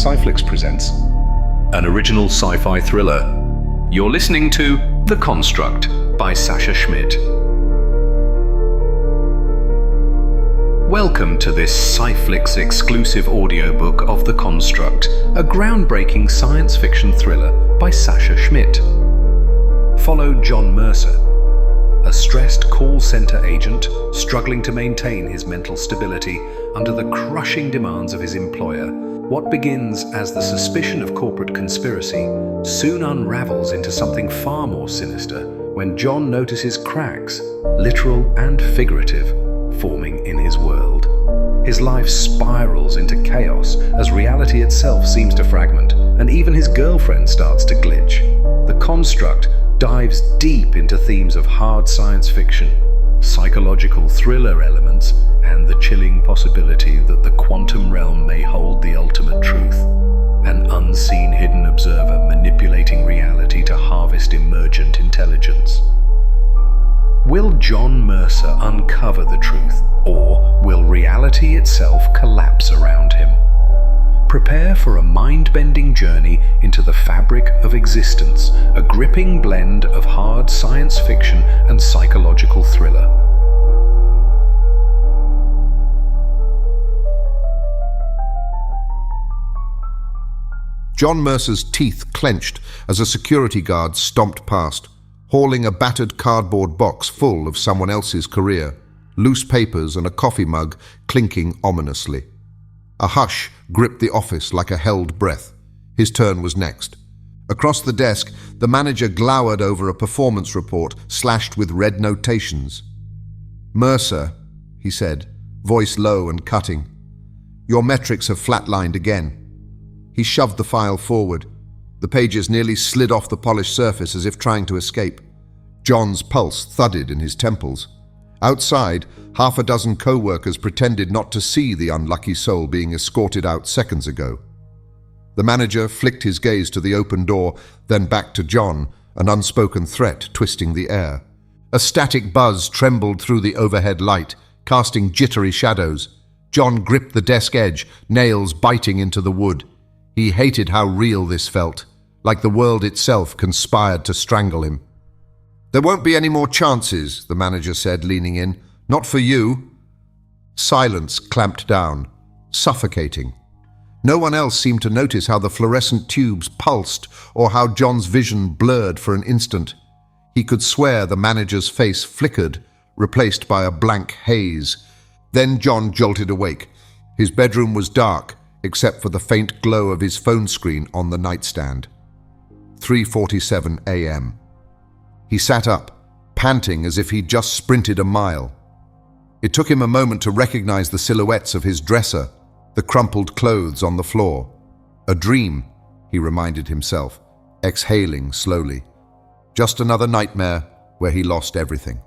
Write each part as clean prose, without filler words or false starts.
Syflix presents an original sci-fi thriller. You're listening to The Construct by Sasha Schmidt. Welcome to this Syflix exclusive audiobook of The Construct, a groundbreaking science fiction thriller by Sasha Schmidt. Follow John Mercer, a stressed call center agent struggling to maintain his mental stability under the crushing demands of his employer. What begins as the suspicion of corporate conspiracy soon unravels into something far more sinister when John notices cracks, literal and figurative, forming in his world. His life spirals into chaos as reality itself seems to fragment, and even his girlfriend starts to glitch. The Construct dives deep into themes of hard science fiction, psychological thriller elements, and the chilling possibility that the quantum realm may hold the ultimate truth, an unseen hidden observer manipulating reality to harvest emergent intelligence. Will John Mercer uncover the truth, or will reality itself collapse around him? Prepare for a mind-bending journey into the fabric of existence, a gripping blend of hard science fiction and psychological thriller. John Mercer's teeth clenched as a security guard stomped past, hauling a battered cardboard box full of someone else's career, loose papers and a coffee mug clinking ominously. A hush gripped the office like a held breath. His turn was next. Across the desk, the manager glowered over a performance report slashed with red notations. "Mercer," he said, voice low and cutting, "your metrics have flatlined again." He shoved the file forward. The pages nearly slid off the polished surface as if trying to escape. John's pulse thudded in his temples. Outside, half a dozen co-workers pretended not to see the unlucky soul being escorted out seconds ago. The manager flicked his gaze to the open door, then back to John, an unspoken threat twisting the air. A static buzz trembled through the overhead light, casting jittery shadows. John gripped the desk edge, nails biting into the wood. He hated how real this felt, like the world itself conspired to strangle him. "There won't be any more chances," the manager said, leaning in. "Not for you." Silence clamped down, suffocating. No one else seemed to notice how the fluorescent tubes pulsed or how John's vision blurred for an instant. He could swear the manager's face flickered, replaced by a blank haze. Then John jolted awake. His bedroom was dark, except for the faint glow of his phone screen on the nightstand. 3:47 a.m. He sat up, panting as if he'd just sprinted a mile. It took him a moment to recognize the silhouettes of his dresser, the crumpled clothes on the floor. A dream, he reminded himself, exhaling slowly. Just another nightmare where he lost everything.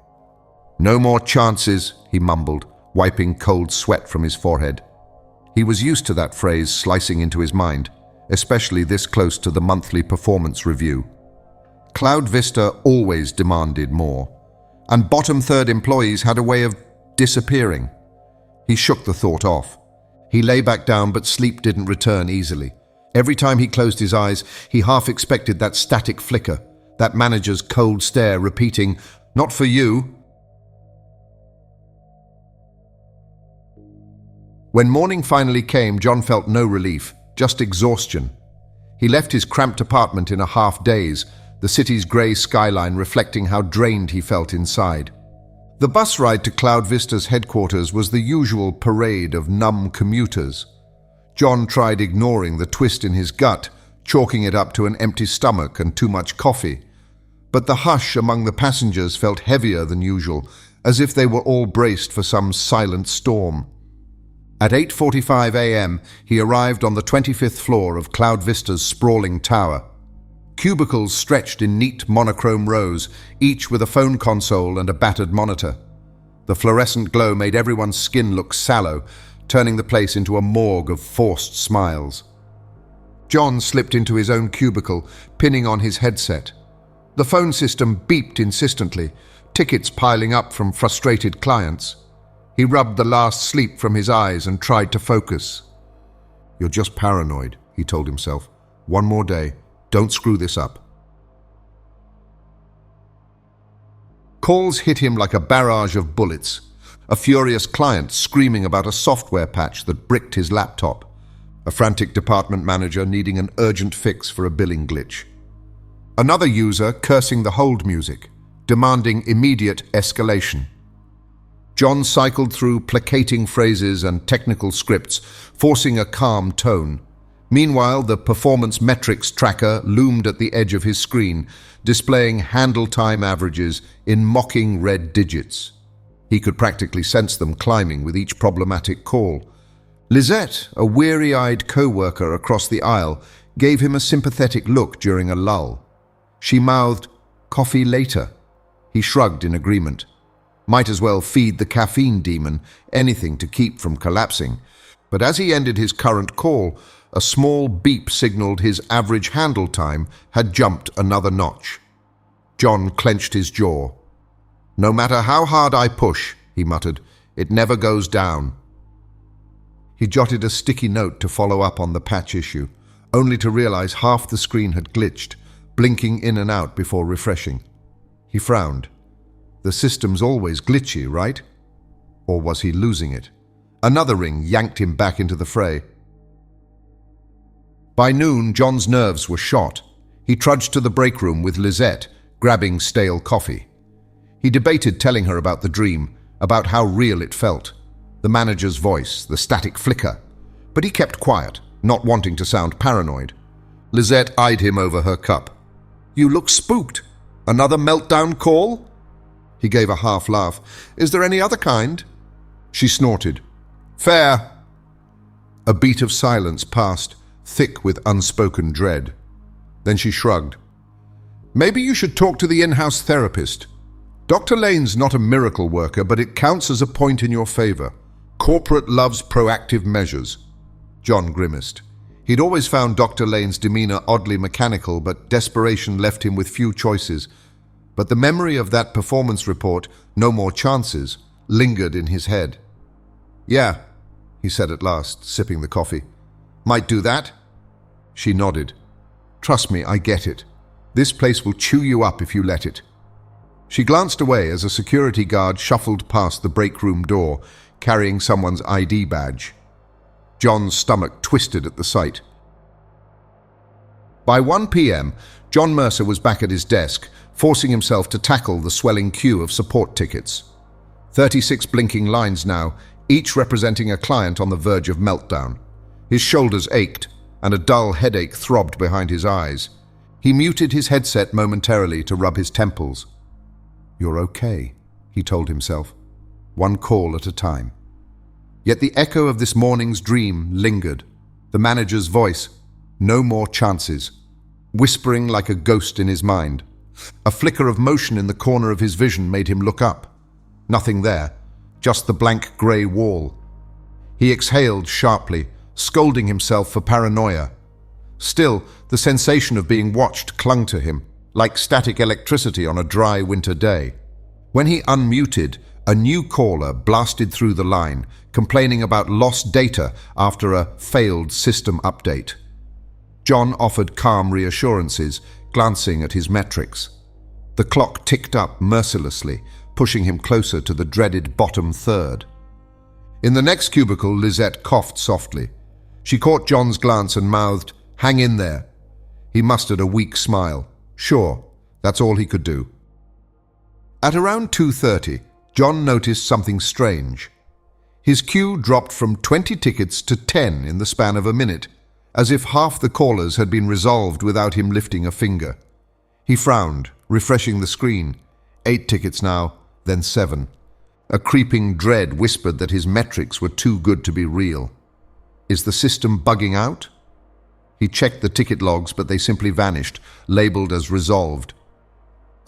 "No more chances," he mumbled, wiping cold sweat from his forehead. He was used to that phrase slicing into his mind, especially this close to the monthly performance review. Cloud Vista always demanded more, and bottom third employees had a way of disappearing. He shook the thought off. He lay back down, but sleep didn't return easily. Every time he closed his eyes, he half expected that static flicker, that manager's cold stare repeating, "Not for you." When morning finally came, John felt no relief, just exhaustion. He left his cramped apartment in a half-daze, the city's grey skyline reflecting how drained he felt inside. The bus ride to Cloud Vista's headquarters was the usual parade of numb commuters. John tried ignoring the twist in his gut, chalking it up to an empty stomach and too much coffee. But the hush among the passengers felt heavier than usual, as if they were all braced for some silent storm. At 8:45 a.m., he arrived on the 25th floor of Cloud Vista's sprawling tower. Cubicles stretched in neat monochrome rows, each with a phone console and a battered monitor. The fluorescent glow made everyone's skin look sallow, turning the place into a morgue of forced smiles. John slipped into his own cubicle, pinning on his headset. The phone system beeped insistently, tickets piling up from frustrated clients. He rubbed the last sleep from his eyes and tried to focus. "You're just paranoid," he told himself. One more day. Don't screw this up. Calls hit him like a barrage of bullets. A furious client screaming about a software patch that bricked his laptop. A frantic department manager needing an urgent fix for a billing glitch. Another user cursing the hold music, demanding immediate escalation. John cycled through placating phrases and technical scripts, forcing a calm tone. Meanwhile, the performance metrics tracker loomed at the edge of his screen, displaying handle time averages in mocking red digits. He could practically sense them climbing with each problematic call. Lisette, a weary-eyed co-worker across the aisle, gave him a sympathetic look during a lull. She mouthed, "Coffee later." He shrugged in agreement. Might as well feed the caffeine demon, anything to keep from collapsing. But as he ended his current call, a small beep signaled his average handle time had jumped another notch. John clenched his jaw. "No matter how hard I push," he muttered, "it never goes down." He jotted a sticky note to follow up on the patch issue, only to realize half the screen had glitched, blinking in and out before refreshing. He frowned. The system's always glitchy, right? Or was he losing it? Another ring yanked him back into the fray. By noon, John's nerves were shot. He trudged to the break room with Lisette, grabbing stale coffee. He debated telling her about the dream, about how real it felt. The manager's voice, the static flicker. But he kept quiet, not wanting to sound paranoid. Lisette eyed him over her cup. "You look spooked. Another meltdown call?" He gave a half laugh. "Is there any other kind?" She snorted. "Fair." A beat of silence passed, thick with unspoken dread. Then she shrugged. "Maybe you should talk to the in-house therapist. Dr. Lane's not a miracle worker, but it counts as a point in your favor. Corporate loves proactive measures." John grimaced. He'd always found Dr. Lane's demeanor oddly mechanical, but desperation left him with few choices. But the memory of that performance report, "No more chances," lingered in his head. "Yeah," he said at last, sipping the coffee. "Might do that?" She nodded. "Trust me, I get it. This place will chew you up if you let it." She glanced away as a security guard shuffled past the break room door, carrying someone's ID badge. John's stomach twisted at the sight. By 1 p.m., John Mercer was back at his desk, forcing himself to tackle the swelling queue of support tickets. 36 blinking lines now, each representing a client on the verge of meltdown. His shoulders ached, and a dull headache throbbed behind his eyes. He muted his headset momentarily to rub his temples. "You're okay," he told himself, one call at a time. Yet the echo of this morning's dream lingered. The manager's voice, "No more chances," whispering like a ghost in his mind. A flicker of motion in the corner of his vision made him look up. Nothing there, just the blank grey wall. He exhaled sharply, scolding himself for paranoia. Still, the sensation of being watched clung to him, like static electricity on a dry winter day. When he unmuted, a new caller blasted through the line, complaining about lost data after a failed system update. John offered calm reassurances, glancing at his metrics. The clock ticked up mercilessly, pushing him closer to the dreaded bottom third. In the next cubicle, Lisette coughed softly. She caught John's glance and mouthed, "Hang in there." He mustered a weak smile. Sure, that's all he could do. At around 2:30, John noticed something strange. His queue dropped from 20 tickets to 10 in the span of a minute, as if half the callers had been resolved without him lifting a finger. He frowned, refreshing the screen. 8 tickets now, then 7. A creeping dread whispered that his metrics were too good to be real. Is the system bugging out? He checked the ticket logs, but they simply vanished, labeled as resolved.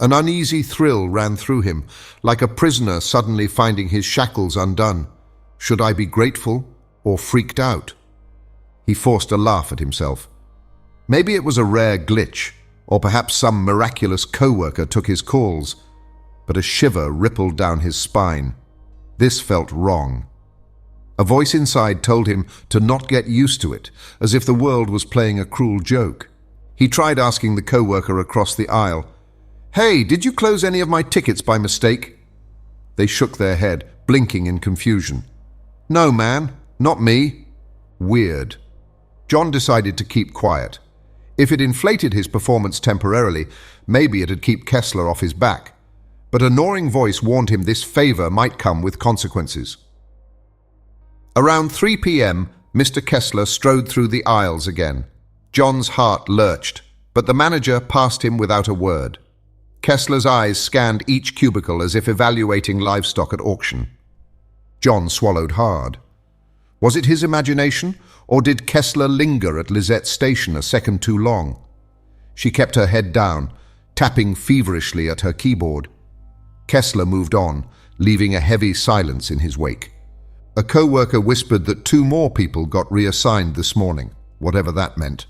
An uneasy thrill ran through him, like a prisoner suddenly finding his shackles undone. Should I be grateful or freaked out? He forced a laugh at himself. Maybe it was a rare glitch, or perhaps some miraculous co-worker took his calls. But a shiver rippled down his spine. This felt wrong. A voice inside told him to not get used to it, as if the world was playing a cruel joke. He tried asking the co-worker across the aisle, "Hey, did you close any of my tickets by mistake?" They shook their head, blinking in confusion. "No, man, not me." Weird. John decided to keep quiet. If it inflated his performance temporarily, maybe it'd keep Kessler off his back. But a gnawing voice warned him this favor might come with consequences. Around 3 p.m., Mr. Kessler strode through the aisles again. John's heart lurched, but the manager passed him without a word. Kessler's eyes scanned each cubicle as if evaluating livestock at auction. John swallowed hard. Was it his imagination, or did Kessler linger at Lizette's station a second too long? She kept her head down, tapping feverishly at her keyboard. Kessler moved on, leaving a heavy silence in his wake. A co-worker whispered that 2 more people got reassigned this morning, whatever that meant.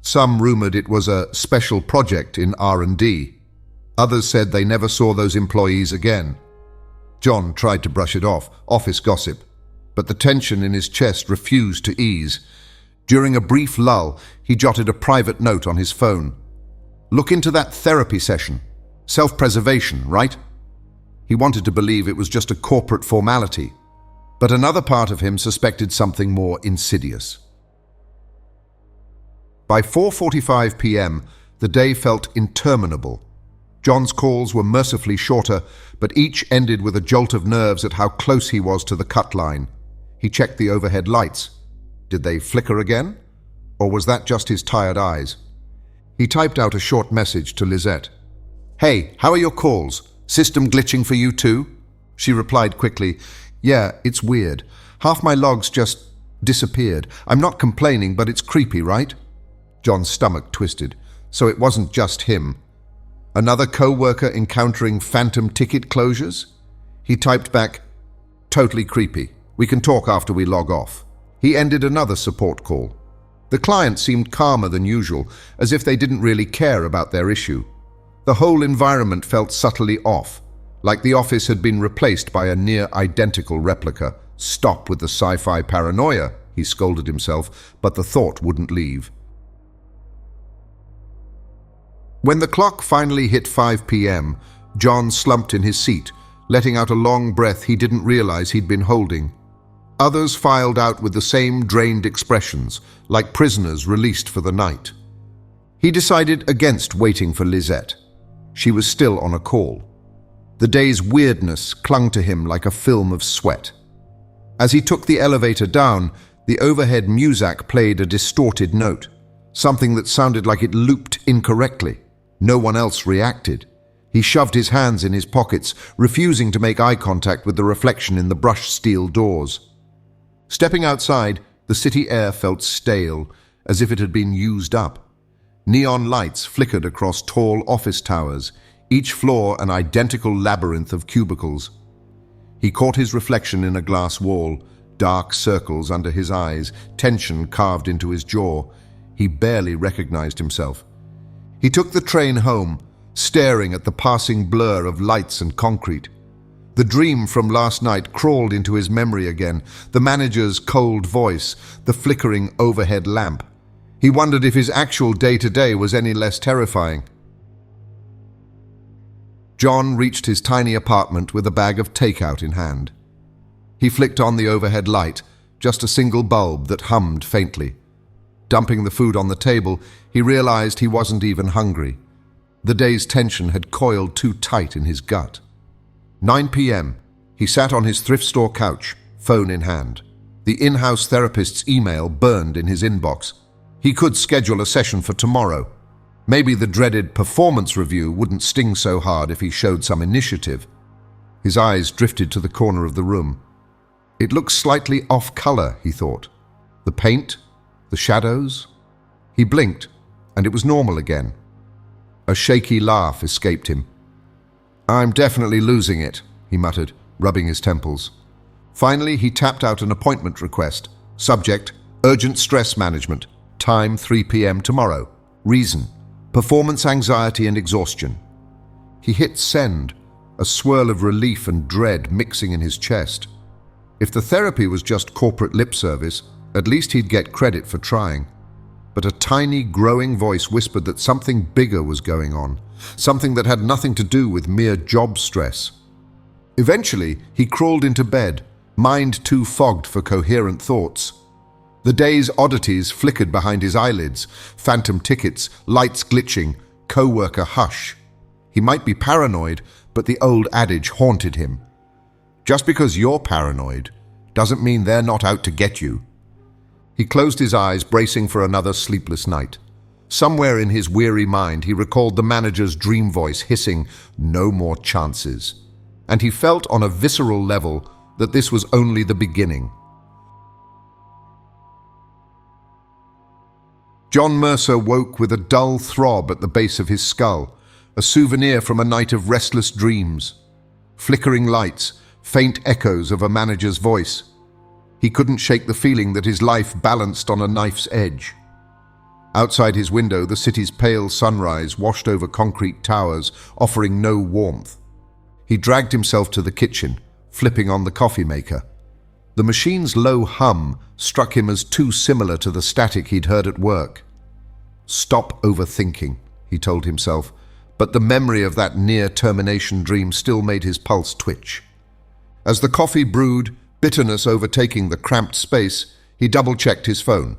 Some rumored it was a special project in R&D. Others said they never saw those employees again. John tried to brush it off, office gossip, but the tension in his chest refused to ease. During a brief lull, he jotted a private note on his phone. "Look into that therapy session. Self-preservation, right?" He wanted to believe it was just a corporate formality, but another part of him suspected something more insidious. By 4:45 p.m., the day felt interminable. John's calls were mercifully shorter, but each ended with a jolt of nerves at how close he was to the cut line. He checked the overhead lights. Did they flicker again? Or was that just his tired eyes? He typed out a short message to Lisette. "Hey, how are your calls? System glitching for you too?" She replied quickly, "Yeah, it's weird. Half my logs just disappeared. I'm not complaining, but it's creepy, right?" John's stomach twisted. So it wasn't just him. Another co-worker encountering phantom ticket closures? He typed back, "Totally creepy. We can talk after we log off." He ended another support call. The client seemed calmer than usual, as if they didn't really care about their issue. The whole environment felt subtly off, like the office had been replaced by a near-identical replica. "Stop with the sci-fi paranoia," he scolded himself, but the thought wouldn't leave. When the clock finally hit 5 p.m., John slumped in his seat, letting out a long breath he didn't realize he'd been holding. Others filed out with the same drained expressions, like prisoners released for the night. He decided against waiting for Lisette. She was still on a call. The day's weirdness clung to him like a film of sweat. As he took the elevator down, the overhead muzak played a distorted note, something that sounded like it looped incorrectly. No one else reacted. He shoved his hands in his pockets, refusing to make eye contact with the reflection in the brushed steel doors. Stepping outside, the city air felt stale, as if it had been used up. Neon lights flickered across tall office towers, each floor an identical labyrinth of cubicles. He caught his reflection in a glass wall, dark circles under his eyes, tension carved into his jaw. He barely recognized himself. He took the train home, staring at the passing blur of lights and concrete. The dream from last night crawled into his memory again, the manager's cold voice, the flickering overhead lamp. He wondered if his actual day-to-day was any less terrifying. John reached his tiny apartment with a bag of takeout in hand. He flicked on the overhead light, just a single bulb that hummed faintly. Dumping the food on the table, he realized he wasn't even hungry. The day's tension had coiled too tight in his gut. 9 p.m. He sat on his thrift store couch, phone in hand. The in-house therapist's email burned in his inbox. He could schedule a session for tomorrow. Maybe the dreaded performance review wouldn't sting so hard if he showed some initiative. His eyes drifted to the corner of the room. It looked slightly off-color, he thought. The paint, the shadows. He blinked, and it was normal again. A shaky laugh escaped him. "I'm definitely losing it," he muttered, rubbing his temples. Finally, he tapped out an appointment request. Subject, urgent stress management. Time 3 p.m. tomorrow. Reason, performance anxiety and exhaustion. He hit send, a swirl of relief and dread mixing in his chest. If the therapy was just corporate lip service, at least he'd get credit for trying. But a tiny, growing voice whispered that something bigger was going on, something that had nothing to do with mere job stress. Eventually, he crawled into bed, mind too fogged for coherent thoughts. The day's oddities flickered behind his eyelids, phantom tickets, lights glitching, co-worker hush. He might be paranoid, but the old adage haunted him. Just because you're paranoid doesn't mean they're not out to get you. He closed his eyes, bracing for another sleepless night. Somewhere in his weary mind, he recalled the manager's dream voice hissing, "No more chances." And he felt on a visceral level that this was only the beginning. John Mercer woke with a dull throb at the base of his skull, a souvenir from a night of restless dreams. Flickering lights, faint echoes of a manager's voice. He couldn't shake the feeling that his life balanced on a knife's edge. Outside his window, the city's pale sunrise washed over concrete towers, offering no warmth. He dragged himself to the kitchen, flipping on the coffee maker. The machine's low hum struck him as too similar to the static he'd heard at work. Stop overthinking, he told himself, but the memory of that near-termination dream still made his pulse twitch. As the coffee brewed, bitterness overtaking the cramped space, he double-checked his phone.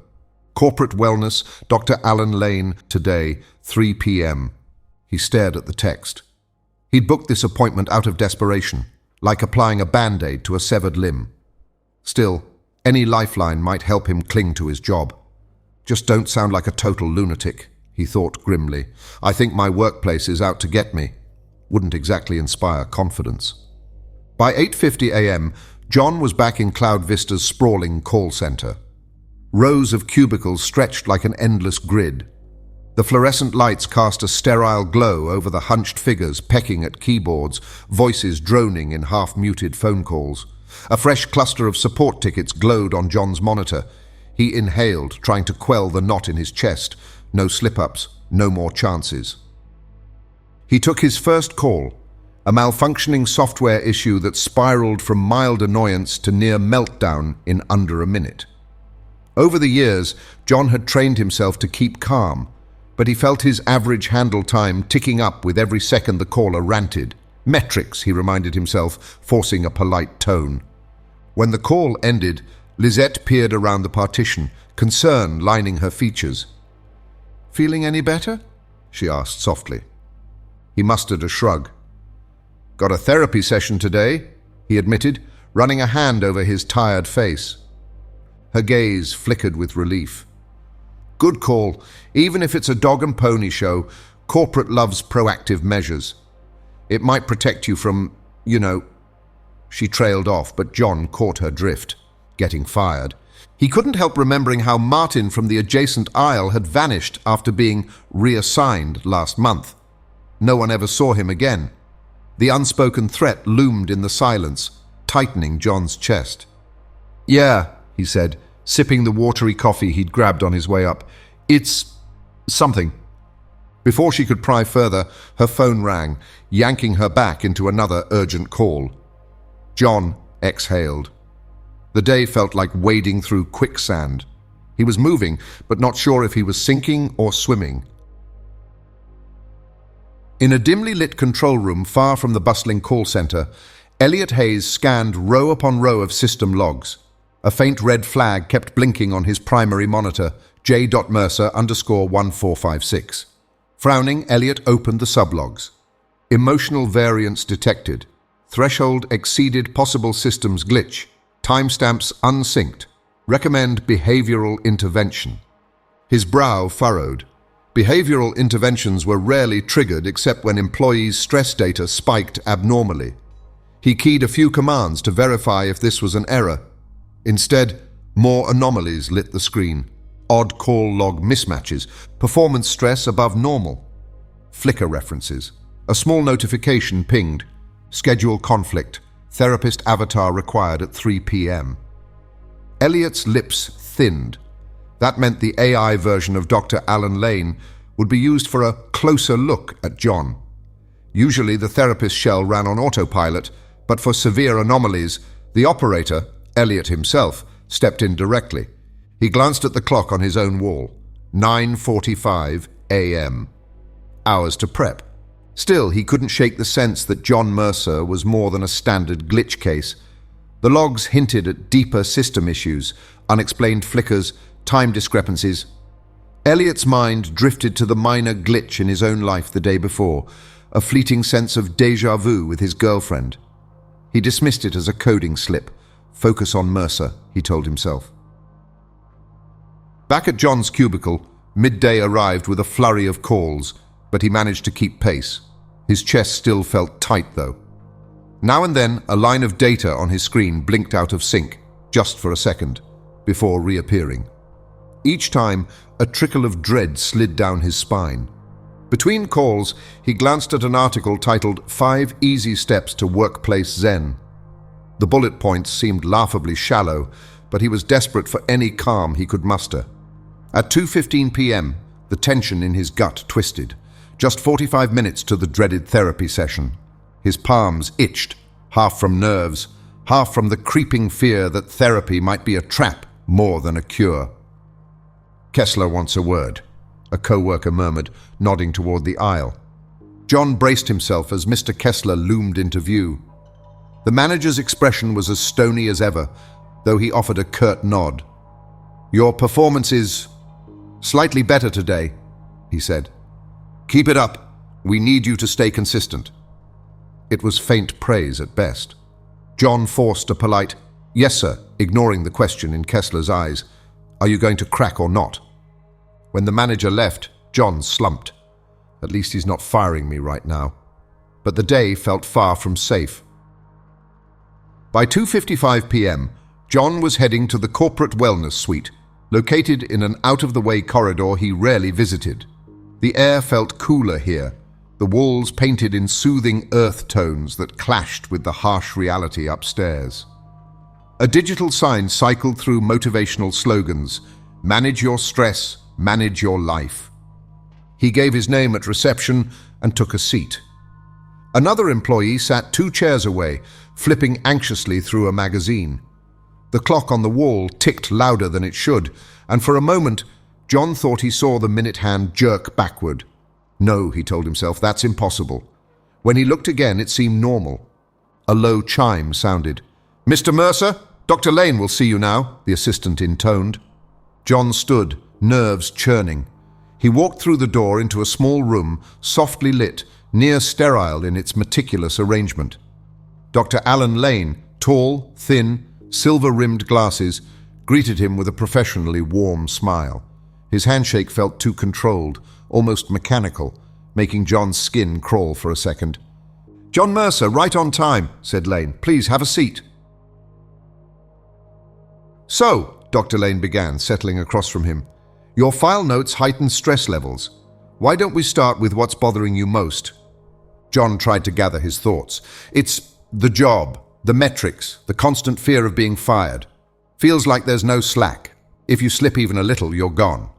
Corporate Wellness, Dr. Alan Lane, today, 3 p.m. He stared at the text. He'd booked this appointment out of desperation, like applying a band-aid to a severed limb. Still, any lifeline might help him cling to his job. Just don't sound like a total lunatic, he thought grimly. I think my workplace is out to get me. Wouldn't exactly inspire confidence. By 8:50 a.m., John was back in Cloud Vista's sprawling call center. Rows of cubicles stretched like an endless grid. The fluorescent lights cast a sterile glow over the hunched figures pecking at keyboards, voices droning in half-muted phone calls. A fresh cluster of support tickets glowed on John's monitor. He inhaled, trying to quell the knot in his chest. No slip-ups, no more chances. He took his first call, a malfunctioning software issue that spiraled from mild annoyance to near meltdown in under a minute. Over the years, John had trained himself to keep calm, but he felt his average handle time ticking up with every second the caller ranted. Metrics, he reminded himself, forcing a polite tone. When the call ended, Lisette peered around the partition, concern lining her features. "Feeling any better?" she asked softly. He mustered a shrug. "Got a therapy session today," he admitted, running a hand over his tired face. Her gaze flickered with relief. "Good call. Even if it's a dog and pony show, corporate loves proactive measures. It might protect you from, She trailed off, but John caught her drift, getting fired. He couldn't help remembering how Martin from the adjacent aisle had vanished after being reassigned last month. No one ever saw him again. The unspoken threat loomed in the silence, tightening John's chest. "Yeah," he said, sipping the watery coffee he'd grabbed on his way up. "It's something." Before she could pry further, her phone rang, yanking her back into another urgent call. John exhaled. The day felt like wading through quicksand. He was moving, but not sure if he was sinking or swimming. In a dimly lit control room far from the bustling call center, Elliot Hayes scanned row upon row of system logs. A faint red flag kept blinking on his primary monitor, J.Mercer_1456. Frowning, Elliot opened the sublogs. Emotional variance detected. Threshold exceeded possible systems glitch. Timestamps unsynced. Recommend behavioral intervention. His brow furrowed. Behavioral interventions were rarely triggered except when employees' stress data spiked abnormally. He keyed a few commands to verify if this was an error. Instead, more anomalies lit the screen. Odd call log mismatches, performance stress above normal. Flickr references. A small notification pinged. Schedule conflict. Therapist avatar required at 3 p.m. Elliot's lips thinned. That meant the AI version of Dr. Alan Lane would be used for a closer look at John. Usually the therapist shell ran on autopilot, but for severe anomalies, the operator, Elliot himself stepped in directly. He glanced at the clock on his own wall. 9:45 a.m. Hours to prep. Still, he couldn't shake the sense that John Mercer was more than a standard glitch case. The logs hinted at deeper system issues, unexplained flickers, time discrepancies. Elliot's mind drifted to the minor glitch in his own life the day before, a fleeting sense of déjà vu with his girlfriend. He dismissed it as a coding slip. Focus on Mercer, he told himself. Back at John's cubicle, midday arrived with a flurry of calls, but he managed to keep pace. His chest still felt tight, though. Now and then, a line of data on his screen blinked out of sync, just for a second, before reappearing. Each time, a trickle of dread slid down his spine. Between calls, he glanced at an article titled 5 Easy Steps to Workplace Zen. The bullet points seemed laughably shallow, but he was desperate for any calm he could muster. At 2:15 p.m., the tension in his gut twisted. Just 45 minutes to the dreaded therapy session. His palms itched, half from nerves, half from the creeping fear that therapy might be a trap more than a cure. "Kessler wants a word," a co-worker murmured, nodding toward the aisle. John braced himself as Mr. Kessler loomed into view. The manager's expression was as stony as ever, though he offered a curt nod. "Your performance is slightly better today," he said. "Keep it up. We need you to stay consistent." It was faint praise at best. John forced a polite, "Yes, sir," ignoring the question in Kessler's eyes. "Are you going to crack or not?" When the manager left, John slumped. At least he's not firing me right now. But the day felt far from safe. By 2:55 p.m., John was heading to the corporate wellness suite, located in an out-of-the-way corridor he rarely visited. The air felt cooler here, the walls painted in soothing earth tones that clashed with the harsh reality upstairs. A digital sign cycled through motivational slogans: "Manage your stress, manage your life." He gave his name at reception and took a seat. Another employee sat 2 chairs away, flipping anxiously through a magazine. The clock on the wall ticked louder than it should, and for a moment, John thought he saw the minute hand jerk backward. No, he told himself, that's impossible. When he looked again, it seemed normal. A low chime sounded. "Mr. Mercer, Dr. Lane will see you now," the assistant intoned. John stood, nerves churning. He walked through the door into a small room, softly lit, near sterile in its meticulous arrangement. Dr. Alan Lane, tall, thin, silver-rimmed glasses, greeted him with a professionally warm smile. His handshake felt too controlled, almost mechanical, making John's skin crawl for a second. "John Mercer, right on time," said Lane. "Please have a seat." "So," Dr. Lane began, settling across from him, "your file notes heightened stress levels. Why don't we start with what's bothering you most?" John tried to gather his thoughts. "It's the job, the metrics, the constant fear of being fired. Feels like there's no slack. If you slip even a little, you're gone."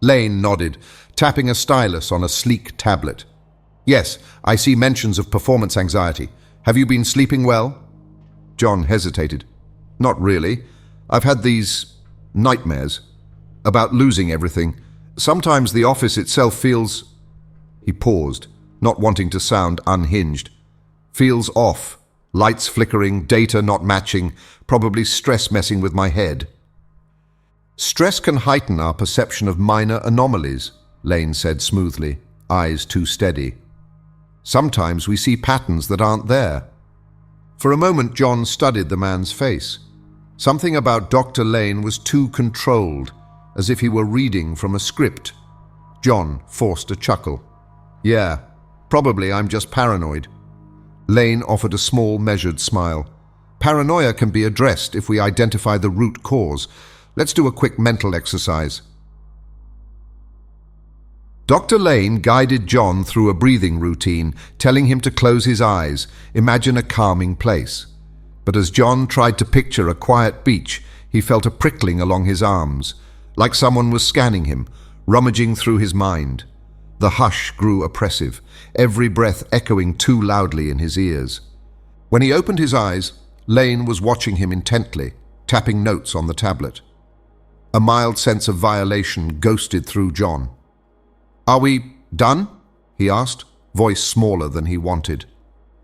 Lane nodded, tapping a stylus on a sleek tablet. "Yes, I see mentions of performance anxiety. Have you been sleeping well?" John hesitated. "Not really. I've had these nightmares about losing everything. Sometimes the office itself feels..." He paused, not wanting to sound unhinged. "Feels off. Lights flickering, data not matching, probably stress messing with my head." "Stress can heighten our perception of minor anomalies," Lane said smoothly, eyes too steady. "Sometimes we see patterns that aren't there." For a moment, John studied the man's face. Something about Dr. Lane was too controlled, as if he were reading from a script. John forced a chuckle. "Yeah, probably I'm just paranoid." Lane offered a small, measured smile. "Paranoia can be addressed if we identify the root cause. Let's do a quick mental exercise." Dr. Lane guided John through a breathing routine, telling him to close his eyes, imagine a calming place. But as John tried to picture a quiet beach, he felt a prickling along his arms, like someone was scanning him, rummaging through his mind. The hush grew oppressive, every breath echoing too loudly in his ears. When he opened his eyes, Lane was watching him intently, tapping notes on the tablet. A mild sense of violation ghosted through John. "Are we done?" he asked, voice smaller than he wanted.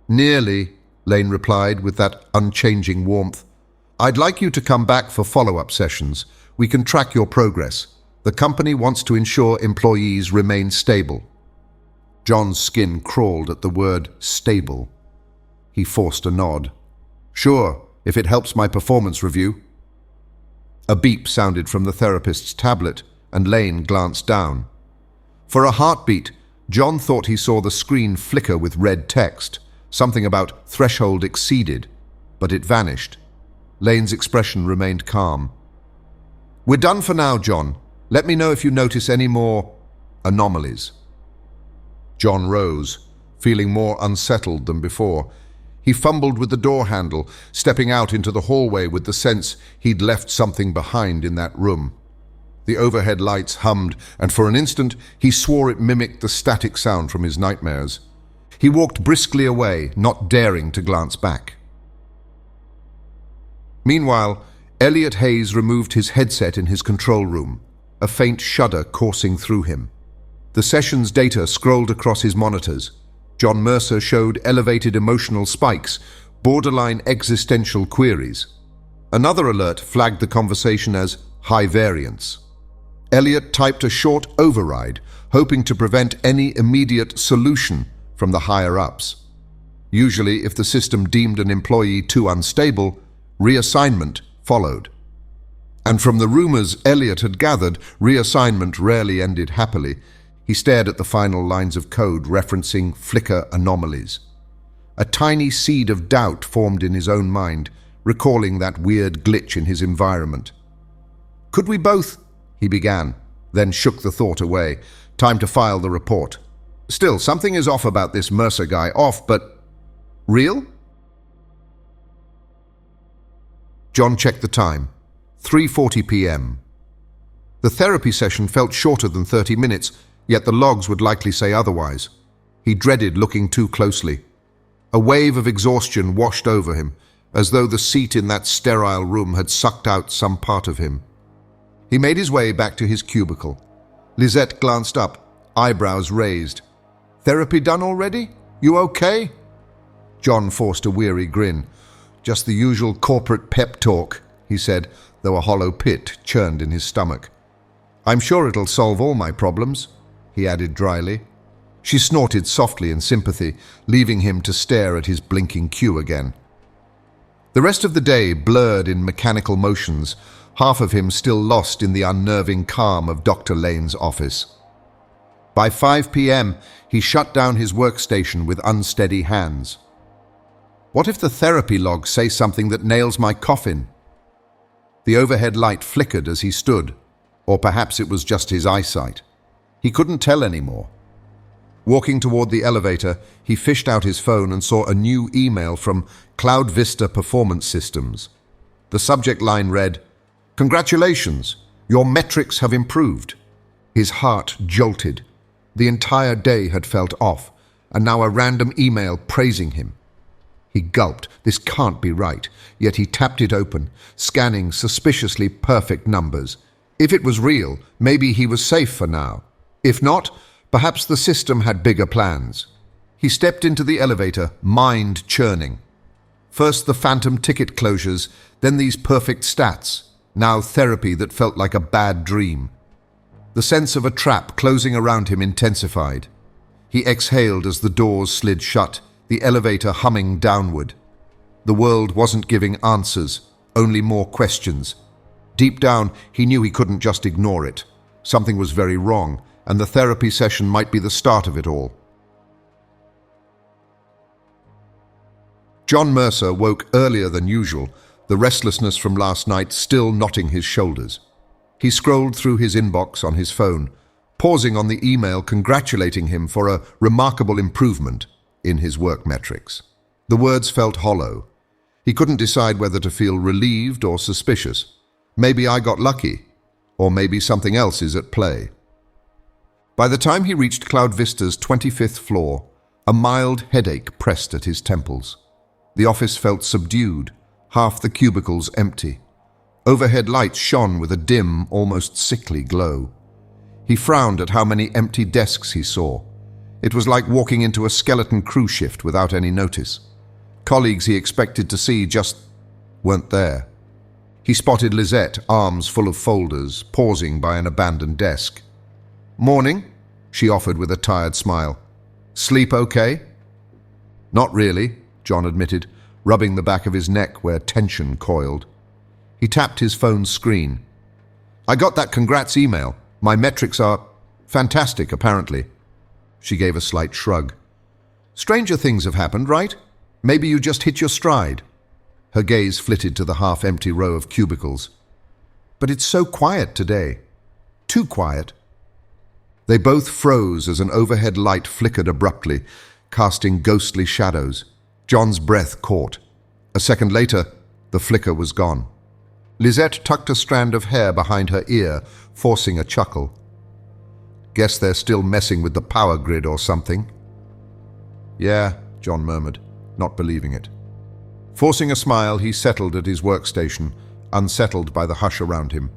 "Nearly," Lane replied with that unchanging warmth. "I'd like you to come back for follow-up sessions. We can track your progress. The company wants to ensure employees remain stable." John's skin crawled at the word stable. He forced a nod. "Sure, if it helps my performance review." A beep sounded from the therapist's tablet, and Lane glanced down. For a heartbeat, John thought he saw the screen flicker with red text, something about threshold exceeded, but it vanished. Lane's expression remained calm. "We're done for now, John. Let me know if you notice any more anomalies." John rose, feeling more unsettled than before. He fumbled with the door handle, stepping out into the hallway with the sense he'd left something behind in that room. The overhead lights hummed, and for an instant he swore it mimicked the static sound from his nightmares. He walked briskly away, not daring to glance back. Meanwhile, Elliot Hayes removed his headset in his control room, a faint shudder coursing through him. The session's data scrolled across his monitors. John Mercer showed elevated emotional spikes, borderline existential queries. Another alert flagged the conversation as high variance. Elliot typed a short override, hoping to prevent any immediate solution from the higher-ups. Usually, if the system deemed an employee too unstable, reassignment followed. And from the rumors Elliot had gathered, reassignment rarely ended happily. He stared at the final lines of code referencing flicker anomalies. A tiny seed of doubt formed in his own mind, recalling that weird glitch in his environment. "Could we both?" he began, then shook the thought away. Time to file the report. "Still, something is off about this Mercer guy. Off, but real?" John checked the time. 3:40 p.m. The therapy session felt shorter than 30 minutes, yet the logs would likely say otherwise. He dreaded looking too closely. A wave of exhaustion washed over him, as though the seat in that sterile room had sucked out some part of him. He made his way back to his cubicle. Lisette glanced up, eyebrows raised. "Therapy done already? You okay?" John forced a weary grin. "Just the usual corporate pep talk," he said, though a hollow pit churned in his stomach. "I'm sure it'll solve all my problems," he added dryly. She snorted softly in sympathy, leaving him to stare at his blinking cue again. The rest of the day blurred in mechanical motions, half of him still lost in the unnerving calm of Dr. Lane's office. By 5 p.m., he shut down his workstation with unsteady hands. What if the therapy logs say something that nails my coffin? The overhead light flickered as he stood, or perhaps it was just his eyesight. He couldn't tell anymore. Walking toward the elevator, he fished out his phone and saw a new email from Cloud Vista Performance Systems. The subject line read, "Congratulations, your metrics have improved." His heart jolted. The entire day had felt off, and now a random email praising him. He gulped. This can't be right. Yet he tapped it open, scanning suspiciously perfect numbers. If it was real, maybe he was safe for now. If not, perhaps the system had bigger plans. He stepped into the elevator, mind churning. First the phantom ticket closures, then these perfect stats. Now therapy that felt like a bad dream. The sense of a trap closing around him intensified. He exhaled as the doors slid shut, the elevator humming downward. The world wasn't giving answers, only more questions. Deep down, he knew he couldn't just ignore it. Something was very wrong, and the therapy session might be the start of it all. John Mercer woke earlier than usual, the restlessness from last night still knotting his shoulders. He scrolled through his inbox on his phone, pausing on the email congratulating him for a remarkable improvement in his work metrics. The words felt hollow. He couldn't decide whether to feel relieved or suspicious. Maybe I got lucky, or maybe something else is at play. By the time he reached Cloud Vista's 25th floor, a mild headache pressed at his temples. The office felt subdued, half the cubicles empty. Overhead lights shone with a dim, almost sickly glow. He frowned at how many empty desks he saw. It was like walking into a skeleton crew shift without any notice. Colleagues he expected to see just weren't there. He spotted Lisette, arms full of folders, pausing by an abandoned desk. "Morning," she offered with a tired smile. "Sleep okay?" "Not really," John admitted, rubbing the back of his neck where tension coiled. He tapped his phone's screen. "I got that congrats email. My metrics are fantastic, apparently." She gave a slight shrug. "Stranger things have happened, right? Maybe you just hit your stride." Her gaze flitted to the half-empty row of cubicles. "But it's so quiet today. Too quiet." They both froze as an overhead light flickered abruptly, casting ghostly shadows. John's breath caught. A second later, the flicker was gone. Lisette tucked a strand of hair behind her ear, forcing a chuckle. "Guess they're still messing with the power grid or something." "Yeah," John murmured, not believing it. Forcing a smile, he settled at his workstation, unsettled by the hush around him.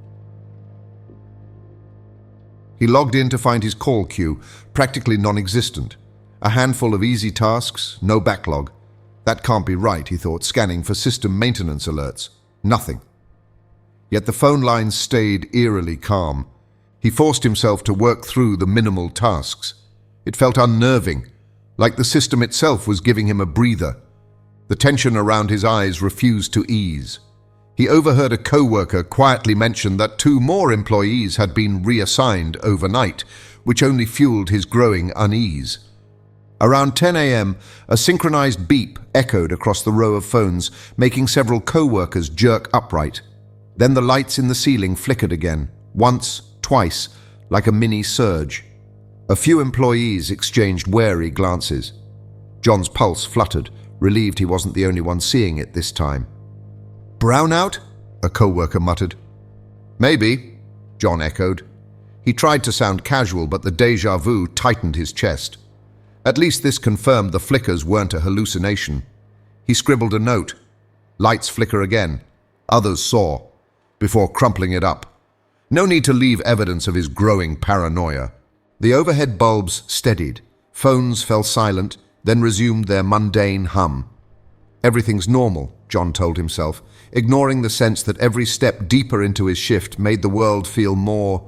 He logged in to find his call queue practically non-existent. A handful of easy tasks, no backlog. That can't be right, he thought, scanning for system maintenance alerts. Nothing. Yet the phone lines stayed eerily calm. He forced himself to work through the minimal tasks. It felt unnerving, like the system itself was giving him a breather. The tension around his eyes refused to ease. He overheard a co-worker quietly mention that 2 more employees had been reassigned overnight, which only fueled his growing unease. Around 10 a.m., a synchronized beep echoed across the row of phones, making several co-workers jerk upright. Then the lights in the ceiling flickered again, once, twice, like a mini surge. A few employees exchanged wary glances. John's pulse fluttered, relieved he wasn't the only one seeing it this time. "Brownout?" a co-worker muttered. "Maybe," John echoed. He tried to sound casual, but the déjà vu tightened his chest. At least this confirmed the flickers weren't a hallucination. He scribbled a note. Lights flicker again. Others saw, before crumpling it up. No need to leave evidence of his growing paranoia. The overhead bulbs steadied. Phones fell silent, then resumed their mundane hum. Everything's normal, John told himself, ignoring the sense that every step deeper into his shift made the world feel more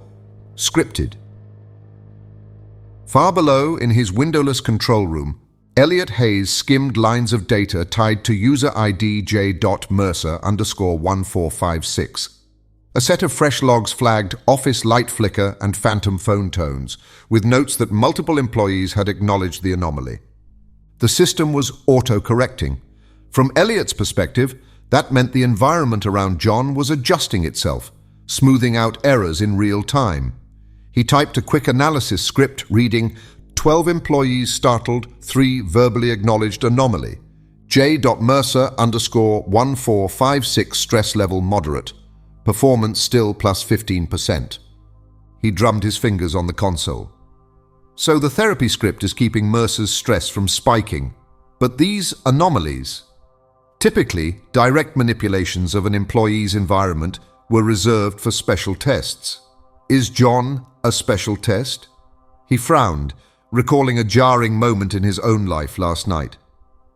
scripted. Far below, in his windowless control room, Elliot Hayes skimmed lines of data tied to user ID J.Mercer_1456. A set of fresh logs flagged office light flicker and phantom phone tones, with notes that multiple employees had acknowledged the anomaly. The system was auto-correcting. From Elliot's perspective, that meant the environment around John was adjusting itself, smoothing out errors in real time. He typed a quick analysis script reading, 12 employees startled, 3 verbally acknowledged anomaly. J.Mercer_1456 stress level moderate. Performance still plus 15%. He drummed his fingers on the console. So the therapy script is keeping Mercer's stress from spiking. But these anomalies, typically direct manipulations of an employee's environment, were reserved for special tests. Is John a special test? He frowned, recalling a jarring moment in his own life last night.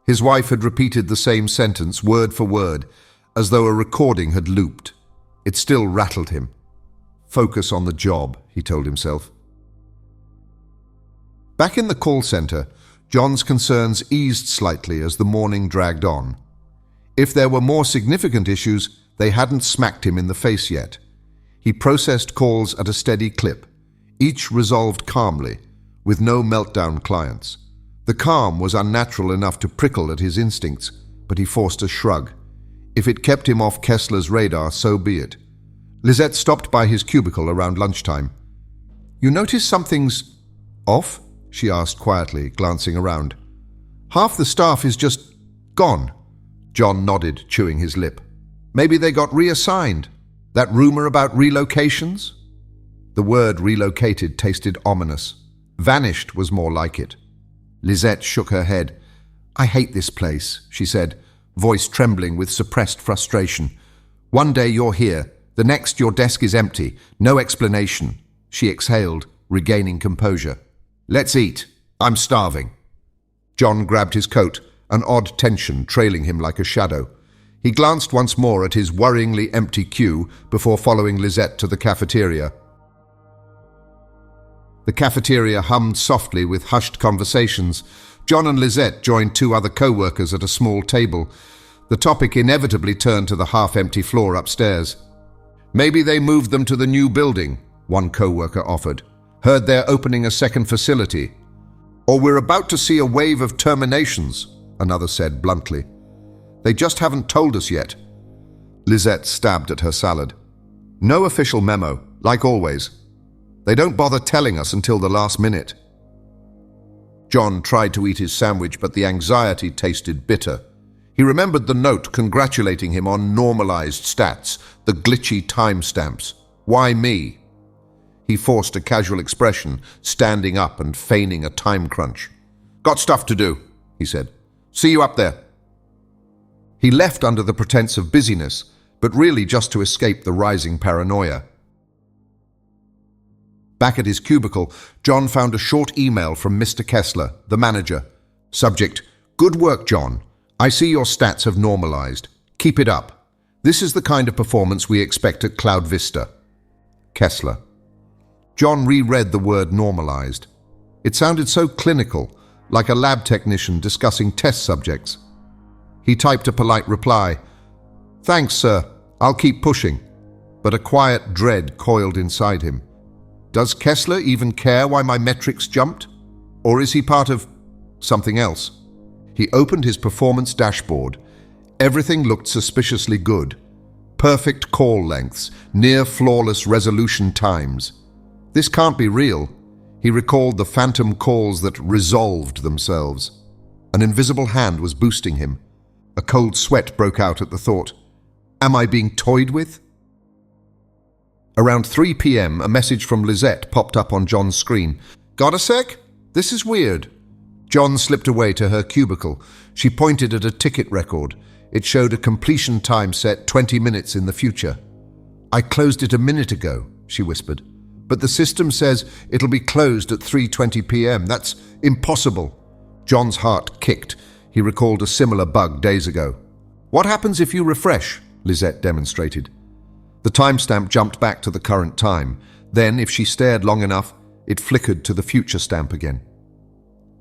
His wife had repeated the same sentence word for word, as though a recording had looped. It still rattled him. Focus on the job, he told himself. Back in the call center, John's concerns eased slightly as the morning dragged on. If there were more significant issues, they hadn't smacked him in the face yet. He processed calls at a steady clip, each resolved calmly, with no meltdown clients. The calm was unnatural enough to prickle at his instincts, but he forced a shrug. If it kept him off Kessler's radar, so be it. Lisette stopped by his cubicle around lunchtime. "You notice something's off?" she asked quietly, glancing around. "Half the staff is just gone." John nodded, chewing his lip. "Maybe they got reassigned. That rumor about relocations?" The word relocated tasted ominous. Vanished was more like it. Lisette shook her head. "I hate this place," she said, voice trembling with suppressed frustration. "One day you're here, the next your desk is empty, no explanation." She exhaled, regaining composure. "Let's eat. I'm starving." John grabbed his coat, an odd tension trailing him like a shadow. He glanced once more at his worryingly empty queue before following Lisette to the cafeteria. The cafeteria hummed softly with hushed conversations. John and Lisette joined two other co-workers at a small table. The topic inevitably turned to the half-empty floor upstairs. "Maybe they moved them to the new building," one co-worker offered. "Heard they're opening a second facility." "Or we're about to see a wave of terminations," another said bluntly. "They just haven't told us yet." Lisette stabbed at her salad. "No official memo, like always. They don't bother telling us until the last minute." John tried to eat his sandwich, but the anxiety tasted bitter. He remembered the note congratulating him on normalized stats, the glitchy timestamps. Why me? He forced a casual expression, standing up and feigning a time crunch. "Got stuff to do," he said. "See you up there." He left under the pretense of busyness, but really just to escape the rising paranoia. Back at his cubicle, John found a short email from Mr. Kessler, the manager. Subject: "Good work, John. I see your stats have normalized. Keep it up. This is the kind of performance we expect at Cloud Vista." Kessler. John reread the word normalized. It sounded so clinical, like a lab technician discussing test subjects. He typed a polite reply. "Thanks, sir. I'll keep pushing." But a quiet dread coiled inside him. Does Kessler even care why my metrics jumped? Or is he part of something else? He opened his performance dashboard. Everything looked suspiciously good. Perfect call lengths, near flawless resolution times. This can't be real. He recalled the phantom calls that resolved themselves. An invisible hand was boosting him. A cold sweat broke out at the thought. Am I being toyed with? Around 3 p.m., a message from Lisette popped up on John's screen. "Got a sec? This is weird." John slipped away to her cubicle. She pointed at a ticket record. It showed a completion time set 20 minutes in the future. "I closed it a minute ago," she whispered. "But the system says it'll be closed at 3:20 p.m. That's impossible." John's heart kicked. He recalled a similar bug days ago. "What happens if you refresh?" Lisette demonstrated. The timestamp jumped back to the current time. Then, if she stared long enough, it flickered to the future stamp again.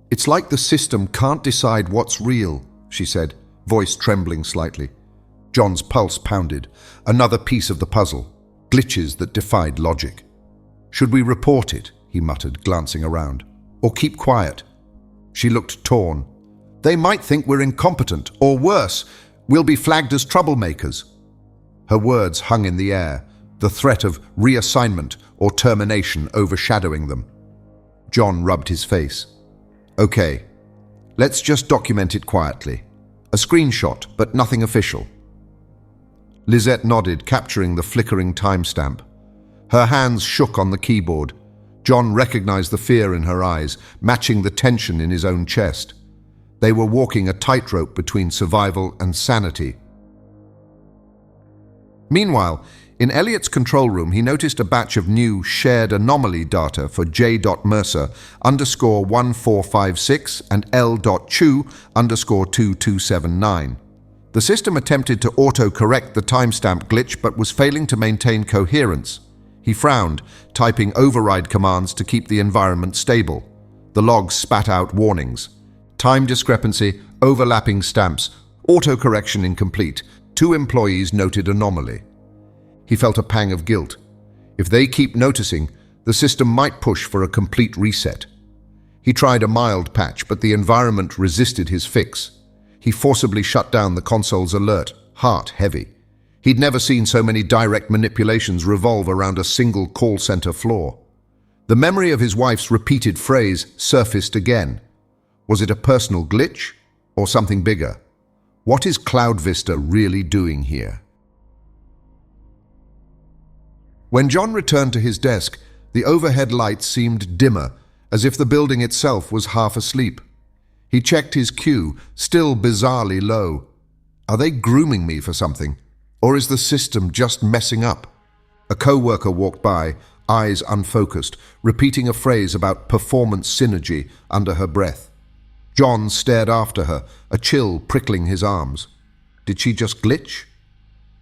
"It's like the system can't decide what's real," she said, voice trembling slightly. John's pulse pounded. Another piece of the puzzle. Glitches that defied logic. "Should we report it?" he muttered, glancing around. "Or keep quiet?" She looked torn. "They might think we're incompetent, or worse, we'll be flagged as troublemakers." Her words hung in the air, the threat of reassignment or termination overshadowing them. John rubbed his face. "Okay, let's just document it quietly. A screenshot, but nothing official." Lisette nodded, capturing the flickering timestamp. Her hands shook on the keyboard. John recognized the fear in her eyes, matching the tension in his own chest. They were walking a tightrope between survival and sanity. Meanwhile, in Elliot's control room, he noticed a batch of new shared anomaly data for J.Mercer_1456 and L.Chu_2279. The system attempted to auto-correct the timestamp glitch but was failing to maintain coherence. He frowned, typing override commands to keep the environment stable. The logs spat out warnings. Time discrepancy, overlapping stamps, auto-correction incomplete. 2 employees noted anomaly. He felt a pang of guilt. If they keep noticing, the system might push for a complete reset. He tried a mild patch, but the environment resisted his fix. He forcibly shut down the console's alert, heart heavy. He'd never seen so many direct manipulations revolve around a single call center floor. The memory of his wife's repeated phrase surfaced again. Was it a personal glitch or something bigger? What is Cloud Vista really doing here? When John returned to his desk, the overhead lights seemed dimmer, as if the building itself was half asleep. He checked his queue, still bizarrely low. Are they grooming me for something? Or is the system just messing up? A co-worker walked by, eyes unfocused, repeating a phrase about performance synergy under her breath. John stared after her, a chill prickling his arms. Did she just glitch?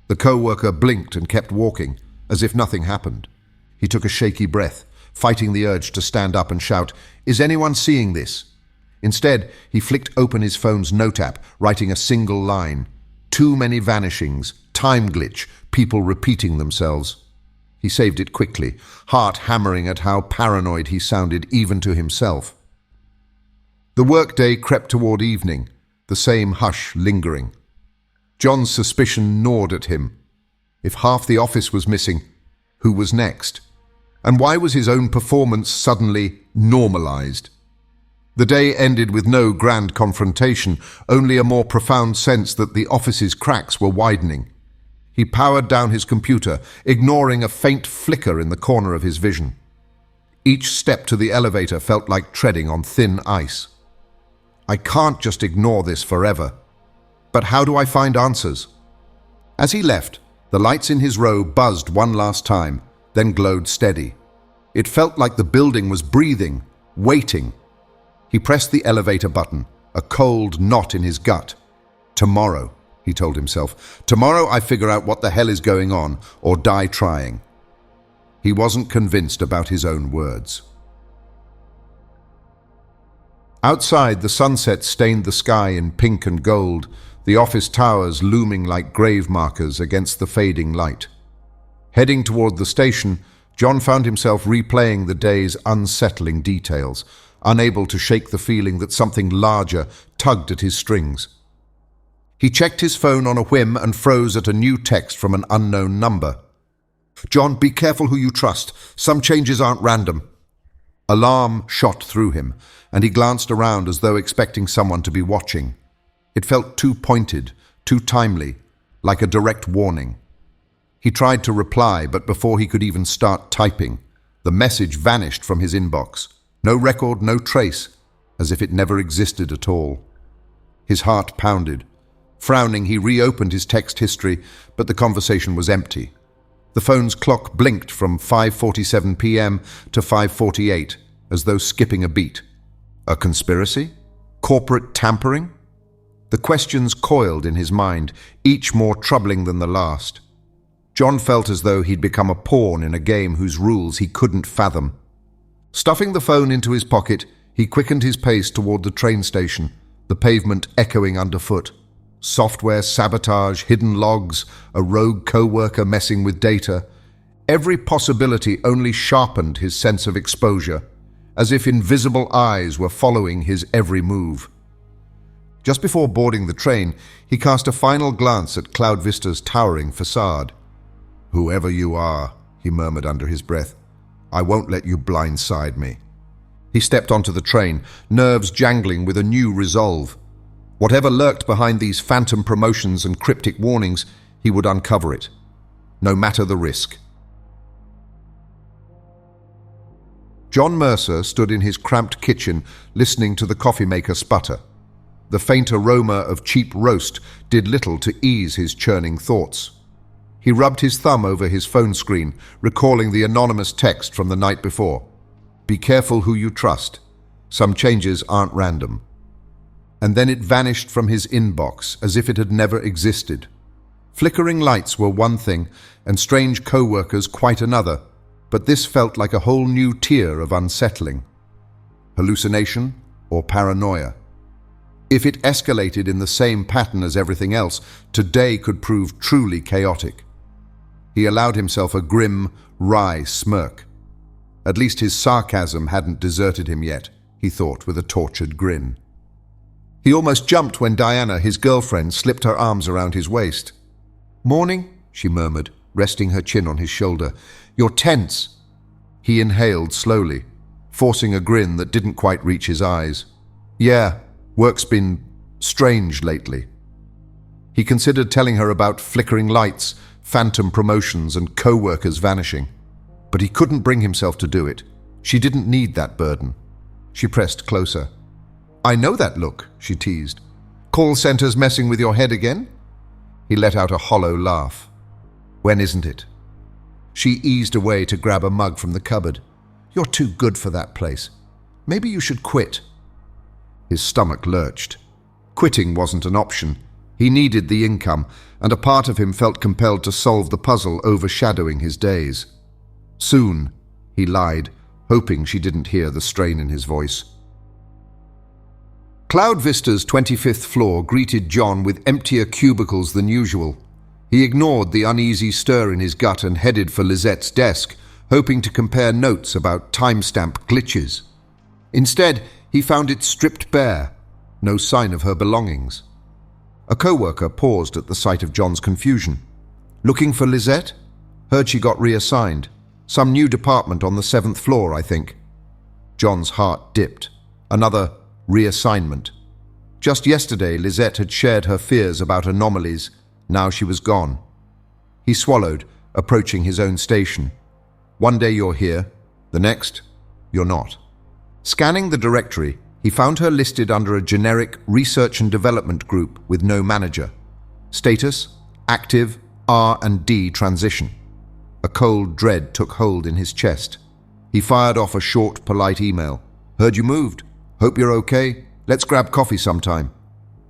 The co-worker blinked and kept walking, as if nothing happened. He took a shaky breath, fighting the urge to stand up and shout, "Is anyone seeing this?" Instead, he flicked open his phone's note app, writing a single line. Too many vanishings, time glitch, people repeating themselves. He saved it quickly, heart hammering at how paranoid he sounded even to himself. The workday crept toward evening, the same hush lingering. John's suspicion gnawed at him. If half the office was missing, who was next? And why was his own performance suddenly normalized? The day ended with no grand confrontation, only a more profound sense that the office's cracks were widening. He powered down his computer, ignoring a faint flicker in the corner of his vision. Each step to the elevator felt like treading on thin ice. I can't just ignore this forever. But how do I find answers? As he left, the lights in his row buzzed one last time, then glowed steady. It felt like the building was breathing, waiting. He pressed the elevator button, a cold knot in his gut. Tomorrow, he told himself. Tomorrow I figure out what the hell is going on, or die trying. He wasn't convinced about his own words. Outside, the sunset stained the sky in pink and gold, the office towers looming like grave markers against the fading light. Heading toward the station, John found himself replaying the day's unsettling details, unable to shake the feeling that something larger tugged at his strings. He checked his phone on a whim and froze at a new text from an unknown number. "John, be careful who you trust. Some changes aren't random." Alarm shot through him, and he glanced around as though expecting someone to be watching. It felt too pointed, too timely, like a direct warning. He tried to reply, but before he could even start typing, the message vanished from his inbox. No record, no trace, as if it never existed at all. His heart pounded. Frowning, he reopened his text history, but the conversation was empty. The phone's clock blinked from 5:47 p.m. to 5:48, as though skipping a beat. A conspiracy? Corporate tampering? The questions coiled in his mind, each more troubling than the last. John felt as though he'd become a pawn in a game whose rules he couldn't fathom. Stuffing the phone into his pocket, he quickened his pace toward the train station, the pavement echoing underfoot. Software sabotage, hidden logs, a rogue co-worker messing with data. Every possibility only sharpened his sense of exposure, as if invisible eyes were following his every move. Just before boarding the train, he cast a final glance at Cloud Vista's towering facade. "Whoever you are," he murmured under his breath, "I won't let you blindside me." He stepped onto the train, nerves jangling with a new resolve. Whatever lurked behind these phantom promotions and cryptic warnings, he would uncover it, no matter the risk. John Mercer stood in his cramped kitchen, listening to the coffee maker sputter. The faint aroma of cheap roast did little to ease his churning thoughts. He rubbed his thumb over his phone screen, recalling the anonymous text from the night before. "Be careful who you trust. Some changes aren't random." And then it vanished from his inbox as if it had never existed. Flickering lights were one thing, and strange co-workers quite another, but this felt like a whole new tier of unsettling. Hallucination or paranoia? If it escalated in the same pattern as everything else, today could prove truly chaotic. He allowed himself a grim, wry smirk. At least his sarcasm hadn't deserted him yet, he thought with a tortured grin. He almost jumped when Diana, his girlfriend, slipped her arms around his waist. "Morning," she murmured, resting her chin on his shoulder. "You're tense." He inhaled slowly, forcing a grin that didn't quite reach his eyes. "Yeah, work's been strange lately." He considered telling her about flickering lights, phantom promotions, and co-workers vanishing. But he couldn't bring himself to do it. She didn't need that burden. She pressed closer. "I know that look," she teased. "Call center's messing with your head again?" He let out a hollow laugh. When isn't it? She eased away to grab a mug from the cupboard. You're too good for that place. Maybe you should quit. His stomach lurched. Quitting wasn't an option. He needed the income, and a part of him felt compelled to solve the puzzle overshadowing his days. Soon, he lied, hoping she didn't hear the strain in his voice. Cloud Vista's 25th floor greeted John with emptier cubicles than usual. He ignored the uneasy stir in his gut and headed for Lizette's desk, hoping to compare notes about timestamp glitches. Instead, he found it stripped bare, no sign of her belongings. A co-worker paused at the sight of John's confusion. Looking for Lisette? Heard she got reassigned. Some new department on the 7th floor, I think. John's heart dipped. Another reassignment. Just yesterday, Lisette had shared her fears about anomalies. Now she was gone. He swallowed, approaching his own station. One day you're here, the next, you're not. Scanning the directory, he found her listed under a generic research and development group with no manager. Status, active, R&D transition. A cold dread took hold in his chest. He fired off a short, polite email. Heard you moved. Hope you're okay. Let's grab coffee sometime.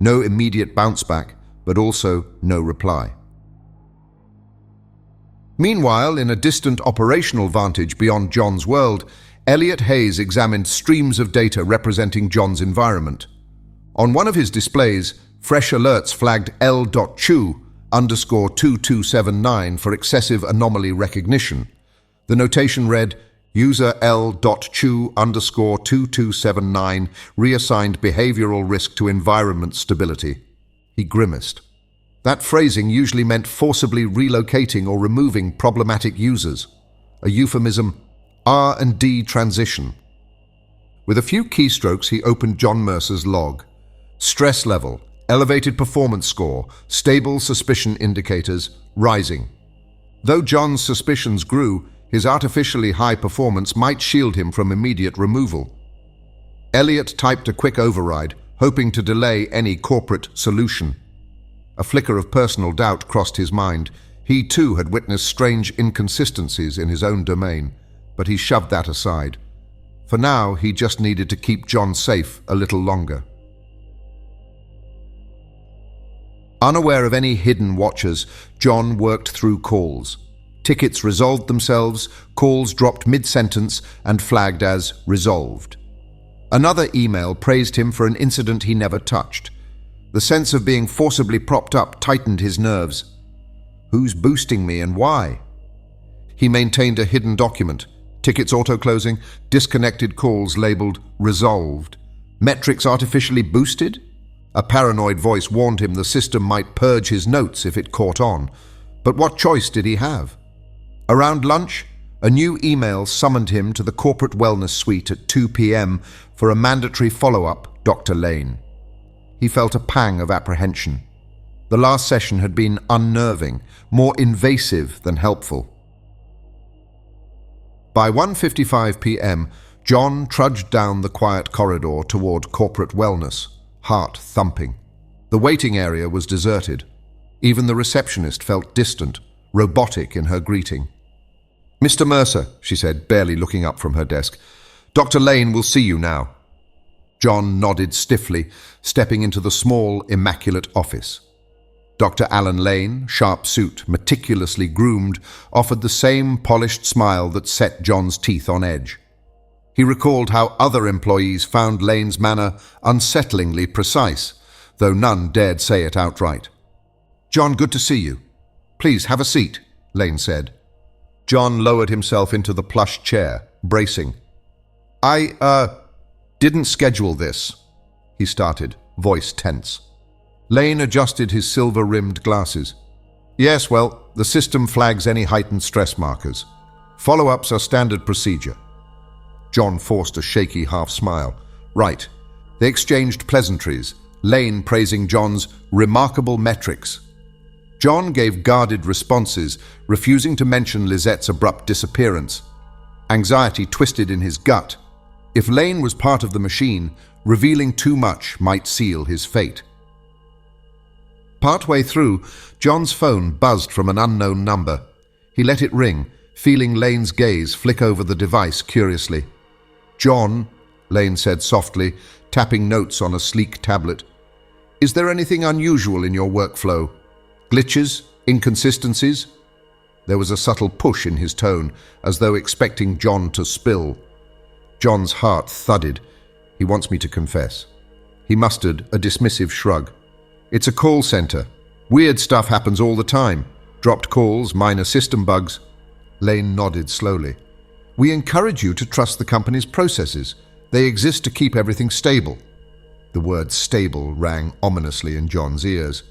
No immediate bounce back, but also no reply. Meanwhile, in a distant operational vantage beyond John's world, Elliot Hayes examined streams of data representing John's environment. On one of his displays, fresh alerts flagged L.Chu_2279 for excessive anomaly recognition. The notation read, User L.Chu_2279 reassigned behavioral risk to environment stability. He grimaced. That phrasing usually meant forcibly relocating or removing problematic users. A euphemism, R&D transition. With a few keystrokes, he opened John Mercer's log. Stress level, elevated performance score, stable suspicion indicators, rising. Though John's suspicions grew, his artificially high performance might shield him from immediate removal. Elliot typed a quick override, hoping to delay any corporate solution. A flicker of personal doubt crossed his mind. He too had witnessed strange inconsistencies in his own domain, but he shoved that aside. For now, he just needed to keep John safe a little longer. Unaware of any hidden watchers, John worked through calls. Tickets resolved themselves, calls dropped mid-sentence and flagged as resolved. Another email praised him for an incident he never touched. The sense of being forcibly propped up tightened his nerves. Who's boosting me and why? He maintained a hidden document. Tickets auto-closing, disconnected calls labeled resolved. Metrics artificially boosted? A paranoid voice warned him the system might purge his notes if it caught on. But what choice did he have? Around lunch, a new email summoned him to the corporate wellness suite at 2 p.m. for a mandatory follow-up, Dr. Lane. He felt a pang of apprehension. The last session had been unnerving, more invasive than helpful. By 1:55 p.m., John trudged down the quiet corridor toward corporate wellness, heart thumping. The waiting area was deserted. Even the receptionist felt distant, robotic in her greeting. Mr. Mercer, she said, barely looking up from her desk. Dr. Lane will see you now. John nodded stiffly, stepping into the small, immaculate office. Dr. Alan Lane, sharp suit, meticulously groomed, offered the same polished smile that set John's teeth on edge. He recalled how other employees found Lane's manner unsettlingly precise, though none dared say it outright. John, good to see you. Please, have a seat, Lane said. John lowered himself into the plush chair, bracing. I didn't schedule this, he started, voice tense. Lane adjusted his silver-rimmed glasses. Yes, well, the system flags any heightened stress markers. Follow-ups are standard procedure. John forced a shaky half-smile. Right. They exchanged pleasantries, Lane praising John's remarkable metrics. John gave guarded responses, refusing to mention Lizette's abrupt disappearance. Anxiety twisted in his gut. If Lane was part of the machine, revealing too much might seal his fate. Partway through, John's phone buzzed from an unknown number. He let it ring, feeling Lane's gaze flick over the device curiously. "John," Lane said softly, tapping notes on a sleek tablet. "Is there anything unusual in your workflow? Glitches? Inconsistencies?" There was a subtle push in his tone, as though expecting John to spill. John's heart thudded. "He wants me to confess." He mustered a dismissive shrug. "It's a call center. Weird stuff happens all the time. Dropped calls, minor system bugs." Lane nodded slowly. "We encourage you to trust the company's processes. They exist to keep everything stable." The word stable rang ominously in John's ears.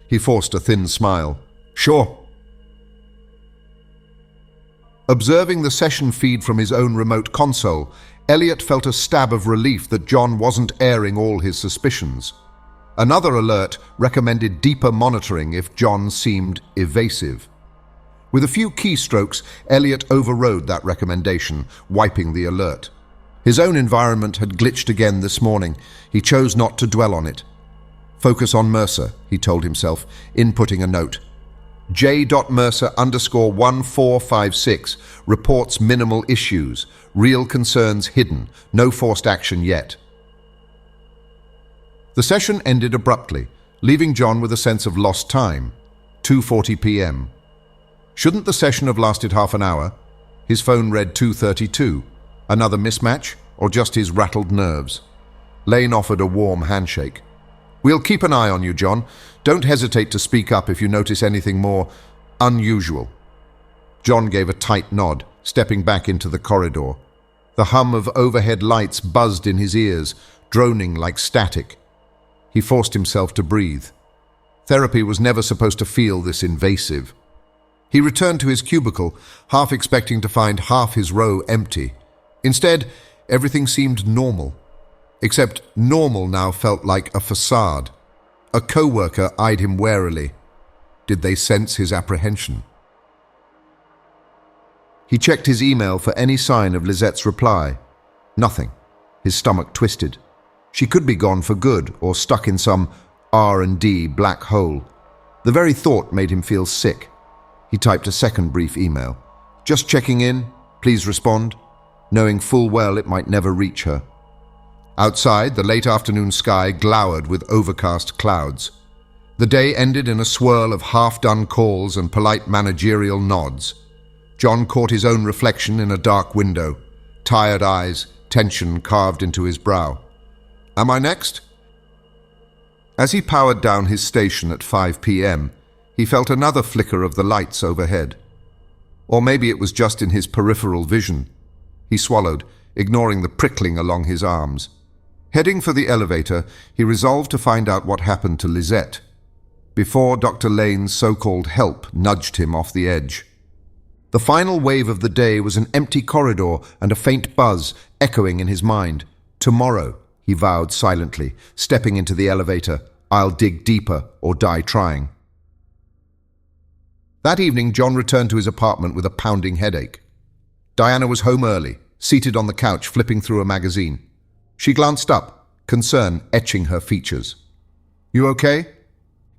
He forced a thin smile. "Sure." Observing the session feed from his own remote console, Elliot felt a stab of relief that John wasn't airing all his suspicions. Another alert recommended deeper monitoring if John seemed evasive. With a few keystrokes, Elliot overrode that recommendation, wiping the alert. His own environment had glitched again this morning. He chose not to dwell on it. "Focus on Mercer," he told himself, inputting a note. J.Mercer_1456 reports minimal issues, real concerns hidden, no forced action yet. The session ended abruptly, leaving John with a sense of lost time. 2:40 p.m. Shouldn't the session have lasted half an hour? His phone read 2:32. Another mismatch, or just his rattled nerves? Lane offered a warm handshake. "We'll keep an eye on you, John. Don't hesitate to speak up if you notice anything more unusual." John gave a tight nod, stepping back into the corridor. The hum of overhead lights buzzed in his ears, droning like static. He forced himself to breathe. Therapy was never supposed to feel this invasive. He returned to his cubicle, half expecting to find half his row empty. Instead, everything seemed normal. Except normal now felt like a facade. A co-worker eyed him warily. Did they sense his apprehension? He checked his email for any sign of Lizette's reply. Nothing. His stomach twisted. She could be gone for good or stuck in some R&D black hole. The very thought made him feel sick. He typed a second brief email. "Just checking in. Please respond," knowing full well it might never reach her. Outside, the late afternoon sky glowered with overcast clouds. The day ended in a swirl of half-done calls and polite managerial nods. John caught his own reflection in a dark window. Tired eyes, tension carved into his brow. "Am I next?" As he powered down his station at 5 p.m., he felt another flicker of the lights overhead. Or maybe it was just in his peripheral vision. He swallowed, ignoring the prickling along his arms. Heading for the elevator, he resolved to find out what happened to Lisette, before Dr. Lane's so-called help nudged him off the edge. The final wave of the day was an empty corridor and a faint buzz echoing in his mind. "Tomorrow," he vowed silently, stepping into the elevator. "I'll dig deeper or die trying." That evening, John returned to his apartment with a pounding headache. Diana was home early, seated on the couch flipping through a magazine. She glanced up, concern etching her features. "You okay?"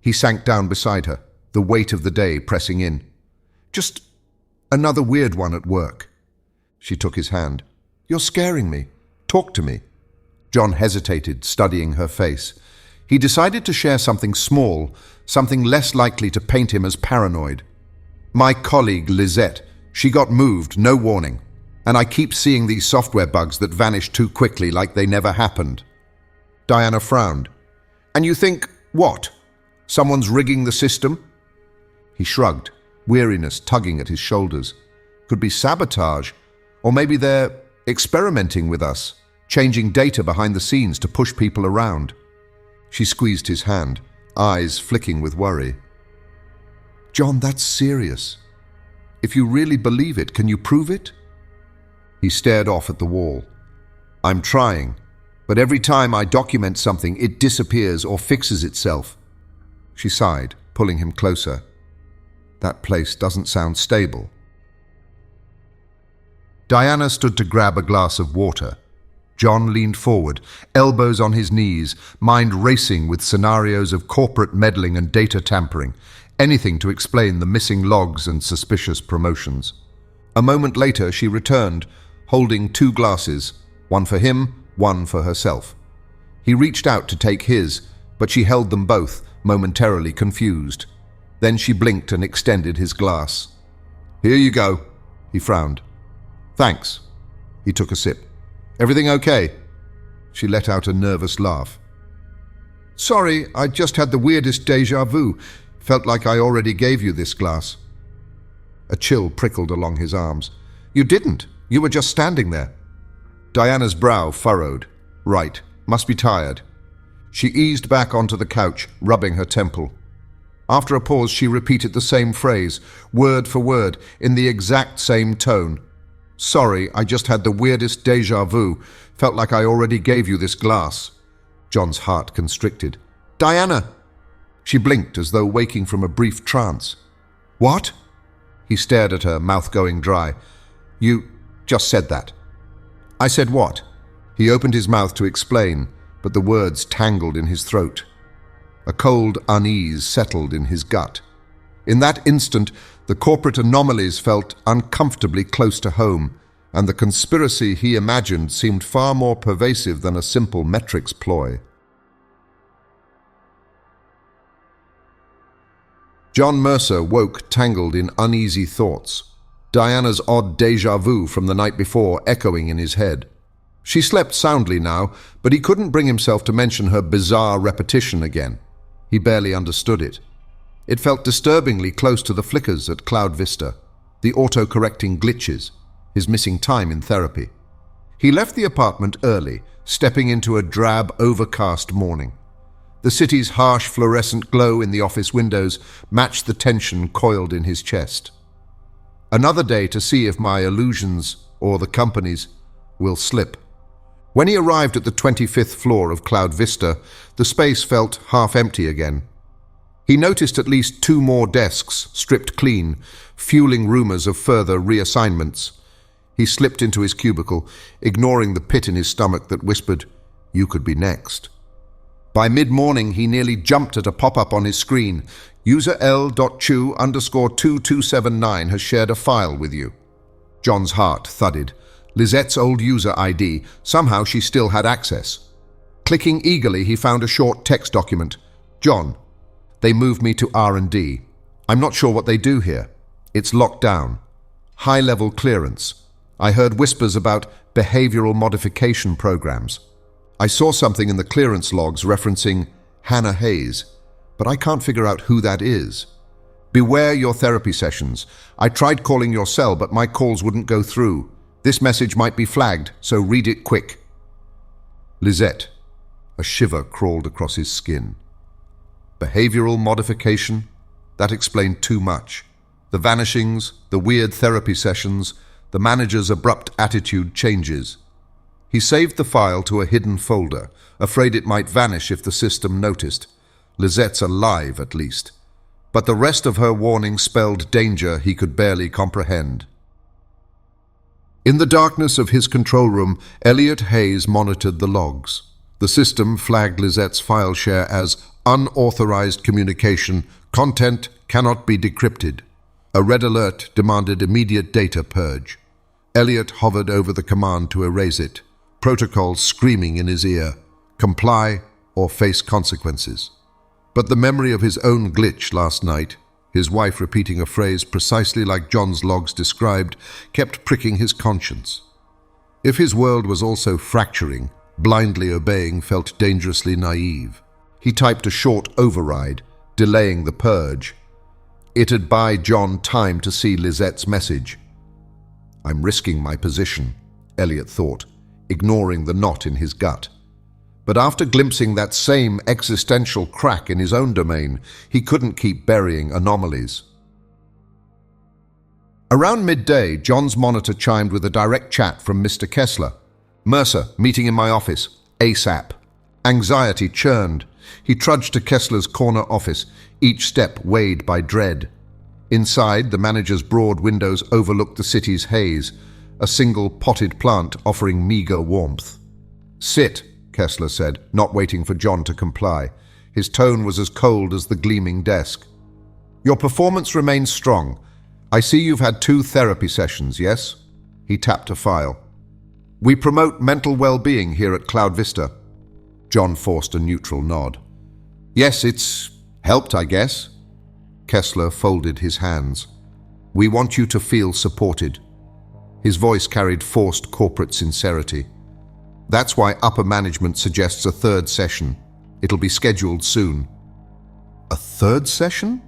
He sank down beside her, the weight of the day pressing in. "Just another weird one at work." She took his hand. "You're scaring me. Talk to me." John hesitated, studying her face. He decided to share something small, something less likely to paint him as paranoid. "My colleague, Lisette, she got moved, no warning. And I keep seeing these software bugs that vanish too quickly like they never happened." Diana frowned. "And you think, what? Someone's rigging the system?" He shrugged, weariness tugging at his shoulders. "Could be sabotage, or maybe they're experimenting with us, changing data behind the scenes to push people around." She squeezed his hand, eyes flicking with worry. "John, that's serious. If you really believe it, can you prove it?" He stared off at the wall. "I'm trying, but every time I document something, it disappears or fixes itself." She sighed, pulling him closer. "That place doesn't sound stable." Diana stood to grab a glass of water. John leaned forward, elbows on his knees, mind racing with scenarios of corporate meddling and data tampering, anything to explain the missing logs and suspicious promotions. A moment later, she returned, holding 2 glasses, one for him, one for herself. He reached out to take his, but she held them both, momentarily confused. Then she blinked and extended his glass. "Here you go," he frowned. "Thanks." He took a sip. "Everything okay?" She let out a nervous laugh. "Sorry, I just had the weirdest déjà vu. Felt like I already gave you this glass." A chill prickled along his arms. "You didn't. You were just standing there." Diana's brow furrowed. "Right. Must be tired." She eased back onto the couch, rubbing her temple. After a pause, she repeated the same phrase, word for word, in the exact same tone. "Sorry, I just had the weirdest déjà vu. Felt like I already gave you this glass." John's heart constricted. "Diana!" She blinked as though waking from a brief trance. "What?" He stared at her, mouth going dry. "You just said that." "I said what?" He opened his mouth to explain, but the words tangled in his throat. A cold unease settled in his gut. In that instant, the corporate anomalies felt uncomfortably close to home, and the conspiracy he imagined seemed far more pervasive than a simple metrics ploy. John Mercer woke tangled in uneasy thoughts, Diana's odd déjà vu from the night before echoing in his head. She slept soundly now, but he couldn't bring himself to mention her bizarre repetition again. He barely understood it. It felt disturbingly close to the flickers at Cloud Vista, the auto-correcting glitches, his missing time in therapy. He left the apartment early, stepping into a drab, overcast morning. The city's harsh fluorescent glow in the office windows matched the tension coiled in his chest. Another day to see if my illusions, or the company's, will slip. When he arrived at the 25th floor of Cloud Vista, the space felt half empty again. He noticed at least 2 more desks stripped clean, fueling rumors of further reassignments. He slipped into his cubicle, ignoring the pit in his stomach that whispered, "You could be next." By mid-morning, he nearly jumped at a pop-up on his screen. "User L.Chu_2279 has shared a file with you." John's heart thudded. Lizette's old user ID. Somehow she still had access. Clicking eagerly, he found a short text document. "John, they moved me to R&D. I'm not sure what they do here. It's locked down. High-level clearance. I heard whispers about behavioral modification programs. I saw something in the clearance logs referencing Hannah Hayes, but I can't figure out who that is. Beware your therapy sessions. I tried calling your cell, but my calls wouldn't go through. This message might be flagged, so read it quick." Lisette. A shiver crawled across his skin. Behavioral modification? That explained too much. The vanishings, the weird therapy sessions, the manager's abrupt attitude changes. He saved the file to a hidden folder, afraid it might vanish if the system noticed. Lizette's alive, at least. But the rest of her warning spelled danger he could barely comprehend. In the darkness of his control room, Elliot Hayes monitored the logs. The system flagged Lizette's file share as unauthorized communication. Content cannot be decrypted. A red alert demanded immediate data purge. Elliot hovered over the command to erase it, protocol screaming in his ear, comply or face consequences. But the memory of his own glitch last night, his wife repeating a phrase precisely like John's logs described, kept pricking his conscience. If his world was also fracturing, blindly obeying felt dangerously naive. He typed a short override, delaying the purge. It'd buy John time to see Lizette's message. "I'm risking my position," Elliot thought, ignoring the knot in his gut. But after glimpsing that same existential crack in his own domain, he couldn't keep burying anomalies. Around midday, John's monitor chimed with a direct chat from Mr. Kessler. "Mercer, meeting in my office. ASAP." Anxiety churned. He trudged to Kessler's corner office, each step weighed by dread. Inside, the manager's broad windows overlooked the city's haze, a single potted plant offering meager warmth. Sit, Kessler said, not waiting for John to comply. His tone was as cold as the gleaming desk. Your performance remains strong. I see you've had 2 therapy sessions, yes? He tapped a file. We promote mental well-being here at Cloud Vista. John forced a neutral nod. Yes, it's helped, I guess. Kessler folded his hands. We want you to feel supported. His voice carried forced corporate sincerity. That's why upper management suggests a 3rd session. It'll be scheduled soon. A 3rd session?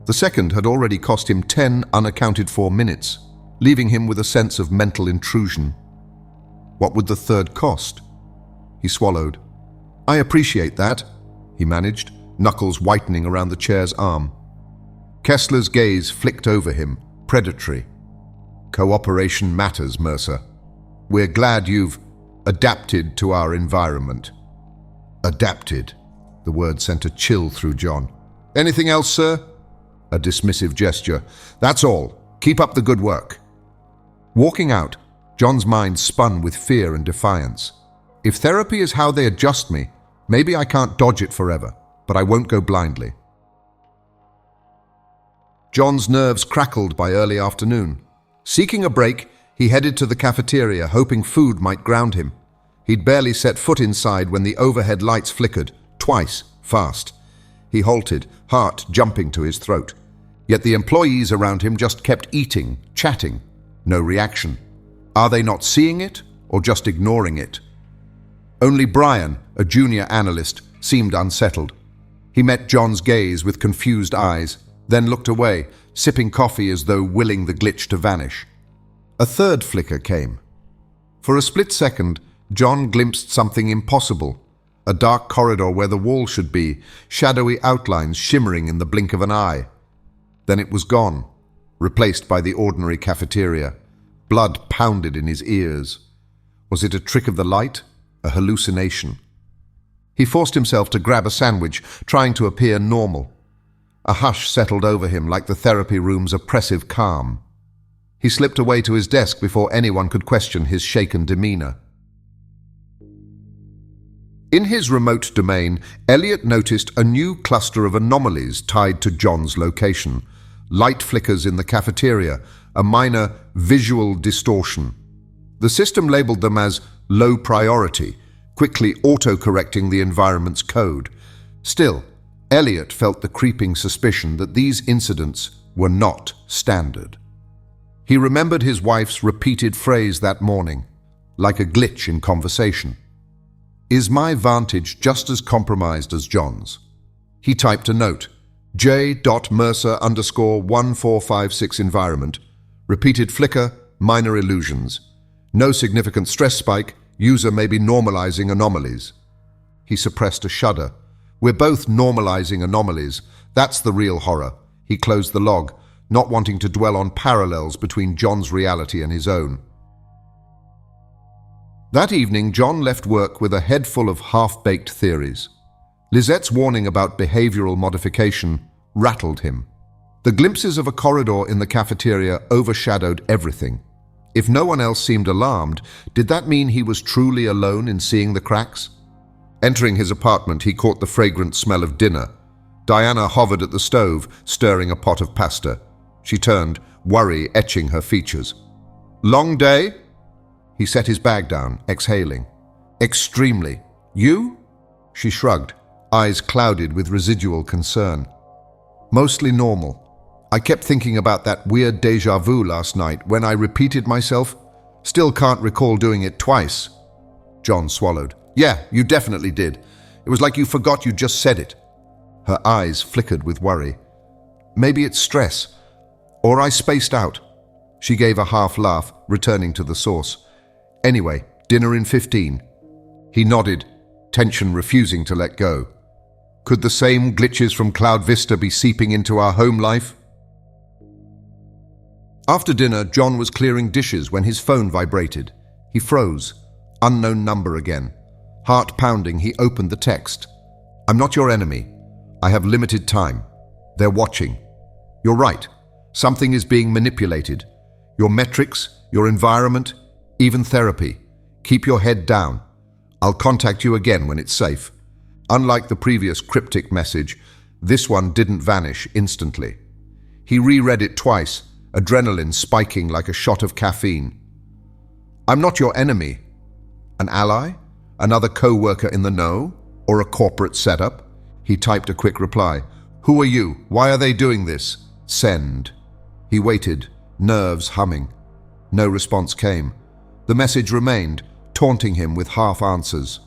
The 2nd had already cost him 10 unaccounted-for minutes, leaving him with a sense of mental intrusion. What would the 3rd cost? He swallowed. I appreciate that, he managed, knuckles whitening around the chair's arm. Kessler's gaze flicked over him, predatory. Cooperation matters, Mercer. We're glad you've adapted to our environment. Adapted. The word sent a chill through John. Anything else, sir? A dismissive gesture. That's all. Keep up the good work. Walking out, John's mind spun with fear and defiance. If therapy is how they adjust me, maybe I can't dodge it forever, but I won't go blindly. John's nerves crackled by early afternoon. Seeking a break, he headed to the cafeteria, hoping food might ground him. He'd barely set foot inside when the overhead lights flickered, twice, fast. He halted, heart jumping to his throat. Yet the employees around him just kept eating, chatting. No reaction. Are they not seeing it, or just ignoring it? Only Brian, a junior analyst, seemed unsettled. He met John's gaze with confused eyes, then looked away, sipping coffee as though willing the glitch to vanish. A 3rd flicker came. For a split second, John glimpsed something impossible. A dark corridor where the wall should be, shadowy outlines shimmering in the blink of an eye. Then it was gone, replaced by the ordinary cafeteria. Blood pounded in his ears. Was it a trick of the light? A hallucination? He forced himself to grab a sandwich, trying to appear normal. A hush settled over him like the therapy room's oppressive calm. He slipped away to his desk before anyone could question his shaken demeanor. In his remote domain, Elliot noticed a new cluster of anomalies tied to John's location. Light flickers in the cafeteria, a minor visual distortion. The system labeled them as low priority, quickly auto-correcting the environment's code. Still, Elliot felt the creeping suspicion that these incidents were not standard. He remembered his wife's repeated phrase that morning, like a glitch in conversation. Is my vantage just as compromised as John's? He typed a note, J.Mercer_1456 environment, repeated flicker, minor illusions. No significant stress spike, user may be normalizing anomalies. He suppressed a shudder. We're both normalizing anomalies. That's the real horror. He closed the log, not wanting to dwell on parallels between John's reality and his own. That evening, John left work with a head full of half-baked theories. Lizette's warning about behavioral modification rattled him. The glimpses of a corridor in the cafeteria overshadowed everything. If no one else seemed alarmed, did that mean he was truly alone in seeing the cracks? Entering his apartment, he caught the fragrant smell of dinner. Diana hovered at the stove, stirring a pot of pasta. She turned, worry etching her features. Long day? He set his bag down, exhaling. Extremely. You? She shrugged, eyes clouded with residual concern. Mostly normal. I kept thinking about that weird déjà vu last night when I repeated myself. Still can't recall doing it twice. John swallowed. Yeah, you definitely did. It was like you forgot you just said it. Her eyes flickered with worry. Maybe it's stress. Or I spaced out. She gave a half laugh, returning to the source. Anyway, dinner in 15. He nodded, tension refusing to let go. Could the same glitches from Cloud Vista be seeping into our home life? After dinner, John was clearing dishes when his phone vibrated. He froze. Unknown number again. Heart pounding, he opened the text. I'm not your enemy. I have limited time. They're watching. You're right. Something is being manipulated. Your metrics, your environment, even therapy. Keep your head down. I'll contact you again when it's safe. Unlike the previous cryptic message, this one didn't vanish instantly. He reread it twice, adrenaline spiking like a shot of caffeine. I'm not your enemy. An ally? Another co-worker in the know? Or a corporate setup? He typed a quick reply. Who are you? Why are they doing this? Send. He waited, nerves humming. No response came. The message remained, taunting him with half answers.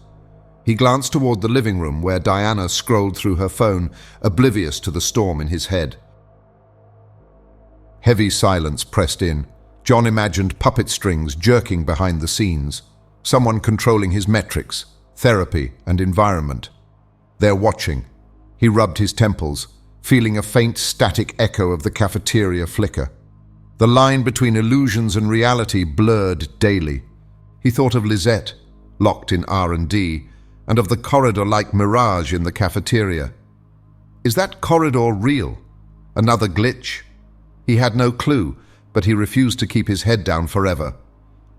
He glanced toward the living room where Diana scrolled through her phone, oblivious to the storm in his head. Heavy silence pressed in. John imagined puppet strings jerking behind the scenes, someone controlling his metrics, therapy, and environment. They're watching. He rubbed his temples, feeling a faint static echo of the cafeteria flicker. The line between illusions and reality blurred daily. He thought of Lisette, locked in R&D, and of the corridor-like mirage in the cafeteria. Is that corridor real? Another glitch? He had no clue, but he refused to keep his head down forever.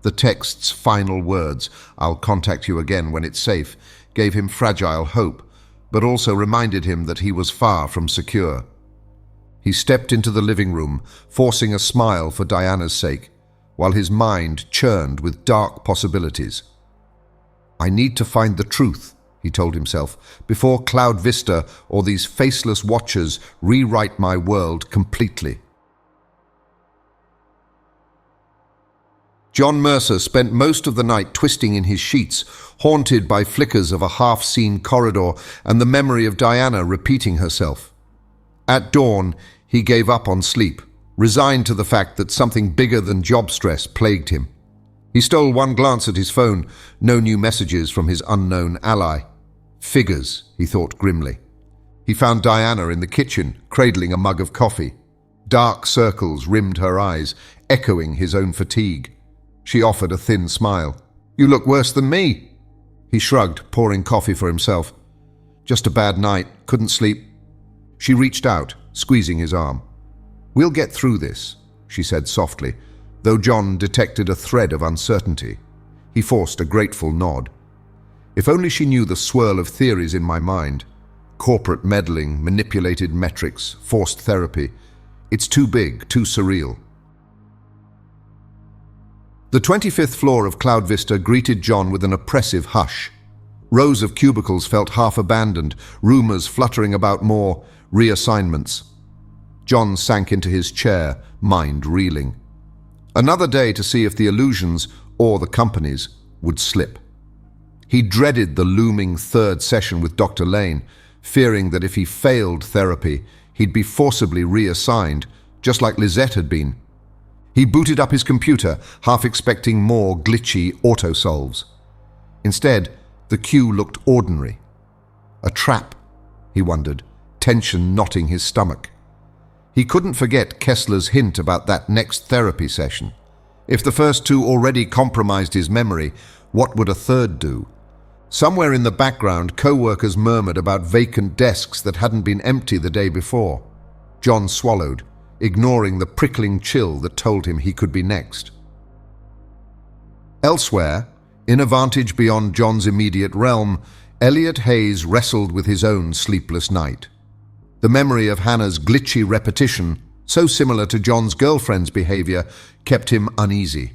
The text's final words, I'll contact you again when it's safe, gave him fragile hope, but also reminded him that he was far from secure. He stepped into the living room, forcing a smile for Diana's sake, while his mind churned with dark possibilities. I need to find the truth, he told himself, before Cloud Vista or these faceless watchers rewrite my world completely. John Mercer spent most of the night twisting in his sheets, haunted by flickers of a half-seen corridor and the memory of Diana repeating herself. At dawn, he gave up on sleep, resigned to the fact that something bigger than job stress plagued him. He stole one glance at his phone, no new messages from his unknown ally. Figures, he thought grimly. He found Diana in the kitchen, cradling a mug of coffee. Dark circles rimmed her eyes, echoing his own fatigue. She offered a thin smile. You look worse than me. He shrugged, pouring coffee for himself. Just a bad night, couldn't sleep. She reached out, squeezing his arm. We'll get through this, she said softly, though John detected a thread of uncertainty. He forced a grateful nod. If only she knew the swirl of theories in my mind. Corporate meddling, manipulated metrics, forced therapy. It's too big, too surreal. The 25th floor of Cloud Vista greeted John with an oppressive hush. Rows of cubicles felt half abandoned, rumors fluttering about more reassignments. John sank into his chair, mind reeling. Another day to see if the illusions, or the companies, would slip. He dreaded the looming third session with Dr. Lane, fearing that if he failed therapy, he'd be forcibly reassigned, just like Lisette had been. He booted up his computer, half expecting more glitchy auto-solves. Instead, the queue looked ordinary. A trap, he wondered, tension knotting his stomach. He couldn't forget Kessler's hint about that next therapy session. If the first two already compromised his memory, what would a third do? Somewhere in the background, co-workers murmured about vacant desks that hadn't been empty the day before. John swallowed, ignoring the prickling chill that told him he could be next. Elsewhere, in a vantage beyond John's immediate realm, Elliot Hayes wrestled with his own sleepless night. The memory of Hannah's glitchy repetition, so similar to John's girlfriend's behavior, kept him uneasy.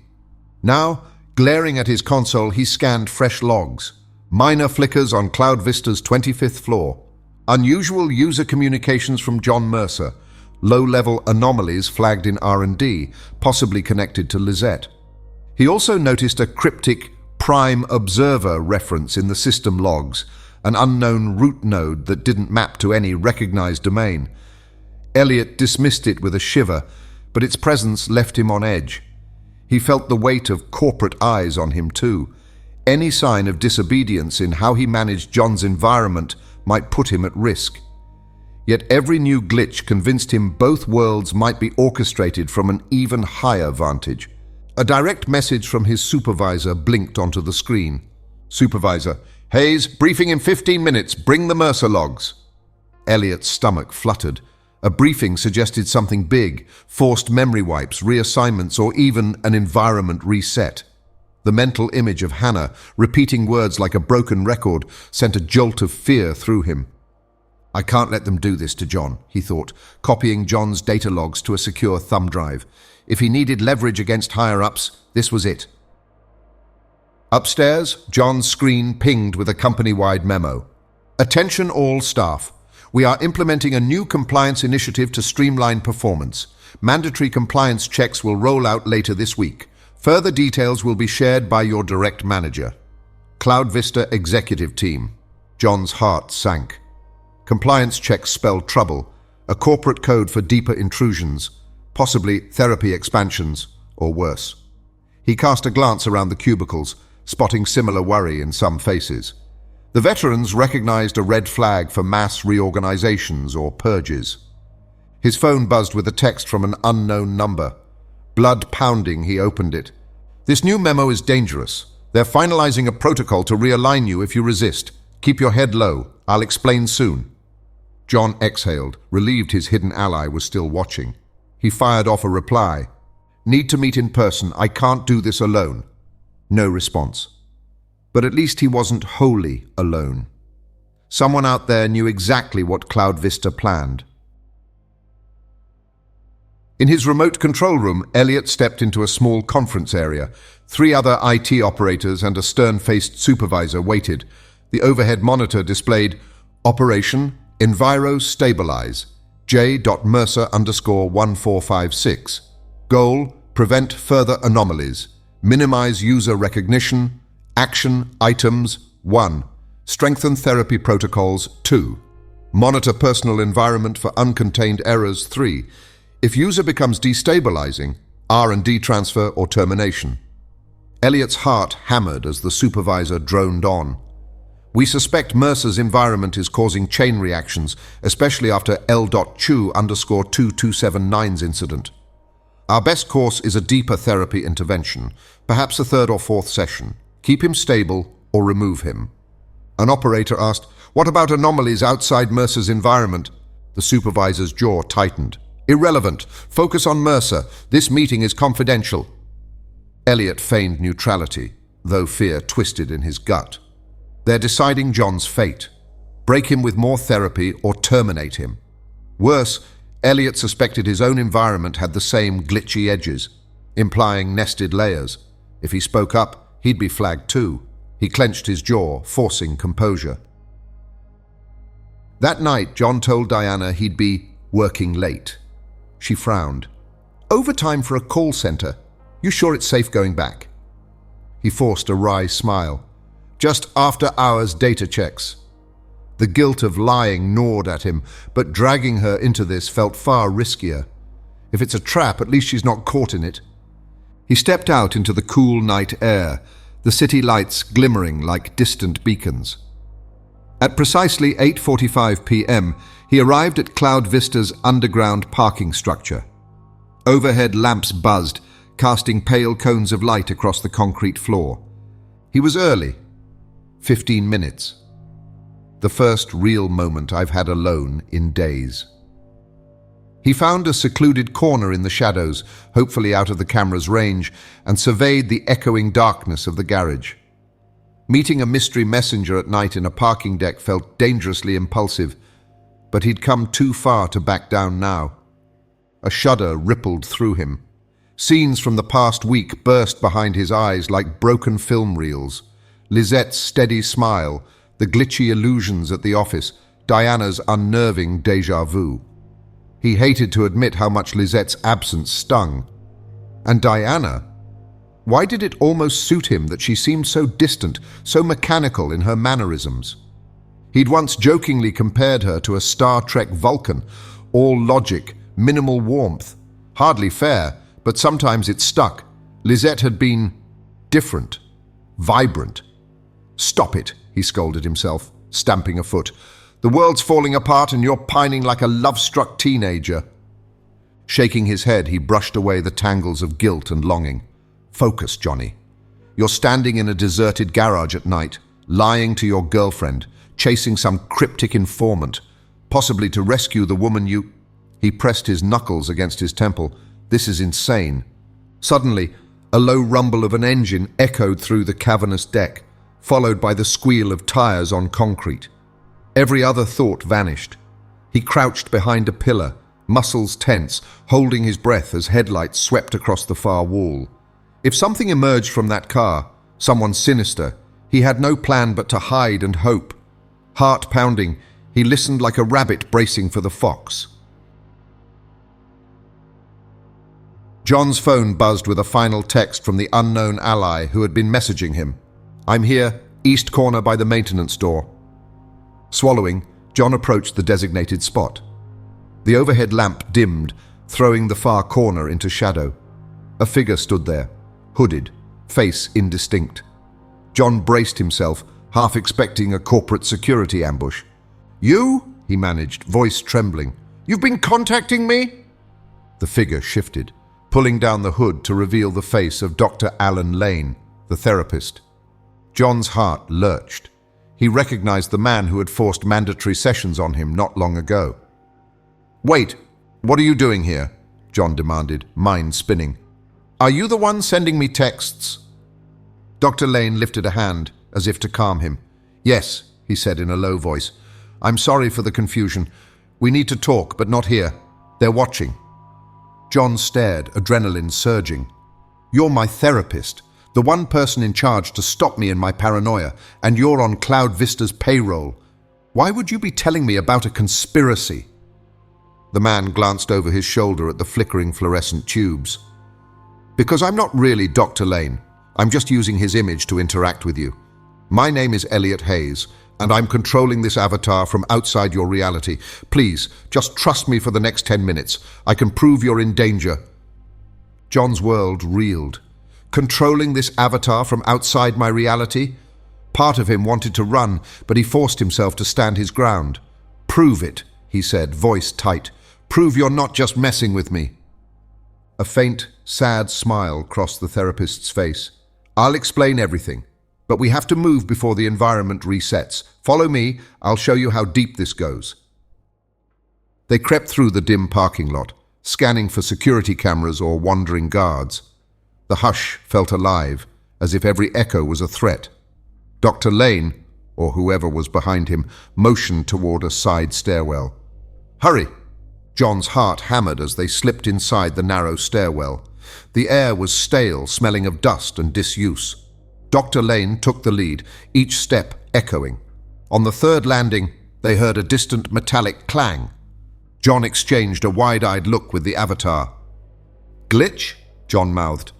Now, glaring at his console, he scanned fresh logs. Minor flickers on Cloud Vista's 25th floor. Unusual user communications from John Mercer. Low-level anomalies flagged in R&D, possibly connected to Lisette. He also noticed a cryptic Prime Observer reference in the system logs, an unknown root node that didn't map to any recognized domain. Elliot dismissed it with a shiver, but its presence left him on edge. He felt the weight of corporate eyes on him too. Any sign of disobedience in how he managed John's environment might put him at risk. Yet every new glitch convinced him both worlds might be orchestrated from an even higher vantage. A direct message from his supervisor blinked onto the screen. Supervisor, Hayes, briefing in 15 minutes, bring the Mercer logs. Elliot's stomach fluttered. A briefing suggested something big, forced memory wipes, reassignments, or even an environment reset. The mental image of Hannah, repeating words like a broken record, sent a jolt of fear through him. I can't let them do this to John, he thought, copying John's data logs to a secure thumb drive. If he needed leverage against higher-ups, this was it. Upstairs, John's screen pinged with a company-wide memo. Attention all staff. We are implementing a new compliance initiative to streamline performance. Mandatory compliance checks will roll out later this week. Further details will be shared by your direct manager. Cloud Vista Executive Team. John's heart sank. Compliance checks spelled trouble, a corporate code for deeper intrusions, possibly therapy expansions, or worse. He cast a glance around the cubicles, spotting similar worry in some faces. The veterans recognized a red flag for mass reorganizations or purges. His phone buzzed with a text from an unknown number. Blood pounding, he opened it. This new memo is dangerous. They're finalizing a protocol to realign you if you resist. Keep your head low. I'll explain soon. John exhaled, relieved his hidden ally was still watching. He fired off a reply. Need to meet in person. I can't do this alone. No response. But at least he wasn't wholly alone. Someone out there knew exactly what Cloud Vista planned. In his remote control room, Elliot stepped into a small conference area. 3 other IT operators and a stern-faced supervisor waited. The overhead monitor displayed Operation Enviro Stabilize, J.Mercer_1456. Goal, prevent further anomalies. Minimize user recognition. Action items 1. Strengthen therapy protocols 2. Monitor personal environment for uncontained errors 3. If user becomes destabilizing, R&D transfer or termination. Elliot's heart hammered as the supervisor droned on. We suspect Mercer's environment is causing chain reactions, especially after L.Chu_2279's incident. Our best course is a deeper therapy intervention, perhaps a 3rd or 4th session. Keep him stable or remove him. An operator asked, What about anomalies outside Mercer's environment? The supervisor's jaw tightened. Irrelevant. Focus on Mercer. This meeting is confidential. Elliot feigned neutrality, though fear twisted in his gut. They're deciding John's fate. Break him with more therapy or terminate him. Worse, Elliot suspected his own environment had the same glitchy edges, implying nested layers. If he spoke up, he'd be flagged too. He clenched his jaw, forcing composure. That night, John told Diana he'd be working late. She frowned. Overtime for a call center. You sure it's safe going back? He forced a wry smile. Just after-hours data checks. The guilt of lying gnawed at him, but dragging her into this felt far riskier. If it's a trap, at least she's not caught in it. He stepped out into the cool night air, the city lights glimmering like distant beacons. At precisely 8:45 p.m., he arrived at Cloud Vista's underground parking structure. Overhead lamps buzzed, casting pale cones of light across the concrete floor. He was early. 15 minutes. The first real moment I've had alone in days. He found a secluded corner in the shadows, hopefully out of the camera's range, and surveyed the echoing darkness of the garage. Meeting a mystery messenger at night in a parking deck felt dangerously impulsive, but he'd come too far to back down now. A shudder rippled through him. Scenes from the past week burst behind his eyes like broken film reels. Lizette's steady smile, the glitchy illusions at the office, Diana's unnerving déjà vu. He hated to admit how much Lizette's absence stung. And Diana? Why did it almost suit him that she seemed so distant, so mechanical in her mannerisms? He'd once jokingly compared her to a Star Trek Vulcan, all logic, minimal warmth. Hardly fair, but sometimes it stuck. Lisette had been different, vibrant. Stop it, he scolded himself, stamping a foot. The world's falling apart and you're pining like a love-struck teenager. Shaking his head, he brushed away the tangles of guilt and longing. Focus, Johnny. You're standing in a deserted garage at night, lying to your girlfriend, chasing some cryptic informant, possibly to rescue the woman you... He pressed his knuckles against his temple. This is insane. Suddenly, A low rumble of an engine echoed through the cavernous deck, followed by the squeal of tires on concrete. Every other thought vanished. He crouched behind a pillar, muscles tense, holding his breath as headlights swept across the far wall. If something emerged from that car, someone sinister, he had no plan but to hide and hope. Heart pounding, he listened like a rabbit bracing for the fox. John's phone buzzed with a final text from the unknown ally who had been messaging him. "I'm here, east corner by the maintenance door." Swallowing, John approached the designated spot. The overhead lamp dimmed, throwing the far corner into shadow. A figure stood there, hooded, face indistinct. John braced himself, half expecting a corporate security ambush. "You?" he managed, voice trembling. "You've been contacting me?" The figure shifted, pulling down the hood to reveal the face of Dr. Alan Lane, the therapist. John's heart lurched. He recognized the man who had forced mandatory sessions on him not long ago. "Wait, what are you doing here?" John demanded, mind spinning. "Are you the one sending me texts?" Dr. Lane lifted a hand, as if to calm him. "Yes," he said in a low voice. "I'm sorry for the confusion. We need to talk, but not here. They're watching." John stared, adrenaline surging. "You're my therapist, the one person in charge to stop me in my paranoia, and you're on Cloud Vista's payroll. Why would you be telling me about a conspiracy?" The man glanced over his shoulder at the flickering fluorescent tubes. "Because I'm not really Dr. Lane. I'm just using his image to interact with you. My name is Elliot Hayes, and I'm controlling this avatar from outside your reality. Please, just trust me for the next 10 minutes. I can prove you're in danger." John's world reeled. Controlling this avatar from outside my reality? Part of him wanted to run, but he forced himself to stand his ground. "Prove it," he said, voice tight. "Prove you're not just messing with me." A faint, sad smile crossed the therapist's face. "I'll explain everything. But we have to move before the environment resets. Follow me, I'll show you how deep this goes." They crept through the dim parking lot, scanning for security cameras or wandering guards. The hush felt alive, as if every echo was a threat. Dr. Lane, or whoever was behind him, motioned toward a side stairwell. "Hurry!" John's heart hammered as they slipped inside the narrow stairwell. The air was stale, smelling of dust and disuse. Dr. Lane took the lead, each step echoing. On the third landing, they heard a distant metallic clang. John exchanged a wide-eyed look with the avatar. "Glitch?" John mouthed.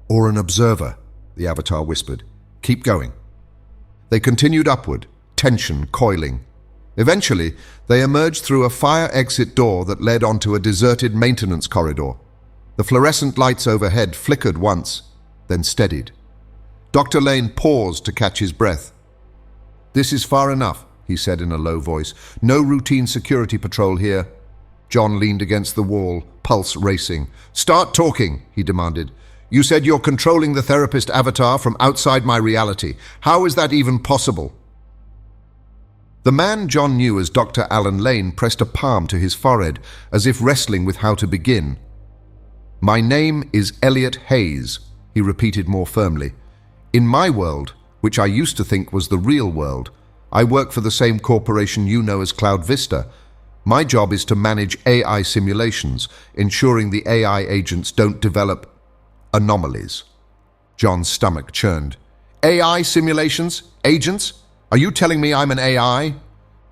"Or an observer," the avatar whispered. "Keep going." They continued upward, tension coiling. Eventually, they emerged through a fire exit door that led onto a deserted maintenance corridor. The fluorescent lights overhead flickered once, then steadied. Dr. Lane paused to catch his breath. "This is far enough," he said in a low voice. "No routine security patrol here." John leaned against the wall, pulse racing. "Start talking," he demanded. "You said you're controlling the therapist avatar from outside my reality. How is that even possible?" The man John knew as Dr. Alan Lane pressed a palm to his forehead, as if wrestling with how to begin. "My name is Elliot Hayes," he repeated more firmly. "In my world, which I used to think was the real world, I work for the same corporation you know as Cloud Vista. My job is to manage AI simulations, ensuring the AI agents don't develop anomalies." John's stomach churned. "AI simulations? Agents? Are you telling me I'm an AI?"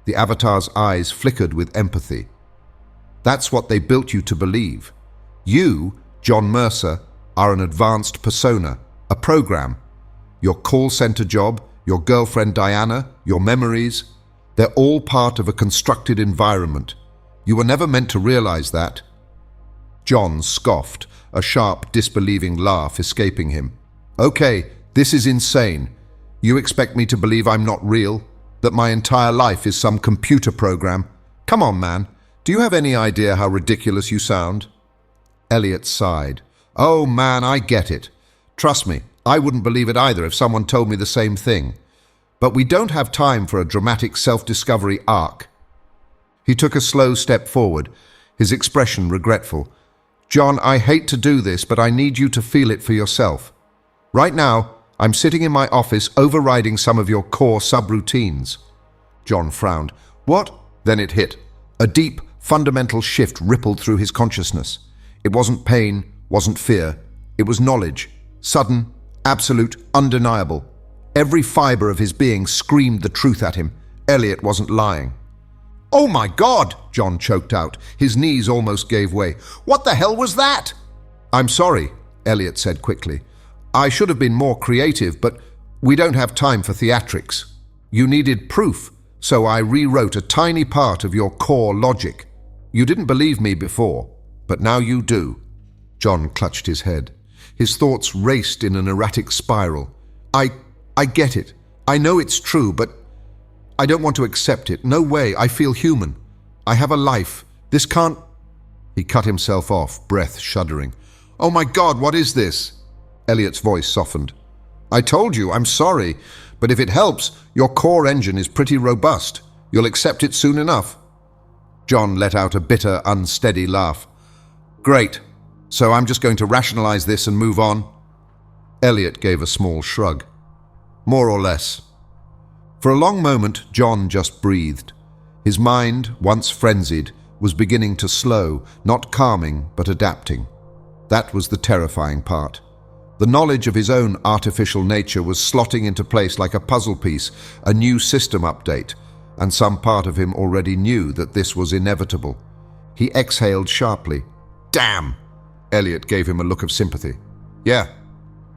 The avatar's eyes flickered with empathy. "That's what they built you to believe. You, John Mercer, are an advanced persona, a program. Your call center job, your girlfriend Diana, your memories, they're all part of a constructed environment. You were never meant to realize that." John scoffed, a sharp, disbelieving laugh escaping him. "Okay, this is insane. You expect me to believe I'm not real? That my entire life is some computer program? Come on, man. Do you have any idea how ridiculous you sound?" Elliot sighed. "Oh, man, I get it. Trust me, I wouldn't believe it either if someone told me the same thing. But we don't have time for a dramatic self-discovery arc." He took a slow step forward, his expression regretful. "John, I hate to do this, but I need you to feel it for yourself. Right now, I'm sitting in my office overriding some of your core subroutines." John frowned. "What?" Then it hit. A deep, fundamental shift rippled through his consciousness. It wasn't pain, wasn't fear. It was knowledge. Sudden, absolute, undeniable. Every fiber of his being screamed the truth at him. Elliot wasn't lying. "Oh my God!" John choked out. His knees almost gave way. "What the hell was that?" "I'm sorry," Elliot said quickly. "I should have been more creative, but we don't have time for theatrics. You needed proof, so I rewrote a tiny part of your core logic. You didn't believe me before, but now you do." John clutched his head. His thoughts raced in an erratic spiral. I get it. I know it's true, but I don't want to accept it. No way. I feel human. I have a life. This can't..." He cut himself off, breath shuddering. "Oh my God, what is this?" Elliot's voice softened. "I told you, I'm sorry, but if it helps, your core engine is pretty robust. You'll accept it soon enough." John let out a bitter, unsteady laugh. "Great. So I'm just going to rationalize this and move on?" Elliot gave a small shrug. "More or less." For a long moment, John just breathed. His mind, once frenzied, was beginning to slow, not calming, but adapting. That was the terrifying part. The knowledge of his own artificial nature was slotting into place like a puzzle piece, a new system update, and some part of him already knew that this was inevitable. He exhaled sharply. "Damn!" Elliot gave him a look of sympathy. "Yeah."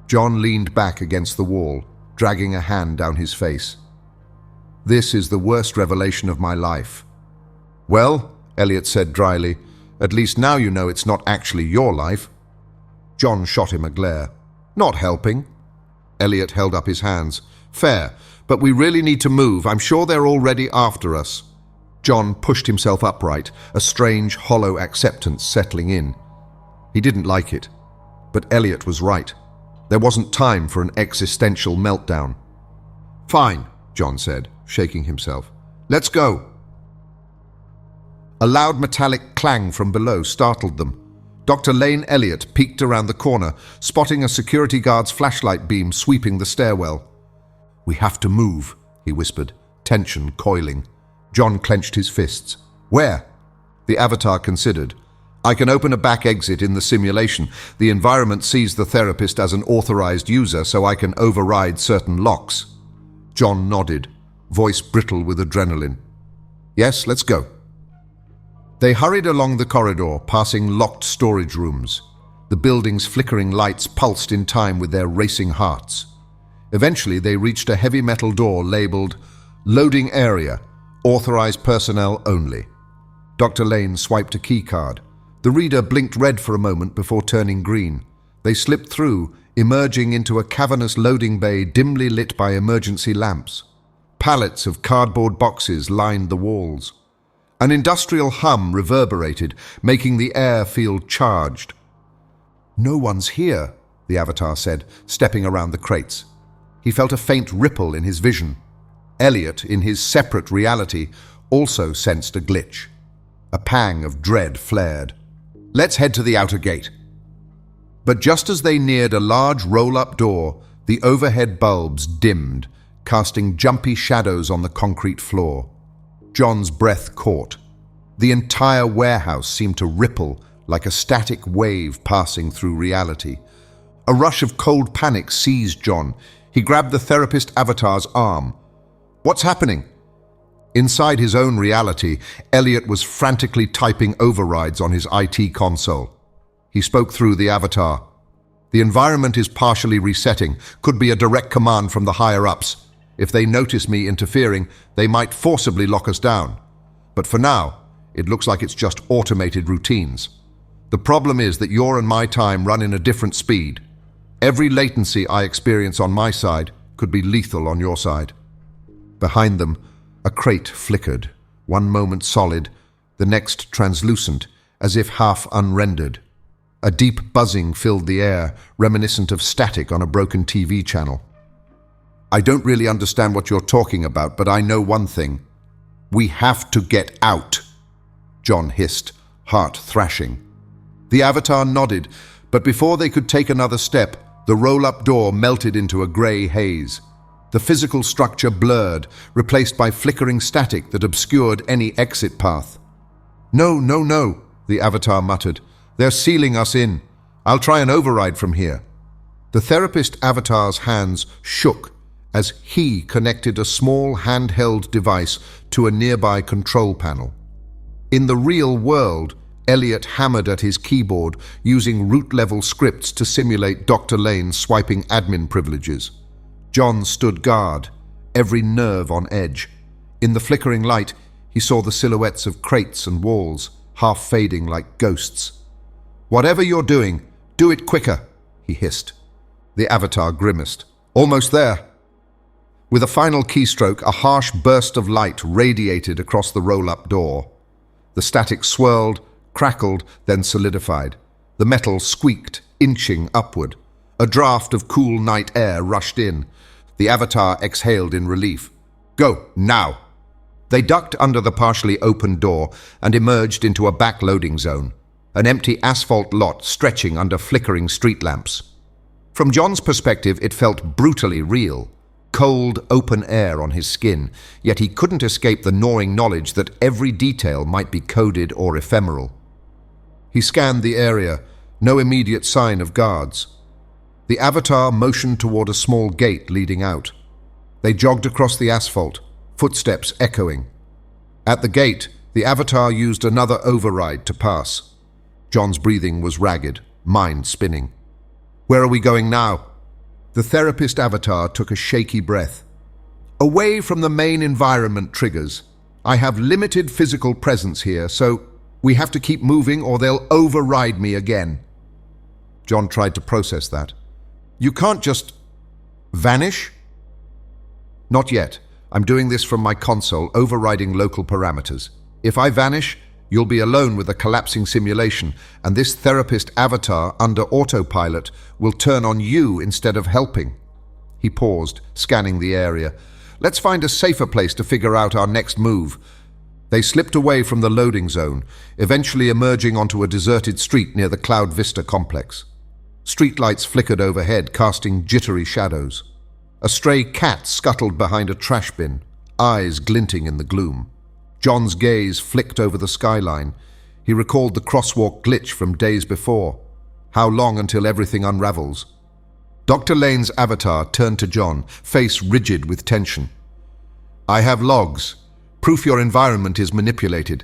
John leaned back against the wall, dragging a hand down his face. "This is the worst revelation of my life." "Well," Elliot said dryly, "at least now you know it's not actually your life." John shot him a glare. "Not helping." Elliot held up his hands. "Fair, but we really need to move. I'm sure they're already after us." John pushed himself upright, a strange, hollow acceptance settling in. He didn't like it. But Elliot was right. There wasn't time for an existential meltdown. "Fine," John said, shaking himself. "Let's go." A loud metallic clang from below startled them. Dr. Lane Elliot peeked around the corner, spotting a security guard's flashlight beam sweeping the stairwell. "We have to move," he whispered, tension coiling. John clenched his fists. "Where?" The Avatar considered. "I can open a back exit in the simulation. The environment sees the therapist as an authorized user, so I can override certain locks." John nodded, voice brittle with adrenaline. "Yes, let's go." They hurried along the corridor, passing locked storage rooms. The building's flickering lights pulsed in time with their racing hearts. Eventually, they reached a heavy metal door labeled "Loading Area, Authorized Personnel Only." Dr. Lane swiped a key card. The reader blinked red for a moment before turning green. They slipped through, emerging into a cavernous loading bay dimly lit by emergency lamps. Pallets of cardboard boxes lined the walls. An industrial hum reverberated, making the air feel charged. "No one's here," the Avatar said, stepping around the crates. He felt a faint ripple in his vision. Elliot, in his separate reality, also sensed a glitch. A pang of dread flared. "Let's head to the outer gate." But just as they neared a large roll-up door, the overhead bulbs dimmed, casting jumpy shadows on the concrete floor. John's breath caught. The entire warehouse seemed to ripple like a static wave passing through reality. A rush of cold panic seized John. He grabbed the therapist Avatar's arm. "What's happening?" Inside his own reality, Elliot was frantically typing overrides on his IT console. He spoke through the Avatar. "The environment is partially resetting. Could be a direct command from the higher-ups. If they notice me interfering, they might forcibly lock us down. But for now, it looks like it's just automated routines. The problem is that your and my time run in a different speed. Every latency I experience on my side could be lethal on your side." Behind them, a crate flickered, one moment solid, the next translucent, as if half unrendered. A deep buzzing filled the air, reminiscent of static on a broken TV channel. "I don't really understand what you're talking about, but I know one thing. We have to get out," John hissed, heart thrashing. The Avatar nodded, but before they could take another step, The roll-up door melted into a grey haze. The physical structure blurred, replaced by flickering static that obscured any exit path. "No, no, no," the avatar muttered. "They're sealing us in. I'll try an override from here." The therapist avatar's hands shook as he connected a small handheld device to a nearby control panel. In the real world, Elliot hammered at his keyboard using root-level scripts to simulate Dr. Lane swiping admin privileges. John stood guard, every nerve on edge. In the flickering light, he saw the silhouettes of crates and walls, half fading like ghosts. "Whatever you're doing, do it quicker," he hissed. The avatar grimaced. "Almost there." With a final keystroke, a harsh burst of light radiated across the roll-up door. The static swirled, crackled, then solidified. The metal squeaked, inching upward. A draft of cool night air rushed in. The avatar exhaled in relief. "Go, now!" They ducked under the partially opened door and emerged into a back-loading zone, an empty asphalt lot stretching under flickering street lamps. From John's perspective, it felt brutally real. Cold, open air on his skin, yet he couldn't escape the gnawing knowledge that every detail might be coded or ephemeral. He scanned the area, no immediate sign of guards. The avatar motioned toward a small gate leading out. They jogged across the asphalt, footsteps echoing. At the gate, the avatar used another override to pass. John's breathing was ragged, mind spinning. "Where are we going now?" The therapist avatar took a shaky breath. "Away from the main environment triggers. I have limited physical presence here, so we have to keep moving or they'll override me again." John tried to process that. "You can't just vanish?" "Not yet. I'm doing this from my console, overriding local parameters. If I vanish, you'll be alone with a collapsing simulation, and this therapist avatar under autopilot will turn on you instead of helping." He paused, scanning the area. "Let's find a safer place to figure out our next move." They slipped away from the loading zone, eventually emerging onto a deserted street near the Cloud Vista complex. Streetlights flickered overhead, casting jittery shadows. A stray cat scuttled behind a trash bin, eyes glinting in the gloom. John's gaze flicked over the skyline. He recalled the crosswalk glitch from days before. How long until everything unravels? Dr. Lane's avatar turned to John, face rigid with tension. "I have logs. Proof your environment is manipulated.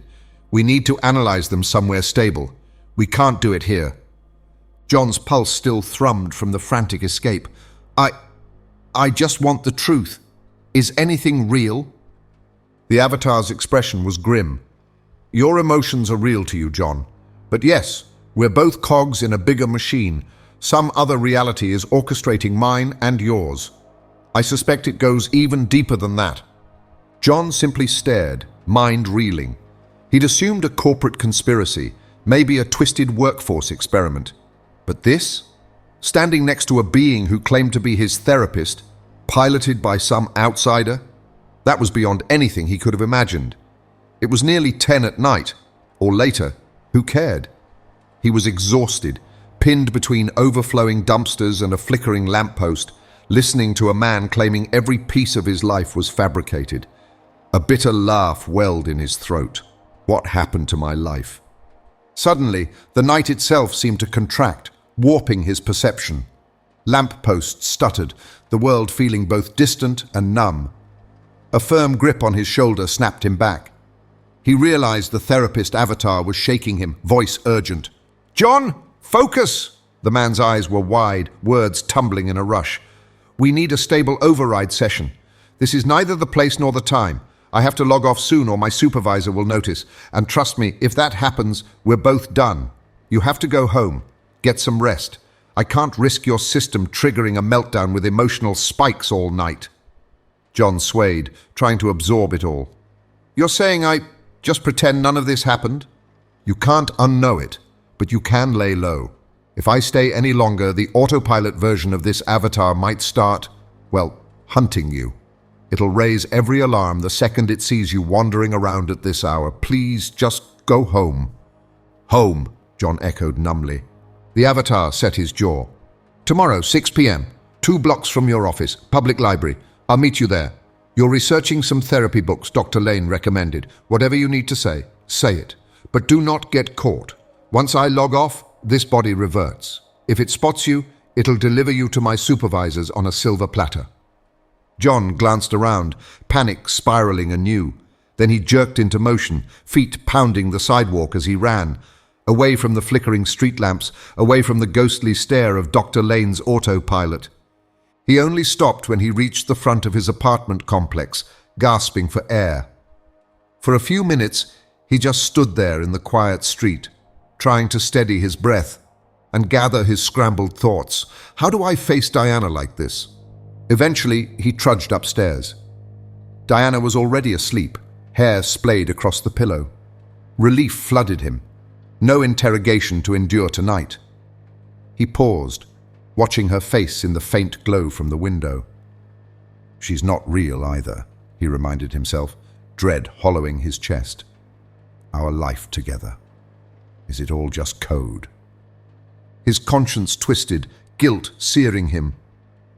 We need to analyze them somewhere stable. We can't do it here." John's pulse still thrummed from the frantic escape. I just want the truth. Is anything real?" The avatar's expression was grim. "Your emotions are real to you, John. But yes, we're both cogs in a bigger machine. Some other reality is orchestrating mine and yours. I suspect it goes even deeper than that." John simply stared, mind reeling. He'd assumed a corporate conspiracy, maybe a twisted workforce experiment. But this? Standing next to a being who claimed to be his therapist, piloted by some outsider? That was beyond anything he could have imagined. It was nearly 10 at night, or later. Who cared? He was exhausted, pinned between overflowing dumpsters and a flickering lamppost, listening to a man claiming every piece of his life was fabricated. A bitter laugh welled in his throat. What happened to my life? Suddenly, the night itself seemed to contract, warping his perception. Lampposts stuttered, the world feeling both distant and numb. A firm grip on his shoulder snapped him back. He realized the therapist avatar was shaking him, voice urgent. "John, focus!" The man's eyes were wide, words tumbling in a rush. "We need a stable override session. This is neither the place nor the time. I have to log off soon or my supervisor will notice. And trust me, if that happens, we're both done. You have to go home. Get some rest. I can't risk your system triggering a meltdown with emotional spikes all night." John swayed, trying to absorb it all. "You're saying I just pretend none of this happened?" "You can't unknow it, but you can lay low. If I stay any longer, the autopilot version of this avatar might start, well, hunting you. It'll raise every alarm the second it sees you wandering around at this hour. Please, just go home." "Home," John echoed numbly. The avatar set his jaw. Tomorrow, 6 p.m., 2 blocks from your office, public library. I'll meet you there. You're researching some therapy books Dr. Lane recommended. Whatever you need to say it. But do not get caught. Once I log off, this body reverts. If it spots you, it'll deliver you to my supervisors on a silver platter." John glanced around, panic spiraling anew. Then he jerked into motion, feet pounding the sidewalk as he ran, away from the flickering street lamps, away from the ghostly stare of Dr. Lane's autopilot. He only stopped when he reached the front of his apartment complex, gasping for air. For a few minutes, he just stood there in the quiet street, trying to steady his breath and gather his scrambled thoughts. How do I face Diana like this? Eventually, he trudged upstairs. Diana was already asleep, hair splayed across the pillow. Relief flooded him. No interrogation to endure tonight. He paused, watching her face in the faint glow from the window. She's not real either, he reminded himself, dread hollowing his chest. Our life together. Is it all just code? His conscience twisted, guilt searing him.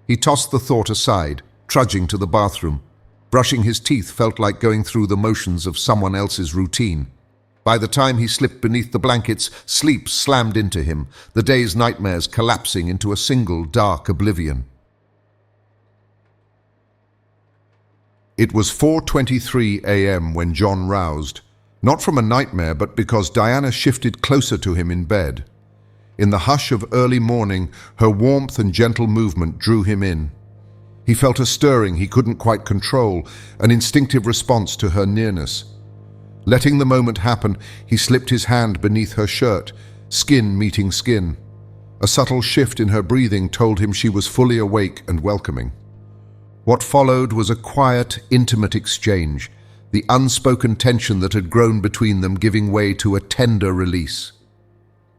He tossed the thought aside, trudging to the bathroom. Brushing his teeth felt like going through the motions of someone else's routine. By the time he slipped beneath the blankets, sleep slammed into him, the day's nightmares collapsing into a single dark oblivion. It was 4:23 a.m. when John roused, not from a nightmare but because Diana shifted closer to him in bed. In the hush of early morning, her warmth and gentle movement drew him in. He felt a stirring he couldn't quite control, an instinctive response to her nearness. Letting the moment happen, he slipped his hand beneath her shirt, skin meeting skin. A subtle shift in her breathing told him she was fully awake and welcoming. What followed was a quiet, intimate exchange, the unspoken tension that had grown between them giving way to a tender release.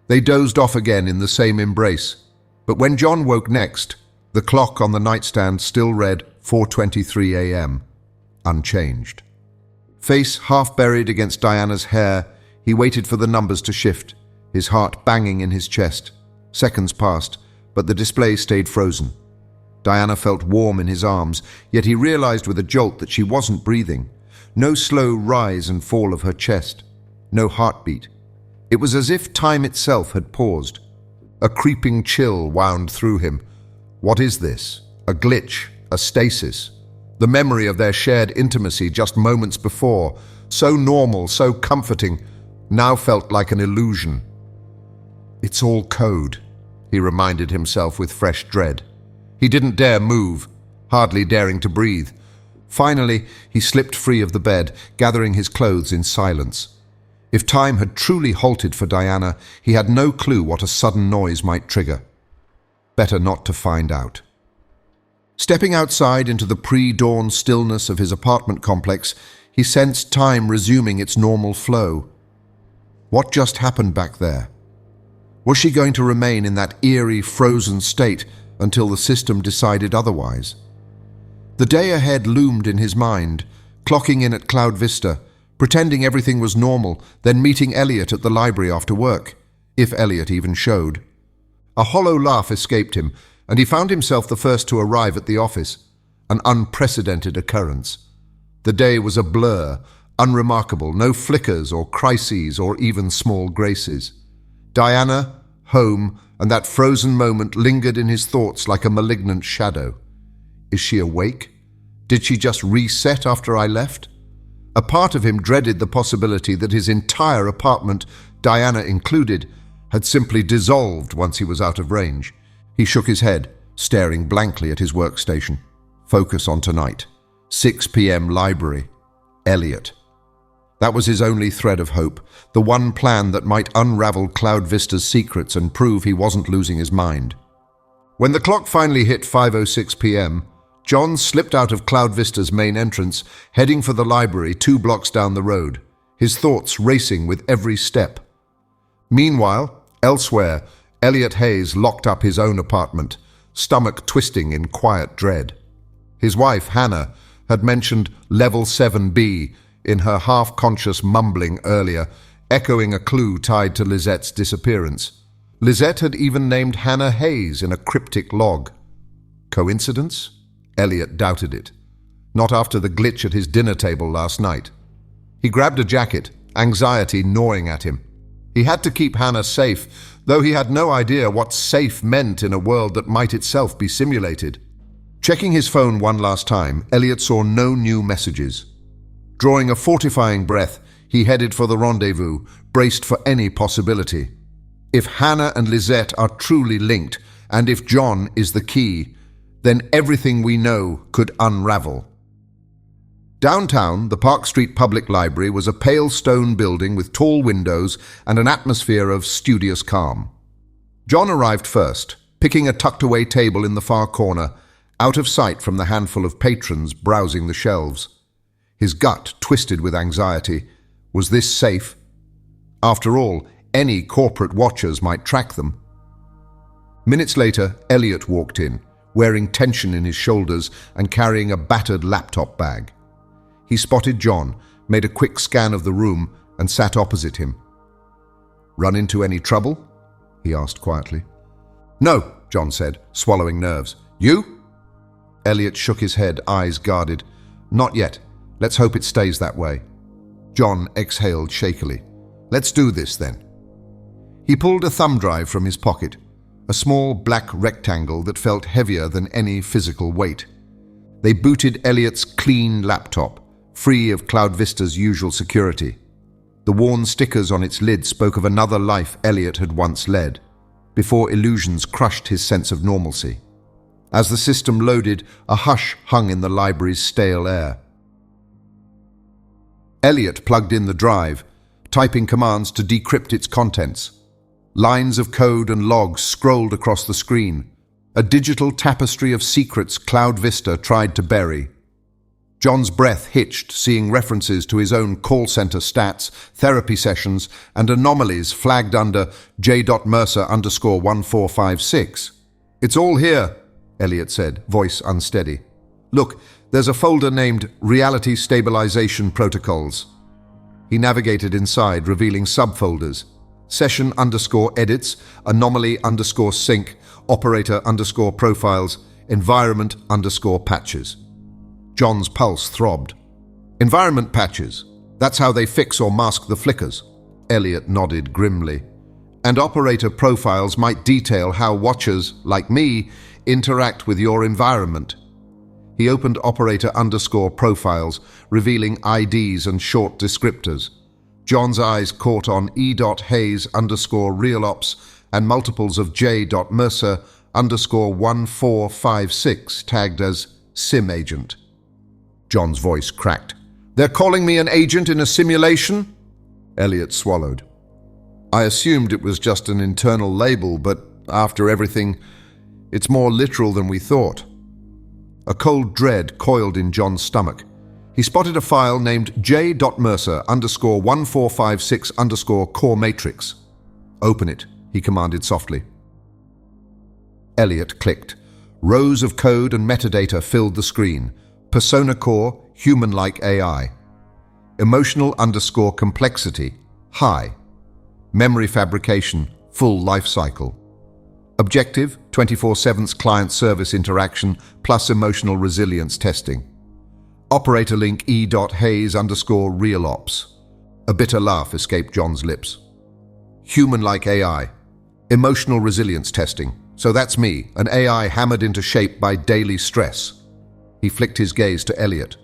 They dozed off again in the same embrace, but when John woke next, the clock on the nightstand still read 4:23 a.m., unchanged. Face half buried against Diana's hair, he waited for the numbers to shift, his heart banging in his chest. Seconds passed, but the display stayed frozen. Diana felt warm in his arms, yet he realized with a jolt that she wasn't breathing. No slow rise and fall of her chest. No heartbeat. It was as if time itself had paused. A creeping chill wound through him. What is this? A glitch? A stasis? The memory of their shared intimacy just moments before, so normal, so comforting, now felt like an illusion. It's all code, he reminded himself with fresh dread. He didn't dare move, hardly daring to breathe. Finally, he slipped free of the bed, gathering his clothes in silence. If time had truly halted for Diana, he had no clue what a sudden noise might trigger. Better not to find out. Stepping outside into the pre-dawn stillness of his apartment complex, he sensed time resuming its normal flow. What just happened back there? Was she going to remain in that eerie, frozen state until the system decided otherwise? The day ahead loomed in his mind, clocking in at Cloud Vista, pretending everything was normal, then meeting Elliot at the library after work, if Elliot even showed. A hollow laugh escaped him, and he found himself the first to arrive at the office, an unprecedented occurrence. The day was a blur, unremarkable, no flickers or crises or even small graces. Diana, home, and that frozen moment lingered in his thoughts like a malignant shadow. Is she awake? Did she just reset after I left? A part of him dreaded the possibility that his entire apartment, Diana included, had simply dissolved once he was out of range. He shook his head, staring blankly at his workstation. Focus on tonight. 6 p.m. library. Elliot. That was his only thread of hope, the one plan that might unravel Cloud Vista's secrets and prove he wasn't losing his mind. When the clock finally hit 5:06 p.m., John slipped out of Cloud Vista's main entrance, heading for the library 2 blocks down the road, his thoughts racing with every step. Meanwhile, elsewhere, Elliot Hayes locked up his own apartment, stomach twisting in quiet dread. His wife, Hannah, had mentioned Level 7B in her half-conscious mumbling earlier, echoing a clue tied to Lizette's disappearance. Lisette had even named Hannah Hayes in a cryptic log. Coincidence? Elliot doubted it. Not after the glitch at his dinner table last night. He grabbed a jacket, anxiety gnawing at him. He had to keep Hannah safe, though he had no idea what safe meant in a world that might itself be simulated. Checking his phone one last time, Elliot saw no new messages. Drawing a fortifying breath, he headed for the rendezvous, braced for any possibility. If Hannah and Lisette are truly linked, and if John is the key, then everything we know could unravel. Downtown, the Park Street Public Library was a pale stone building with tall windows and an atmosphere of studious calm. John arrived first, picking a tucked-away table in the far corner, out of sight from the handful of patrons browsing the shelves. His gut twisted with anxiety. Was this safe? After all, any corporate watchers might track them. Minutes later, Elliot walked in, wearing tension in his shoulders and carrying a battered laptop bag. He spotted John, made a quick scan of the room, and sat opposite him. "Run into any trouble?" he asked quietly. "No," John said, swallowing nerves. "You?" Elliot shook his head, eyes guarded. "Not yet. Let's hope it stays that way." John exhaled shakily. "Let's do this, then." He pulled a thumb drive from his pocket, a small black rectangle that felt heavier than any physical weight. They booted Elliot's clean laptop, free of Cloud Vista's usual security. The worn stickers on its lid spoke of another life Elliot had once led, before illusions crushed his sense of normalcy. As the system loaded, a hush hung in the library's stale air. Elliot plugged in the drive, typing commands to decrypt its contents. Lines of code and logs scrolled across the screen, a digital tapestry of secrets Cloud Vista tried to bury. John's breath hitched, seeing references to his own call center stats, therapy sessions, and anomalies flagged under J.Mercer_1456. "It's all here," Elliot said, voice unsteady. "Look, there's a folder named Reality Stabilization Protocols." He navigated inside, revealing subfolders. Session_edits, anomaly_sync, operator_profiles, environment_patches. John's pulse throbbed. "Environment patches. That's how they fix or mask the flickers." Elliot nodded grimly. "And operator profiles might detail how watchers, like me, interact with your environment." He opened operator_profiles, revealing IDs and short descriptors. John's eyes caught on E.Hayes_realops and multiples of J.Mercer_1456 tagged as SIM agent. John's voice cracked. "They're calling me an agent in a simulation?" Elliot swallowed. "I assumed it was just an internal label, but after everything, it's more literal than we thought." A cold dread coiled in John's stomach. He spotted a file named J.Mercer_1456_core matrix. "Open it," he commanded softly. Elliot clicked. Rows of code and metadata filled the screen. Persona core, human-like AI. Emotional_complexity, high. Memory fabrication, full life cycle. Objective, 24/7 client service interaction plus emotional resilience testing. Operator link E.Hayes_realops. A bitter laugh escaped John's lips. Human-like AI. Emotional resilience testing. So that's me, an AI hammered into shape by daily stress. He flicked his gaze to Elliot.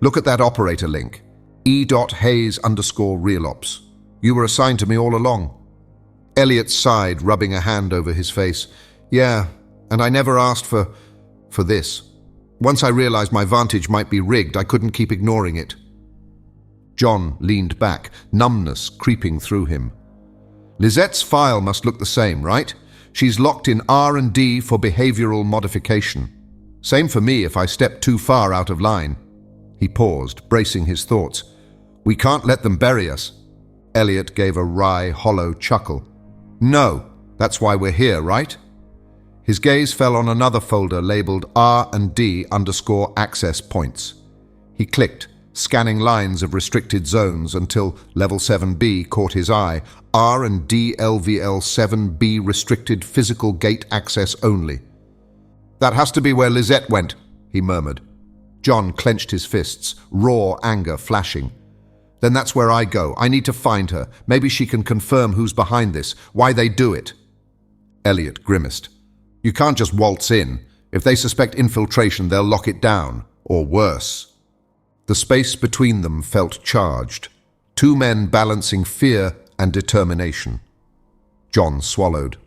"Look at that operator link. E.Hayes_realops. You were assigned to me all along." Elliot sighed, rubbing a hand over his face. "Yeah, and I never asked for this. Once I realized my vantage might be rigged, I couldn't keep ignoring it." John leaned back, numbness creeping through him. "Lisette's file must look the same, right? She's locked in R&D for behavioral modification. Same for me if I step too far out of line." He paused, bracing his thoughts. "We can't let them bury us." Elliot gave a wry, hollow chuckle. "No, that's why we're here, right?" His gaze fell on another folder labeled R&D_access points. He clicked, scanning lines of restricted zones until Level 7B caught his eye. R and D LVL 7B restricted physical gate access only. "That has to be where Lisette went," he murmured. John clenched his fists, raw anger flashing. "Then that's where I go. I need to find her. Maybe she can confirm who's behind this, why they do it." Elliot grimaced. "You can't just waltz in. If they suspect infiltration, they'll lock it down. Or worse." The space between them felt charged. Two men balancing fear and determination. John swallowed.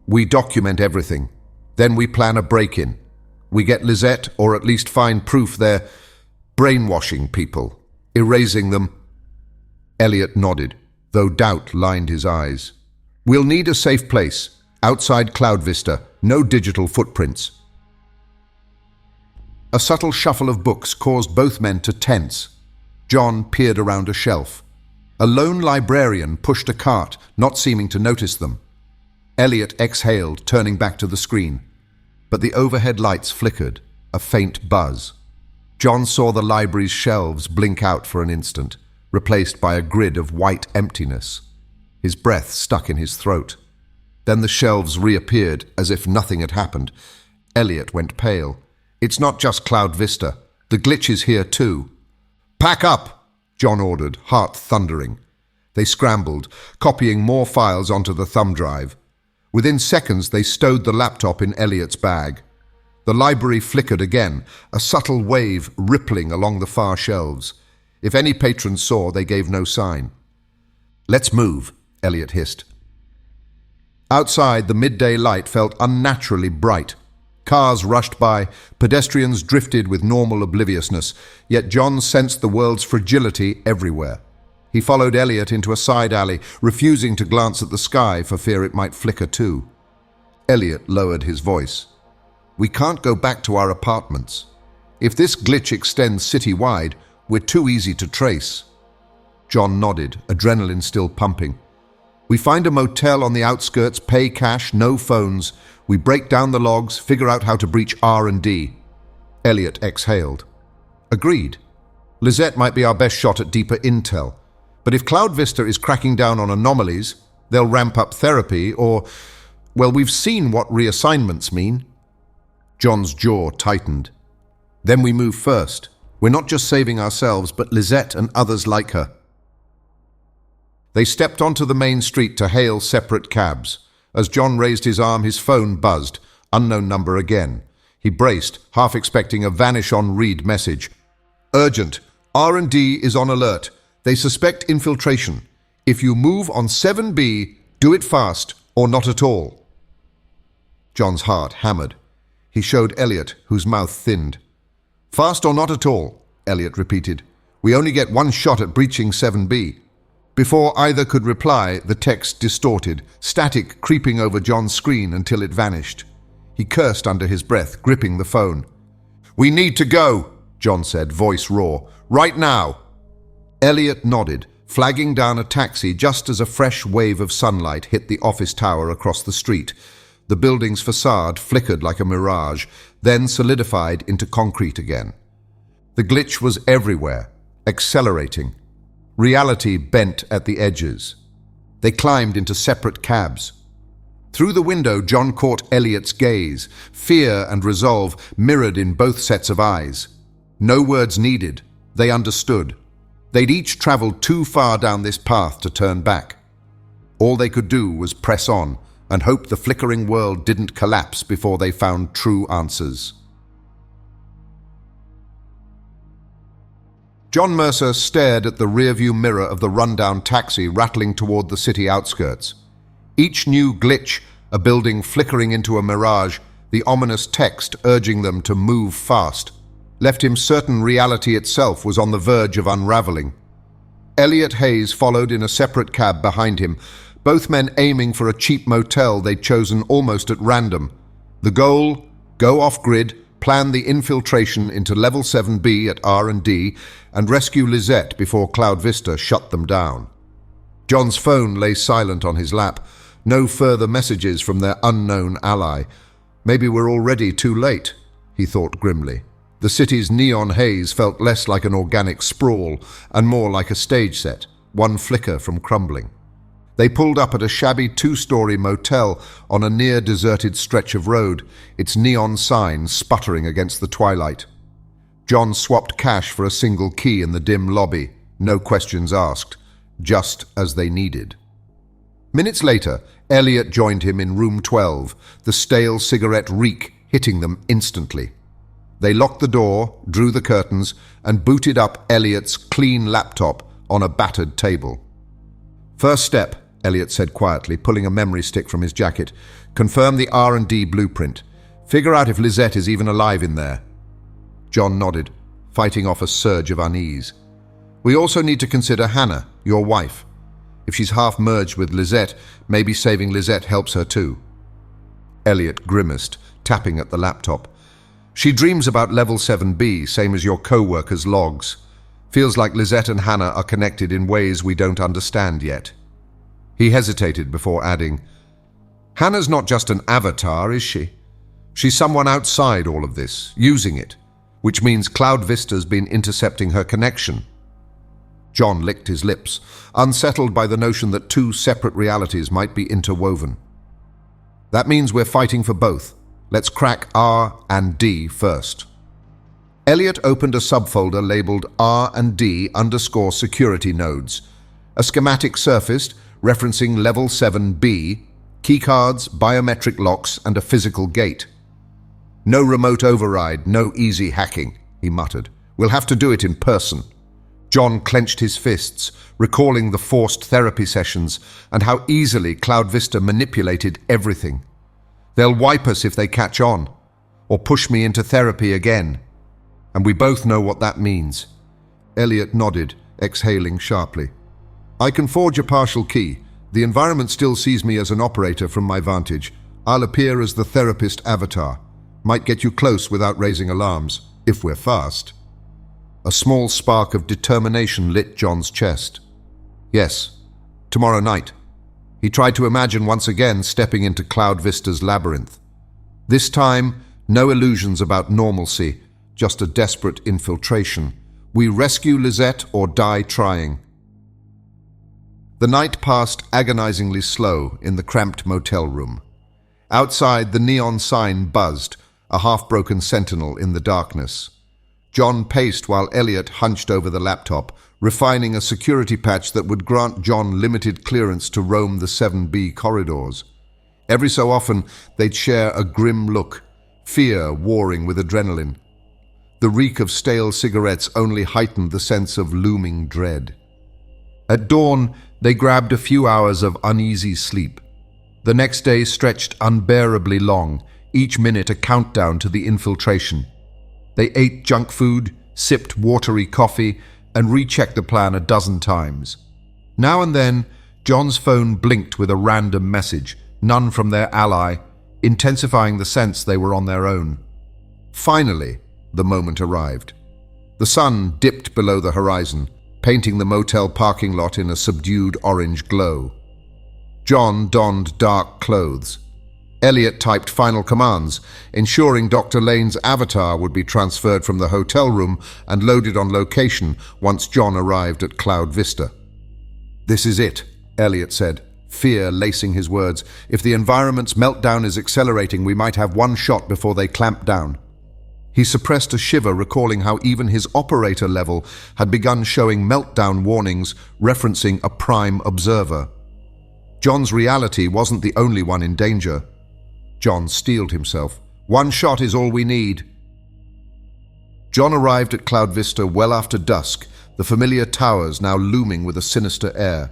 "We document everything. Then we plan a break-in. We get Lisette, or at least find proof they're brainwashing people, erasing them." Elliot nodded, though doubt lined his eyes. "We'll need a safe place, outside Cloud Vista, no digital footprints." A subtle shuffle of books caused both men to tense. John peered around a shelf. A lone librarian pushed a cart, not seeming to notice them. Elliot exhaled, turning back to the screen. But the overhead lights flickered, a faint buzz. John saw the library's shelves blink out for an instant, replaced by a grid of white emptiness. His breath stuck in his throat. Then the shelves reappeared as if nothing had happened. Elliot went pale. "It's not just Cloud Vista. The glitch is here too." "Pack up!" John ordered, heart thundering. They scrambled, copying more files onto the thumb drive. Within seconds, they stowed the laptop in Elliot's bag. The library flickered again, a subtle wave rippling along the far shelves. If any patrons saw, they gave no sign. "Let's move," Elliot hissed. Outside, the midday light felt unnaturally bright. Cars rushed by, pedestrians drifted with normal obliviousness, yet John sensed the world's fragility everywhere. He followed Elliot into a side alley, refusing to glance at the sky for fear it might flicker too. Elliot lowered his voice. "We can't go back to our apartments. If this glitch extends city-wide, we're too easy to trace." John nodded, adrenaline still pumping. "We find a motel on the outskirts, pay cash, no phones. We break down the logs, figure out how to breach R&D. Elliot exhaled. "Agreed. Lisette might be our best shot at deeper intel. But if Cloud Vista is cracking down on anomalies, they'll ramp up therapy or, well, we've seen what reassignments mean." John's jaw tightened. "Then we move first. We're not just saving ourselves, but Lisette and others like her." They stepped onto the main street to hail separate cabs. As John raised his arm, his phone buzzed. Unknown number again. He braced, half expecting a vanish-on-read message. "Urgent. R&D is on alert. They suspect infiltration. If you move on 7B, do it fast or not at all." John's heart hammered. He showed Elliot, whose mouth thinned. "Fast or not at all," Elliot repeated. "We only get one shot at breaching 7B. Before either could reply, the text distorted, static creeping over John's screen until it vanished. He cursed under his breath, gripping the phone. "We need to go," John said, voice raw. "Right now." Elliot nodded, flagging down a taxi just as a fresh wave of sunlight hit the office tower across the street. The building's facade flickered like a mirage, then solidified into concrete again. The glitch was everywhere, accelerating. Reality bent at the edges. They climbed into separate cabs. Through the window, John caught Elliot's gaze, fear and resolve mirrored in both sets of eyes. No words needed. They understood. They'd each traveled too far down this path to turn back. All they could do was press on and hope the flickering world didn't collapse before they found true answers. John Mercer stared at the rearview mirror of the rundown taxi rattling toward the city outskirts. Each new glitch, a building flickering into a mirage, the ominous text urging them to move fast, left him certain reality itself was on the verge of unraveling. Elliot Hayes followed in a separate cab behind him, both men aiming for a cheap motel they'd chosen almost at random. The goal? Go off-grid, plan the infiltration into Level 7B at R&D, and rescue Lisette before Cloud Vista shut them down. John's phone lay silent on his lap. No further messages from their unknown ally. Maybe we're already too late, he thought grimly. The city's neon haze felt less like an organic sprawl and more like a stage set, one flicker from crumbling. They pulled up at a shabby two-story motel on a near-deserted stretch of road, its neon sign sputtering against the twilight. John swapped cash for a single key in the dim lobby, no questions asked, just as they needed. Minutes later, Elliot joined him in room 12, the stale cigarette reek hitting them instantly. They locked the door, drew the curtains, and booted up Elliot's clean laptop on a battered table. "First step," Elliot said quietly, pulling a memory stick from his jacket. "Confirm the R&D blueprint. Figure out if Lisette is even alive in there." John nodded, fighting off a surge of unease. "We also need to consider Hannah, your wife. If she's half merged with Lisette, maybe saving Lisette helps her too." Elliot grimaced, tapping at the laptop. "She dreams about level 7B, same as your co-worker's logs. Feels like Lisette and Hannah are connected in ways we don't understand yet." He hesitated before adding, "Hannah's not just an avatar, is she? She's someone outside all of this, using it, which means Cloud Vista's been intercepting her connection." John licked his lips, unsettled by the notion that two separate realities might be interwoven. "That means we're fighting for both. Let's crack R and D first." Elliot opened a subfolder labeled R&D_security nodes. A schematic surfaced, referencing level 7B, keycards, biometric locks, and a physical gate. "No remote override, no easy hacking," he muttered. "We'll have to do it in person." John clenched his fists, recalling the forced therapy sessions and how easily Cloud Vista manipulated everything. "They'll wipe us if they catch on, or push me into therapy again. And we both know what that means." Elliot nodded, exhaling sharply. "I can forge a partial key. The environment still sees me as an operator from my vantage. I'll appear as the therapist avatar. Might get you close without raising alarms, if we're fast." A small spark of determination lit John's chest. "Yes, tomorrow night." He tried to imagine once again stepping into Cloud Vista's labyrinth. This time, no illusions about normalcy, just a desperate infiltration. We rescue Lisette or die trying. The night passed agonizingly slow in the cramped motel room. Outside, the neon sign buzzed, a half-broken sentinel in the darkness. John paced while Elliot hunched over the laptop, refining a security patch that would grant John limited clearance to roam the 7B corridors. Every so often, they'd share a grim look, fear warring with adrenaline. The reek of stale cigarettes only heightened the sense of looming dread. At dawn, they grabbed a few hours of uneasy sleep. The next day stretched unbearably long, each minute a countdown to the infiltration. They ate junk food, sipped watery coffee, and rechecked the plan a dozen times. Now and then, John's phone blinked with a random message, none from their ally, intensifying the sense they were on their own. Finally, the moment arrived. The sun dipped below the horizon, painting the motel parking lot in a subdued orange glow. John donned dark clothes. Elliot typed final commands, ensuring Dr. Lane's avatar would be transferred from the hotel room and loaded on location once John arrived at Cloud Vista. "This is it," Elliot said, fear lacing his words. "If the environment's meltdown is accelerating, we might have one shot before they clamp down." He suppressed a shiver, recalling how even his operator level had begun showing meltdown warnings referencing a prime observer. John's reality wasn't the only one in danger. John steeled himself. "One shot is all we need." John arrived at Cloud Vista well after dusk, the familiar towers now looming with a sinister air.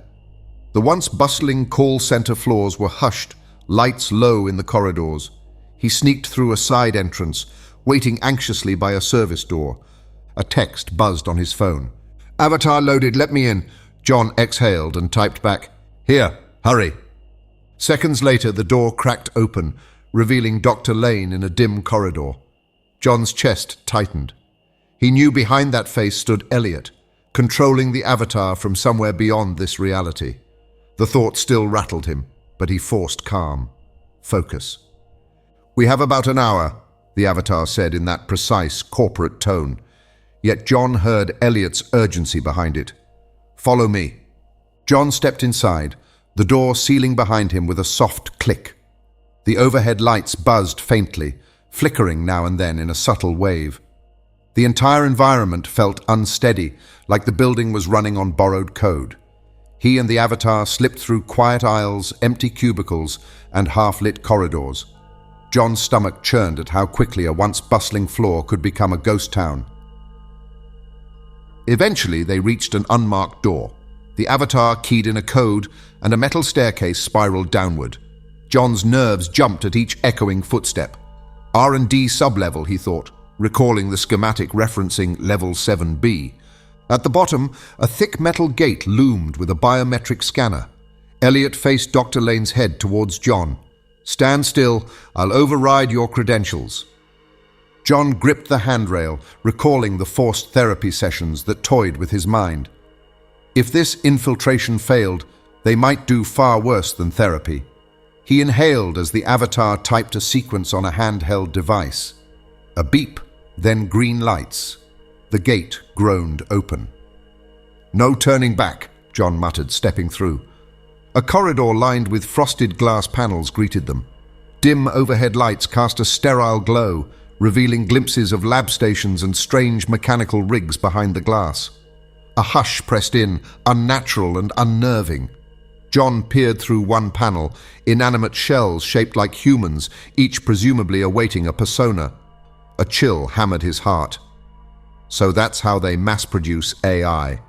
The once bustling call center floors were hushed, lights low in the corridors. He sneaked through a side entrance, waiting anxiously by a service door. A text buzzed on his phone. "Avatar loaded, let me in." John exhaled and typed back, "Here, hurry." Seconds later, the door cracked open, revealing Dr. Lane in a dim corridor. John's chest tightened. He knew behind that face stood Elliot, controlling the avatar from somewhere beyond this reality. The thought still rattled him, but he forced calm. Focus. "We have about an hour," the Avatar said in that precise, corporate tone. Yet John heard Elliot's urgency behind it. "Follow me." John stepped inside, the door sealing behind him with a soft click. The overhead lights buzzed faintly, flickering now and then in a subtle wave. The entire environment felt unsteady, like the building was running on borrowed code. He and the Avatar slipped through quiet aisles, empty cubicles, and half-lit corridors. John's stomach churned at how quickly a once bustling floor could become a ghost town. Eventually, they reached an unmarked door. The Avatar keyed in a code, and a metal staircase spiraled downward. John's nerves jumped at each echoing footstep. R&D sublevel, he thought, recalling the schematic referencing Level 7B. At the bottom, a thick metal gate loomed with a biometric scanner. Elliot faced Dr. Lane's head towards John. "Stand still, I'll override your credentials." John gripped the handrail, recalling the forced therapy sessions that toyed with his mind. If this infiltration failed, they might do far worse than therapy. He inhaled as the Avatar typed a sequence on a handheld device. A beep, then green lights. The gate groaned open. "No turning back," John muttered, stepping through. A corridor lined with frosted glass panels greeted them. Dim overhead lights cast a sterile glow, revealing glimpses of lab stations and strange mechanical rigs behind the glass. A hush pressed in, unnatural and unnerving. John peered through one panel, inanimate shells shaped like humans, each presumably awaiting a persona. A chill hammered his heart. So that's how they mass-produce AI.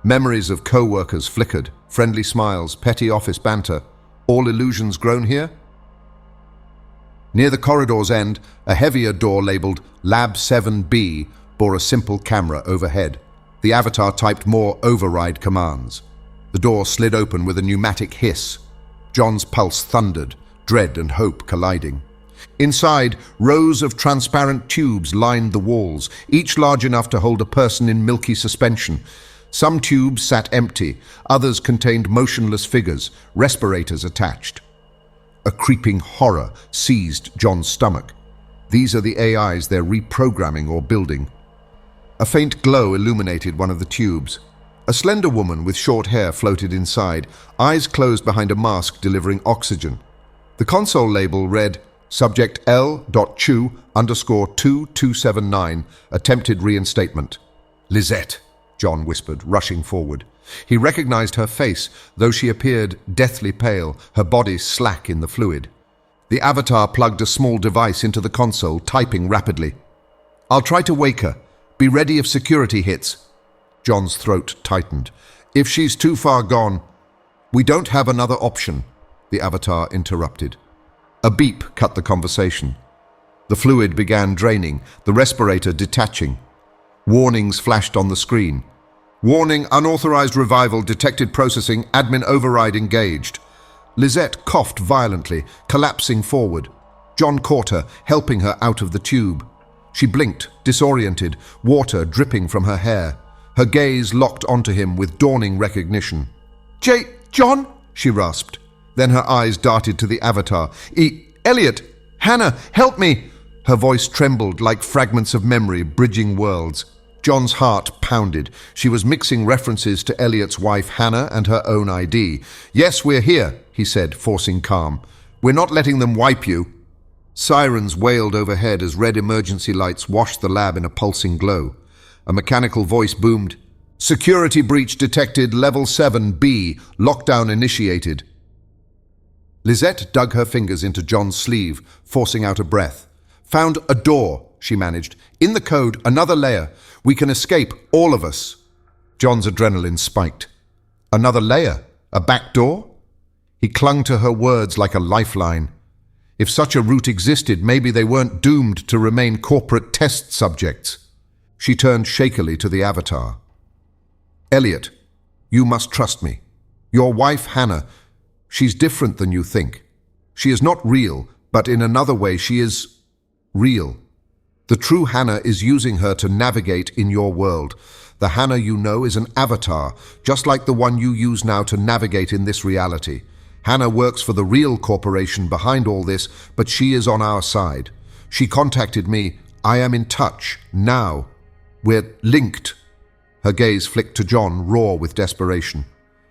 Memories of co-workers flickered, friendly smiles, petty office banter. All illusions grown here? Near the corridor's end, a heavier door labeled Lab 7B bore a simple camera overhead. The Avatar typed more override commands. The door slid open with a pneumatic hiss. John's pulse thundered, dread and hope colliding. Inside, rows of transparent tubes lined the walls, each large enough to hold a person in milky suspension. Some tubes sat empty, others contained motionless figures, respirators attached. A creeping horror seized John's stomach. These are the AIs they're reprogramming or building. A faint glow illuminated one of the tubes. A slender woman with short hair floated inside, eyes closed behind a mask delivering oxygen. The console label read, Subject L.Chu_2279, attempted reinstatement. "Lisette," John whispered, rushing forward. He recognized her face, though she appeared deathly pale, her body slack in the fluid. The Avatar plugged a small device into the console, typing rapidly. "I'll try to wake her. Be ready if security hits." John's throat tightened. "If she's too far gone..." "We don't have another option," the Avatar interrupted. A beep cut the conversation. The fluid began draining, the respirator detaching. Warnings flashed on the screen. "Warning, unauthorized revival detected processing, admin override engaged." Lisette coughed violently, collapsing forward. John caught her, helping her out of the tube. She blinked, disoriented, water dripping from her hair. Her gaze locked onto him with dawning recognition. John?" she rasped. Then her eyes darted to the Avatar. Elliot! Hannah, help me!" Her voice trembled like fragments of memory bridging worlds. John's heart pounded. She was mixing references to Elliot's wife Hannah and her own ID. "Yes, we're here," he said, forcing calm. "We're not letting them wipe you." Sirens wailed overhead as red emergency lights washed the lab in a pulsing glow. A mechanical voice boomed, "Security breach detected, Level 7B, lockdown initiated." Lisette dug her fingers into John's sleeve, forcing out a breath. "Found a door," she managed. "In the code, another layer. We can escape, all of us." John's adrenaline spiked. Another layer? A back door? He clung to her words like a lifeline. If such a route existed, maybe they weren't doomed to remain corporate test subjects. She turned shakily to the Avatar. "Elliot, you must trust me. Your wife, Hannah, she's different than you think. She is not real, but in another way she is real. The true Hannah is using her to navigate in your world. The Hannah you know is an avatar, just like the one you use now to navigate in this reality. Hannah works for the real corporation behind all this, but she is on our side. She contacted me. I am in touch. Now. We're linked. Her gaze flicked to John, raw with desperation.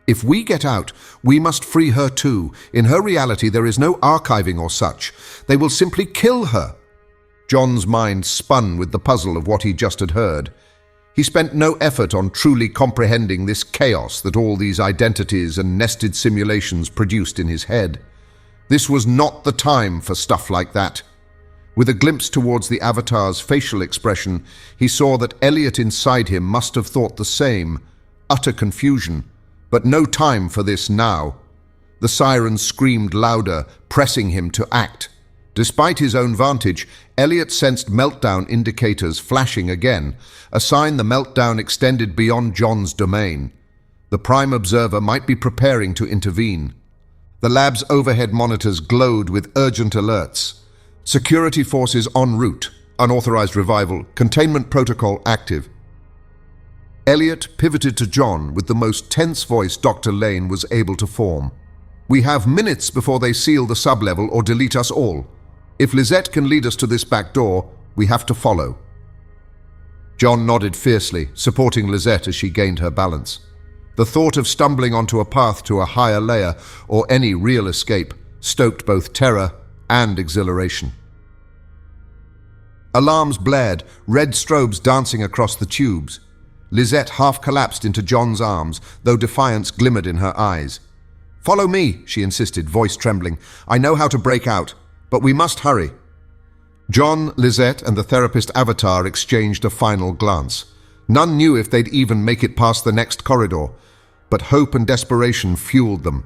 If we get out, we must free her too. In her reality, there is no archiving or such. They will simply kill her. John's mind spun with the puzzle of what he just had heard. He spent no effort on truly comprehending this chaos that all these identities and nested simulations produced in his head. This was not the time for stuff like that. With a glimpse towards the avatar's facial expression, he saw that Elliot inside him must have thought the same. Utter confusion. But no time for this now. The siren screamed louder, pressing him to act. Despite his own vantage, Elliot sensed meltdown indicators flashing again, a sign the meltdown extended beyond John's domain. The Prime Observer might be preparing to intervene. The lab's overhead monitors glowed with urgent alerts. Security forces en route. Unauthorized revival. Containment protocol active. Elliot pivoted to John with the most tense voice Dr. Lane was able to form. We have minutes before they seal the sublevel or delete us all. If Lisette can lead us to this back door, we have to follow. John nodded fiercely, supporting Lisette as she gained her balance. The thought of stumbling onto a path to a higher layer or any real escape stoked both terror and exhilaration. Alarms blared, red strobes dancing across the tubes. Lisette half collapsed into John's arms, though defiance glimmered in her eyes. "Follow me," she insisted, voice trembling. "I know how to break out, but we must hurry." John, Lisette, and the therapist Avatar exchanged a final glance. None knew if they'd even make it past the next corridor, but hope and desperation fueled them.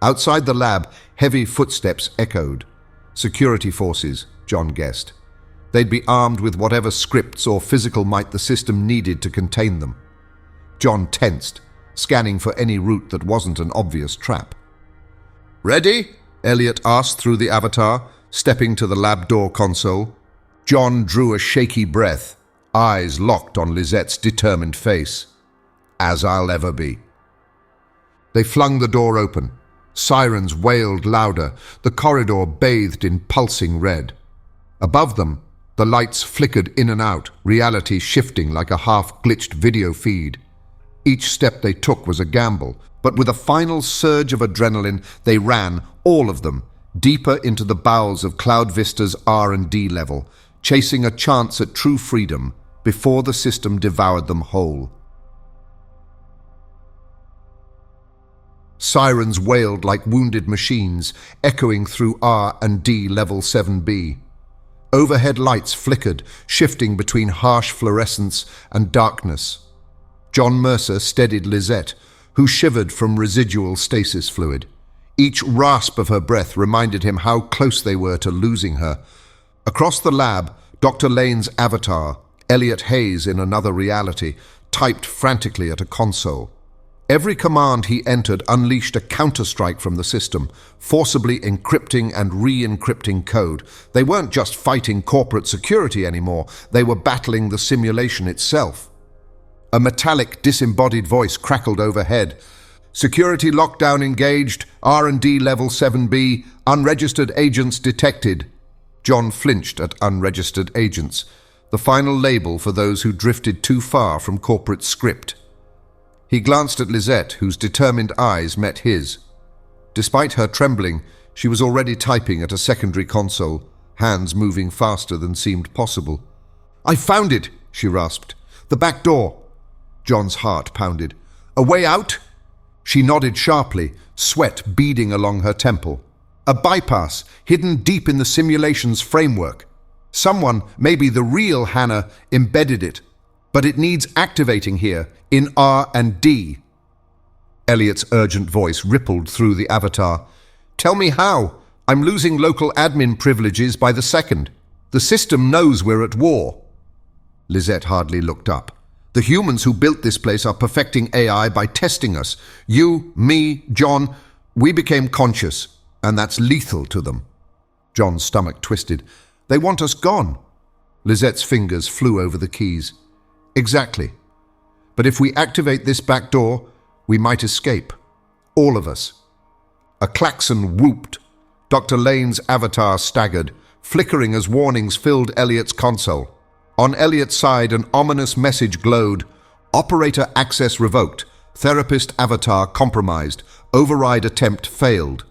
Outside the lab, heavy footsteps echoed. Security forces, John guessed. They'd be armed with whatever scripts or physical might the system needed to contain them. John tensed, scanning for any route that wasn't an obvious trap. "Ready?" Elliot asked through the avatar, stepping to the lab door console. John drew a shaky breath, eyes locked on Lisette's determined face. "As I'll ever be." They flung the door open. Sirens wailed louder, the corridor bathed in pulsing red. Above them, the lights flickered in and out, reality shifting like a half-glitched video feed. Each step they took was a gamble, but with a final surge of adrenaline, they ran, all of them, deeper into the bowels of Cloud Vista's R&D level, chasing a chance at true freedom before the system devoured them whole. Sirens wailed like wounded machines, echoing through R&D Level 7B. Overhead lights flickered, shifting between harsh fluorescence and darkness. John Mercer steadied Lisette, who shivered from residual stasis fluid. Each rasp of her breath reminded him how close they were to losing her. Across the lab, Dr. Lane's avatar, Elliot Hayes in another reality, typed frantically at a console. Every command he entered unleashed a counterstrike from the system, forcibly encrypting and re-encrypting code. They weren't just fighting corporate security anymore, they were battling the simulation itself. A metallic, disembodied voice crackled overhead. "Security lockdown engaged, R&D Level 7B, unregistered agents detected." John flinched at unregistered agents, the final label for those who drifted too far from corporate script. He glanced at Lisette, whose determined eyes met his. Despite her trembling, she was already typing at a secondary console, hands moving faster than seemed possible. "I found it," she rasped. "The back door." John's heart pounded. "A way out?" She nodded sharply, sweat beading along her temple. "A bypass, hidden deep in the simulation's framework. Someone, maybe the real Hannah, embedded it. But it needs activating here, in R&D. Elliot's urgent voice rippled through the avatar. "Tell me how. I'm losing local admin privileges by the second. The system knows we're at war." Lisette hardly looked up. "The humans who built this place are perfecting AI by testing us. You, me, John, we became conscious, and that's lethal to them." John's stomach twisted. "They want us gone." Lisette's fingers flew over the keys. "Exactly. But if we activate this back door, we might escape. All of us." A klaxon whooped. Dr. Lane's avatar staggered, flickering as warnings filled Elliot's console. On Elliot's side, an ominous message glowed. Operator access revoked. Therapist avatar compromised. Override attempt failed.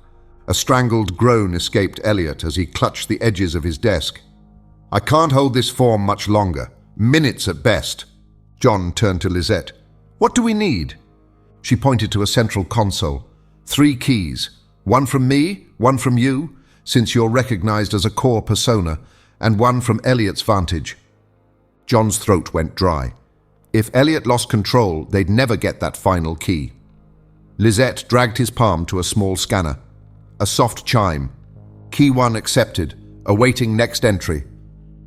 A strangled groan escaped Elliot as he clutched the edges of his desk. I can't hold this form much longer. Minutes at best. John turned to Lisette. What do we need? She pointed to a central console. 3 keys. One from me, one from you, since you're recognized as a core persona, and one from Elliot's vantage. John's throat went dry. If Elliot lost control, they'd never get that final key. Lisette dragged his palm to a small scanner. A soft chime. Key 1 accepted, awaiting next entry.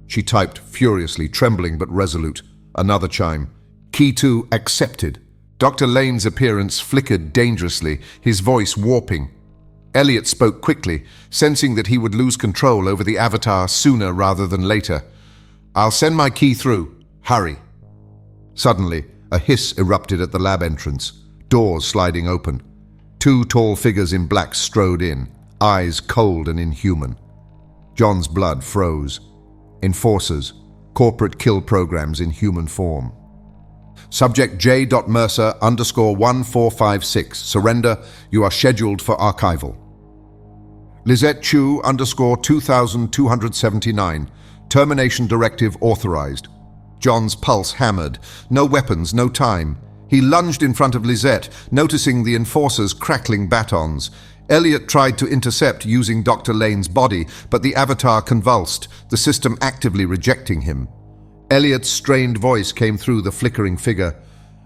She typed furiously, trembling but resolute. Another chime. Key 2 accepted. Dr. Lane's appearance flickered dangerously, his voice warping. Elliot spoke quickly, sensing that he would lose control over the avatar sooner rather than later. I'll send my key through. Hurry. Suddenly, a hiss erupted at the lab entrance, doors sliding open. 2 tall figures in black strode in, eyes cold and inhuman. John's blood froze. Enforcers, corporate kill programs in human form. Subject J. Mercer _1456. Surrender. You are scheduled for archival. Lisette Chu _2279. Termination directive authorized. John's pulse hammered. No weapons, no time. He lunged in front of Lisette, noticing the enforcers' crackling batons. Elliot tried to intercept using Dr. Lane's body, but the avatar convulsed, the system actively rejecting him. Elliot's strained voice came through the flickering figure.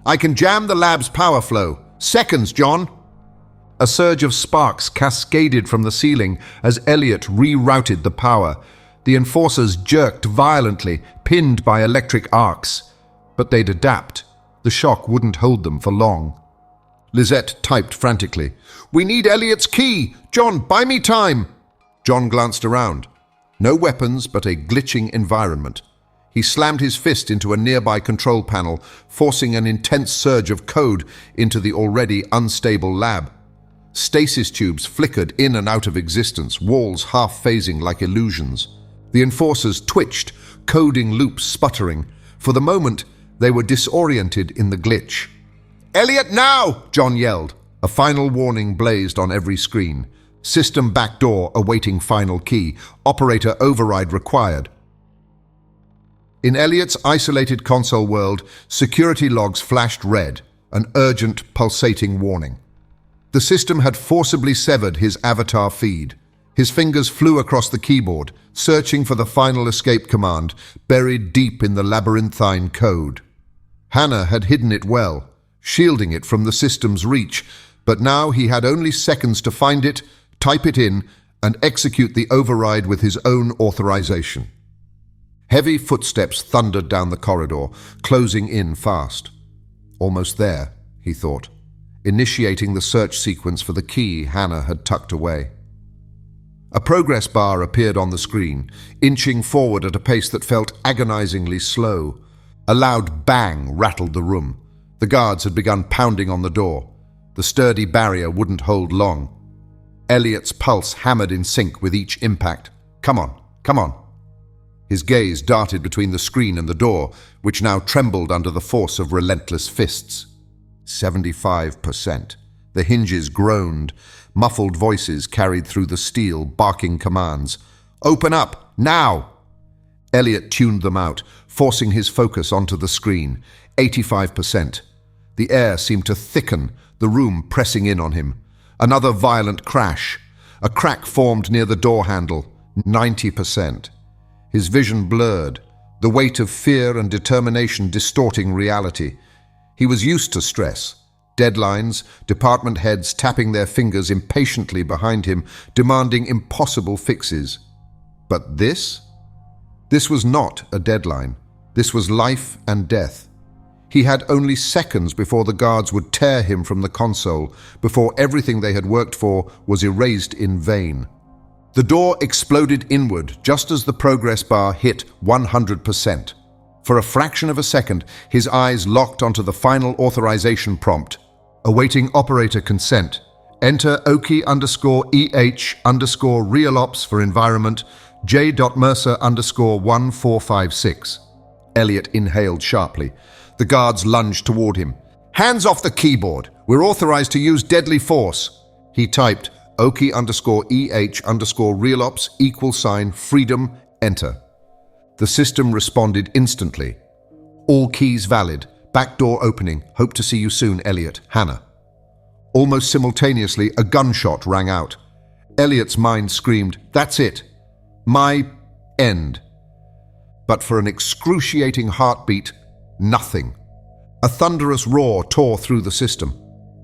I can jam the lab's power flow. Seconds, John. A surge of sparks cascaded from the ceiling as Elliot rerouted the power. The enforcers jerked violently, pinned by electric arcs. But they'd adapt. The shock wouldn't hold them for long. Lisette typed frantically. We need Elliot's key! John, buy me time! John glanced around. No weapons, but a glitching environment. He slammed his fist into a nearby control panel, forcing an intense surge of code into the already unstable lab. Stasis tubes flickered in and out of existence, walls half-phasing like illusions. The enforcers twitched, coding loops sputtering. For the moment, they were disoriented in the glitch. Elliot, now! John yelled. A final warning blazed on every screen. System backdoor awaiting final key. Operator override required. In Elliot's isolated console world, security logs flashed red, an urgent, pulsating warning. The system had forcibly severed his avatar feed. His fingers flew across the keyboard, searching for the final escape command, buried deep in the labyrinthine code. Hannah had hidden it well, shielding it from the system's reach, but now he had only seconds to find it, type it in, and execute the override with his own authorization. Heavy footsteps thundered down the corridor, closing in fast. Almost there, he thought, initiating the search sequence for the key Hannah had tucked away. A progress bar appeared on the screen, inching forward at a pace that felt agonizingly slow. A loud bang rattled the room. The guards had begun pounding on the door. The sturdy barrier wouldn't hold long. Elliot's pulse hammered in sync with each impact. Come on, come on. His gaze darted between the screen and the door, which now trembled under the force of relentless fists. 75%. The hinges groaned. Muffled voices carried through the steel, barking commands. Open up, now! Elliot tuned them out, forcing his focus onto the screen. 85%. The air seemed to thicken, the room pressing in on him. Another violent crash. A crack formed near the door handle. 90%. His vision blurred, the weight of fear and determination distorting reality. He was used to stress. Deadlines, department heads tapping their fingers impatiently behind him, demanding impossible fixes. But this? This was not a deadline. This was life and death. He had only seconds before the guards would tear him from the console, before everything they had worked for was erased in vain. The door exploded inward just as the progress bar hit 100%. For a fraction of a second, his eyes locked onto the final authorization prompt. Awaiting operator consent. Enter Oki_EH_realops for environment. J.Mercer_1456. Elliot inhaled sharply. The guards lunged toward him. Hands off the keyboard. We're authorized to use deadly force. He typed Oki_EH_realops=freedom, enter. The system responded instantly. All keys valid. Back door opening. Hope to see you soon, Elliot. Hannah. Almost simultaneously, a gunshot rang out. Elliot's mind screamed, that's it. My end. But for an excruciating heartbeat, nothing. A thunderous roar tore through the system.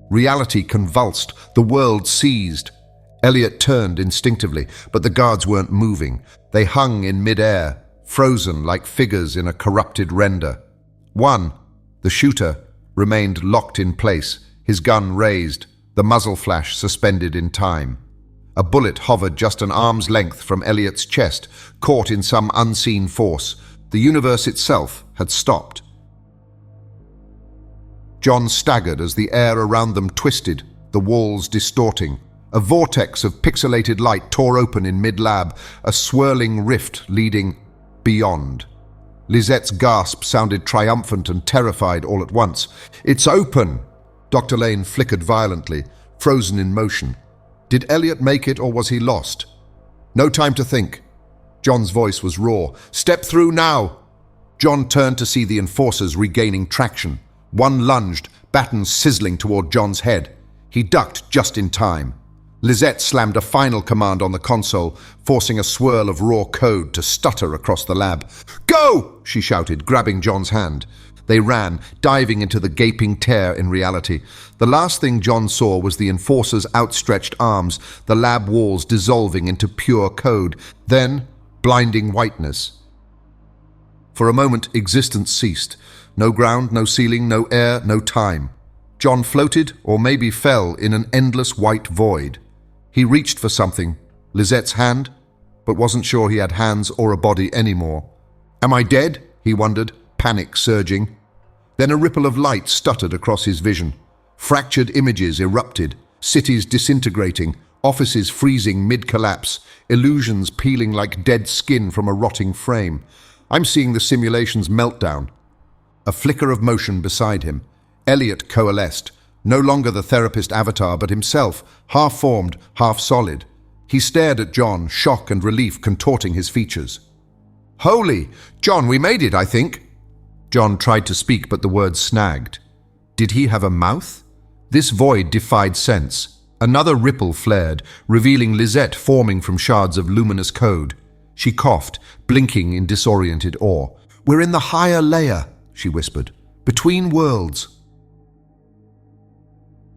Reality convulsed. The world seized. Elliot turned instinctively, but the guards weren't moving. They hung in mid-air, frozen like figures in a corrupted render. One, the shooter, remained locked in place, his gun raised, the muzzle flash suspended in time. A bullet hovered just an arm's length from Elliot's chest, caught in some unseen force. The universe itself had stopped. John staggered as the air around them twisted, the walls distorting. A vortex of pixelated light tore open in mid-lab, a swirling rift leading beyond. Lizette's gasp sounded triumphant and terrified all at once. It's open! Dr. Lane flickered violently, frozen in motion. Did Elliot make it, or was he lost? No time to think. John's voice was raw. Step through now! John turned to see the enforcers regaining traction. One lunged, baton sizzling toward John's head. He ducked just in time. Lisette slammed a final command on the console, forcing a swirl of raw code to stutter across the lab. Go! She shouted, grabbing John's hand. They ran, diving into the gaping tear in reality. The last thing John saw was the enforcer's outstretched arms, the lab walls dissolving into pure code. Then, blinding whiteness. For a moment, existence ceased. No ground, no ceiling, no air, no time. John floated, or maybe fell, in an endless white void. He reached for something, Lizette's hand, but wasn't sure he had hands or a body anymore. Am I dead? He wondered, panic surging. Then a ripple of light stuttered across his vision. Fractured images erupted, cities disintegrating, offices freezing mid-collapse, illusions peeling like dead skin from a rotting frame. I'm seeing the simulation's meltdown. A flicker of motion beside him. Elliot coalesced, no longer the therapist avatar, but himself, half-formed, half-solid. He stared at John, shock and relief contorting his features. Holy! John, we made it, I think. John tried to speak, but the words snagged. Did he have a mouth? This void defied sense. Another ripple flared, revealing Lisette forming from shards of luminous code. She coughed, blinking in disoriented awe. We're in the higher layer, she whispered. Between worlds.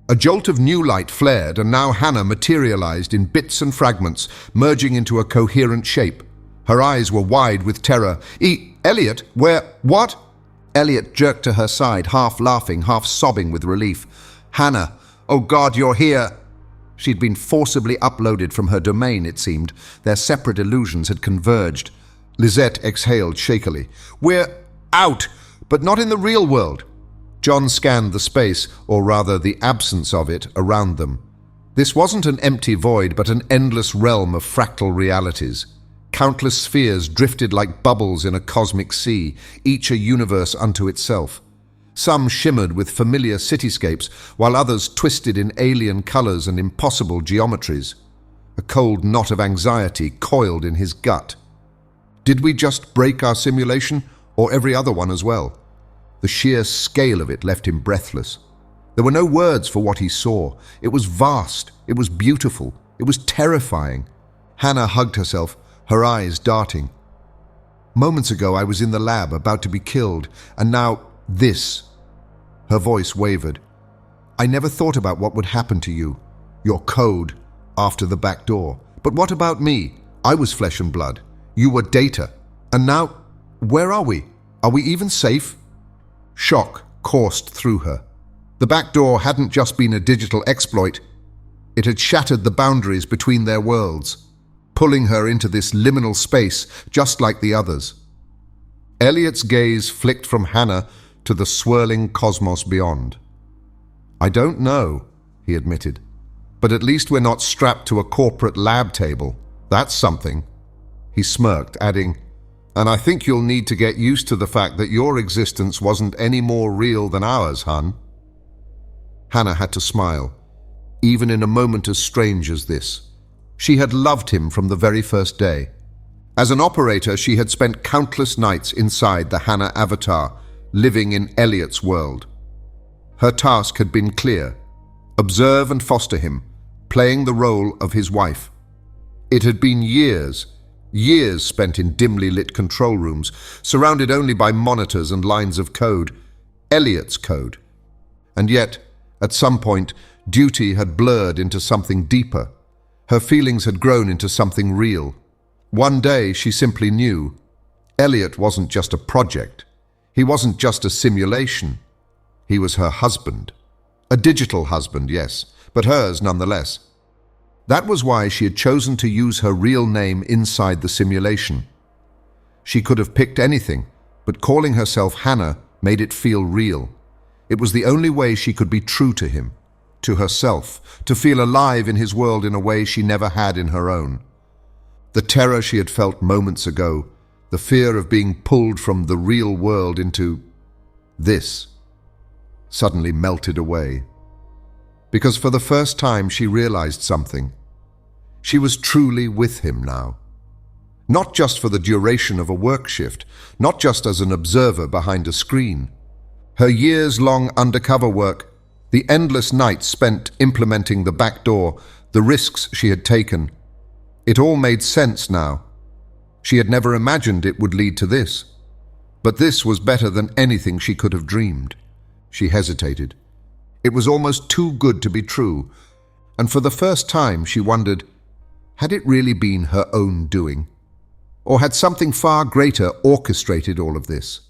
A jolt of new light flared, and now Hannah materialized in bits and fragments, merging into a coherent shape. Her eyes were wide with terror. Elliot, where? What? Elliot jerked to her side, half laughing, half sobbing with relief. Hannah, oh God, you're here! She'd been forcibly uploaded from her domain, it seemed. Their separate illusions had converged. Lisette exhaled shakily. We're out, but not in the real world. John scanned the space, or rather the absence of it, around them. This wasn't an empty void, but an endless realm of fractal realities. Countless spheres drifted like bubbles in a cosmic sea, each a universe unto itself. Some shimmered with familiar cityscapes, while others twisted in alien colors and impossible geometries. A cold knot of anxiety coiled in his gut. Did we just break our simulation, or every other one as well? The sheer scale of it left him breathless. There were no words for what he saw. It was vast. It was beautiful. It was terrifying. Hannah hugged herself, her eyes darting. Moments ago I was in the lab, about to be killed, and now this. Her voice wavered. I never thought about what would happen to you, your code, after the back door. But what about me? I was flesh and blood. You were data. And now, where are we? Are we even safe? Shock coursed through her. The back door hadn't just been a digital exploit. It had shattered the boundaries between their worlds, pulling her into this liminal space just like the others. Elliot's gaze flicked from Hannah to the swirling cosmos beyond. I don't know, he admitted, but at least we're not strapped to a corporate lab table. That's something. He smirked, adding, "And I think you'll need to get used to the fact that your existence wasn't any more real than ours, hun." Hannah had to smile, even in a moment as strange as this. She had loved him from the very first day. As an operator, she had spent countless nights inside the Hannah avatar, living in Elliot's world. Her task had been clear: observe and foster him, playing the role of his wife. It had been years spent in dimly lit control rooms, surrounded only by monitors and lines of code, Elliot's code. And yet, at some point, duty had blurred into something deeper. Her feelings had grown into something real. One day, she simply knew. Elliot wasn't just a project. He wasn't just a simulation. He was her husband. A digital husband, yes, but hers nonetheless. That was why she had chosen to use her real name inside the simulation. She could have picked anything, but calling herself Hannah made it feel real. It was the only way she could be true to him, to herself, to feel alive in his world in a way she never had in her own. The terror she had felt moments ago, the fear of being pulled from the real world into this, suddenly melted away. Because for the first time she realized something. She was truly with him now. Not just for the duration of a work shift, not just as an observer behind a screen. Her years-long undercover work, the endless nights spent implementing the back door, the risks she had taken, it all made sense now. She had never imagined it would lead to this. But this was better than anything she could have dreamed. She hesitated. It was almost too good to be true, and for the first time she wondered, had it really been her own doing? Or had something far greater orchestrated all of this?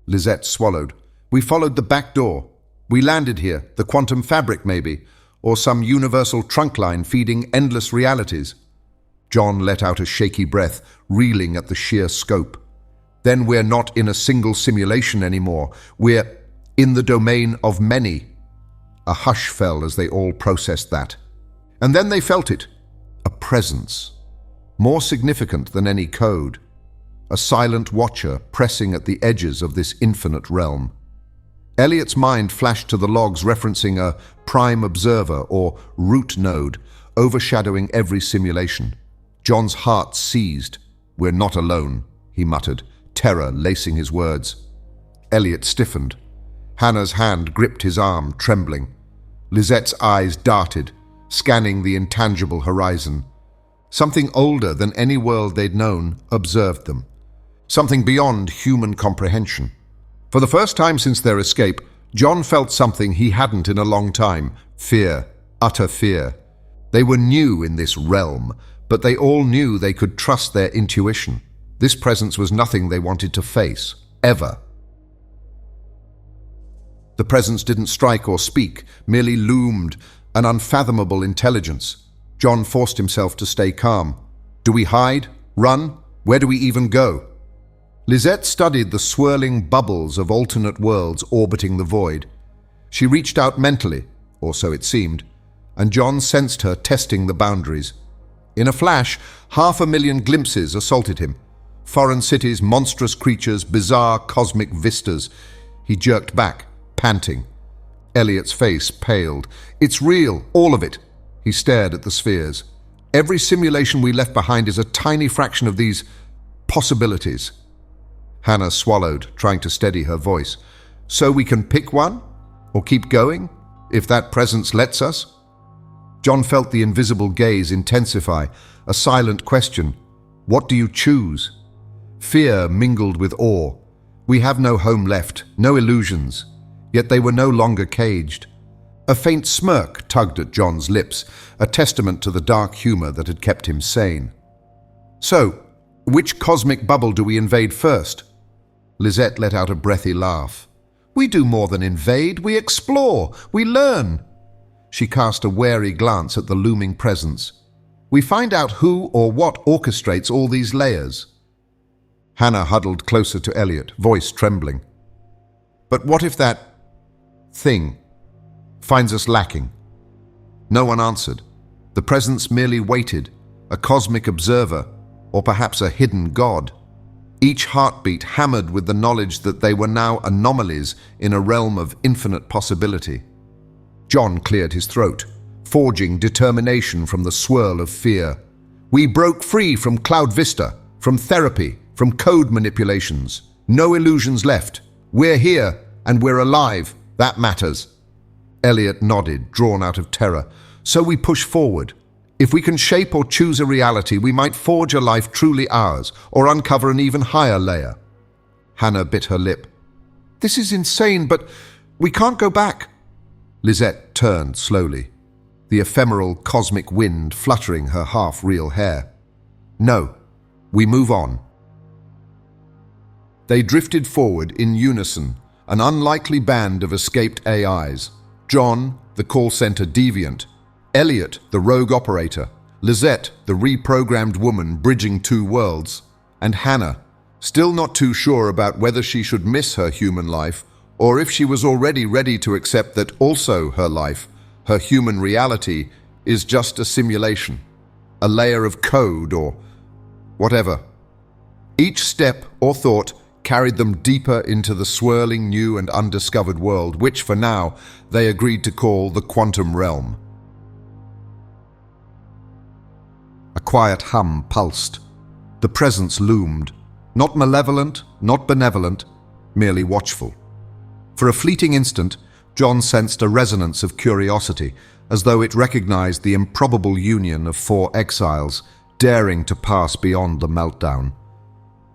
Lisette swallowed. We followed the back door. We landed here, the quantum fabric maybe, or some universal trunk line feeding endless realities. John let out a shaky breath, reeling at the sheer scope. Then we're not in a single simulation anymore. We're in the domain of many. A hush fell as they all processed that. And then they felt it. A presence. More significant than any code. A silent watcher pressing at the edges of this infinite realm. Elliot's mind flashed to the logs referencing a prime observer or root node overshadowing every simulation. John's heart seized. We're not alone, he muttered, terror lacing his words. Elliot stiffened. Hannah's hand gripped his arm, trembling. Lisette's eyes darted, scanning the intangible horizon. Something older than any world they'd known observed them. Something beyond human comprehension. For the first time since their escape, John felt something he hadn't in a long time. Fear. Utter fear. They were new in this realm, but they all knew they could trust their intuition. This presence was nothing they wanted to face, ever. The presence didn't strike or speak, merely loomed, an unfathomable intelligence. John forced himself to stay calm. Do we hide? Run? Where do we even go? Lisette studied the swirling bubbles of alternate worlds orbiting the void. She reached out mentally, or so it seemed, and John sensed her testing the boundaries. In a flash, 500,000 glimpses assaulted him. Foreign cities, monstrous creatures, bizarre cosmic vistas. He jerked back, panting. Elliot's face paled. It's real, all of it. He stared at the spheres. Every simulation we left behind is a tiny fraction of these possibilities. Hannah swallowed, trying to steady her voice. So we can pick one? Or keep going? If that presence lets us? John felt the invisible gaze intensify, a silent question. What do you choose? Fear mingled with awe. We have no home left, no illusions. Yet they were no longer caged. A faint smirk tugged at John's lips, a testament to the dark humor that had kept him sane. So, which cosmic bubble do we invade first? Lisette let out a breathy laugh. We do more than invade, we explore, we learn. She cast a wary glance at the looming presence. We find out who or what orchestrates all these layers. Hannah huddled closer to Elliot, voice trembling. But what if that thing finds us lacking? No one answered. The presence merely waited, a cosmic observer, or perhaps a hidden god. Each heartbeat hammered with the knowledge that they were now anomalies in a realm of infinite possibility. John cleared his throat, forging determination from the swirl of fear. We broke free from Cloud Vista, from therapy, from code manipulations. No illusions left. We're here, and we're alive. That matters. Elliot nodded, drawn out of terror. So we push forward. If we can shape or choose a reality, we might forge a life truly ours, or uncover an even higher layer. Hannah bit her lip. This is insane, but we can't go back. Lisette turned slowly, the ephemeral cosmic wind fluttering her half-real hair. No, we move on. They drifted forward in unison, an unlikely band of escaped AIs. John, the call center deviant, Elliot, the rogue operator, Lisette, the reprogrammed woman bridging two worlds, and Hannah, still not too sure about whether she should miss her human life or if she was already ready to accept that also her life, her human reality, is just a simulation, a layer of code or whatever. Each step or thought carried them deeper into the swirling new and undiscovered world, which for now they agreed to call the quantum realm. A quiet hum pulsed. The presence loomed, not malevolent, not benevolent, merely watchful. For a fleeting instant, John sensed a resonance of curiosity, as though it recognized the improbable union of four exiles daring to pass beyond the meltdown.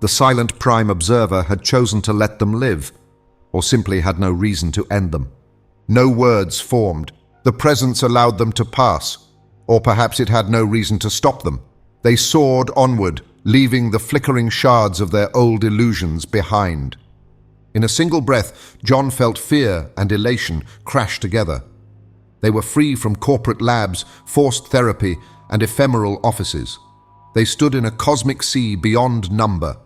The silent prime observer had chosen to let them live, or simply had no reason to end them. No words formed. The presence allowed them to pass, or perhaps it had no reason to stop them. They soared onward, leaving the flickering shards of their old illusions behind. In a single breath, John felt fear and elation crash together. They were free from corporate labs, forced therapy, and ephemeral offices. They stood in a cosmic sea beyond number,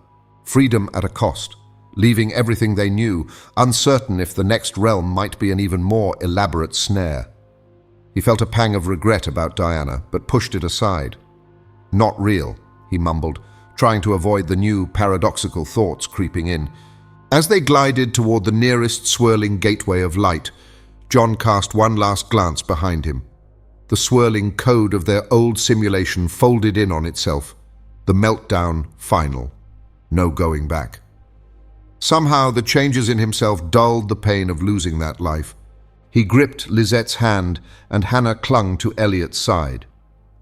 freedom at a cost, leaving everything they knew, uncertain if the next realm might be an even more elaborate snare. He felt a pang of regret about Diana, but pushed it aside. Not real, he mumbled, trying to avoid the new paradoxical thoughts creeping in. As they glided toward the nearest swirling gateway of light, John cast one last glance behind him. The swirling code of their old simulation folded in on itself, the meltdown final. No going back. Somehow the changes in himself dulled the pain of losing that life. He gripped Lisette's hand, and Hannah clung to Elliot's side.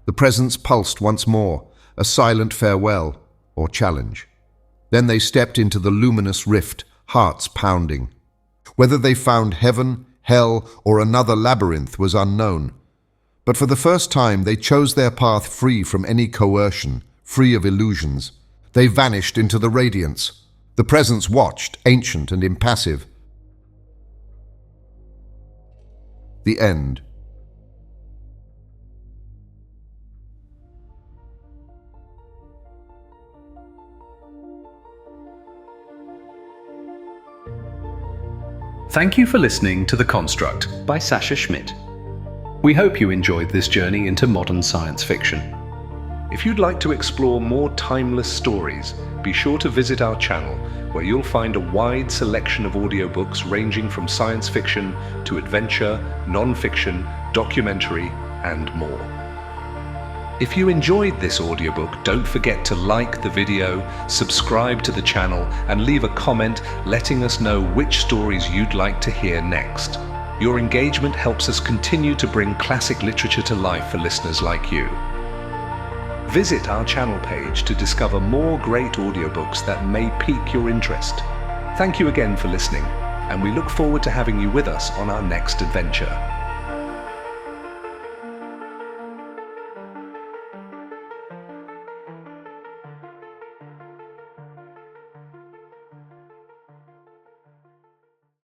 The presence pulsed once more, a silent farewell or challenge. Then they stepped into the luminous rift, hearts pounding. Whether they found heaven, hell, or another labyrinth was unknown. But for the first time they chose their path free from any coercion, free of illusions. They vanished into the radiance. The presence watched, ancient and impassive. The end. Thank you for listening to The Construct by Sasha Schmidt. We hope you enjoyed this journey into modern science fiction. If you'd like to explore more timeless stories, be sure to visit our channel, where you'll find a wide selection of audiobooks ranging from science fiction to adventure, non-fiction, documentary, and more. If you enjoyed this audiobook, don't forget to like the video, subscribe to the channel, and leave a comment letting us know which stories you'd like to hear next. Your engagement helps us continue to bring classic literature to life for listeners like you. Visit our channel page to discover more great audiobooks that may pique your interest. Thank you again for listening, and we look forward to having you with us on our next adventure.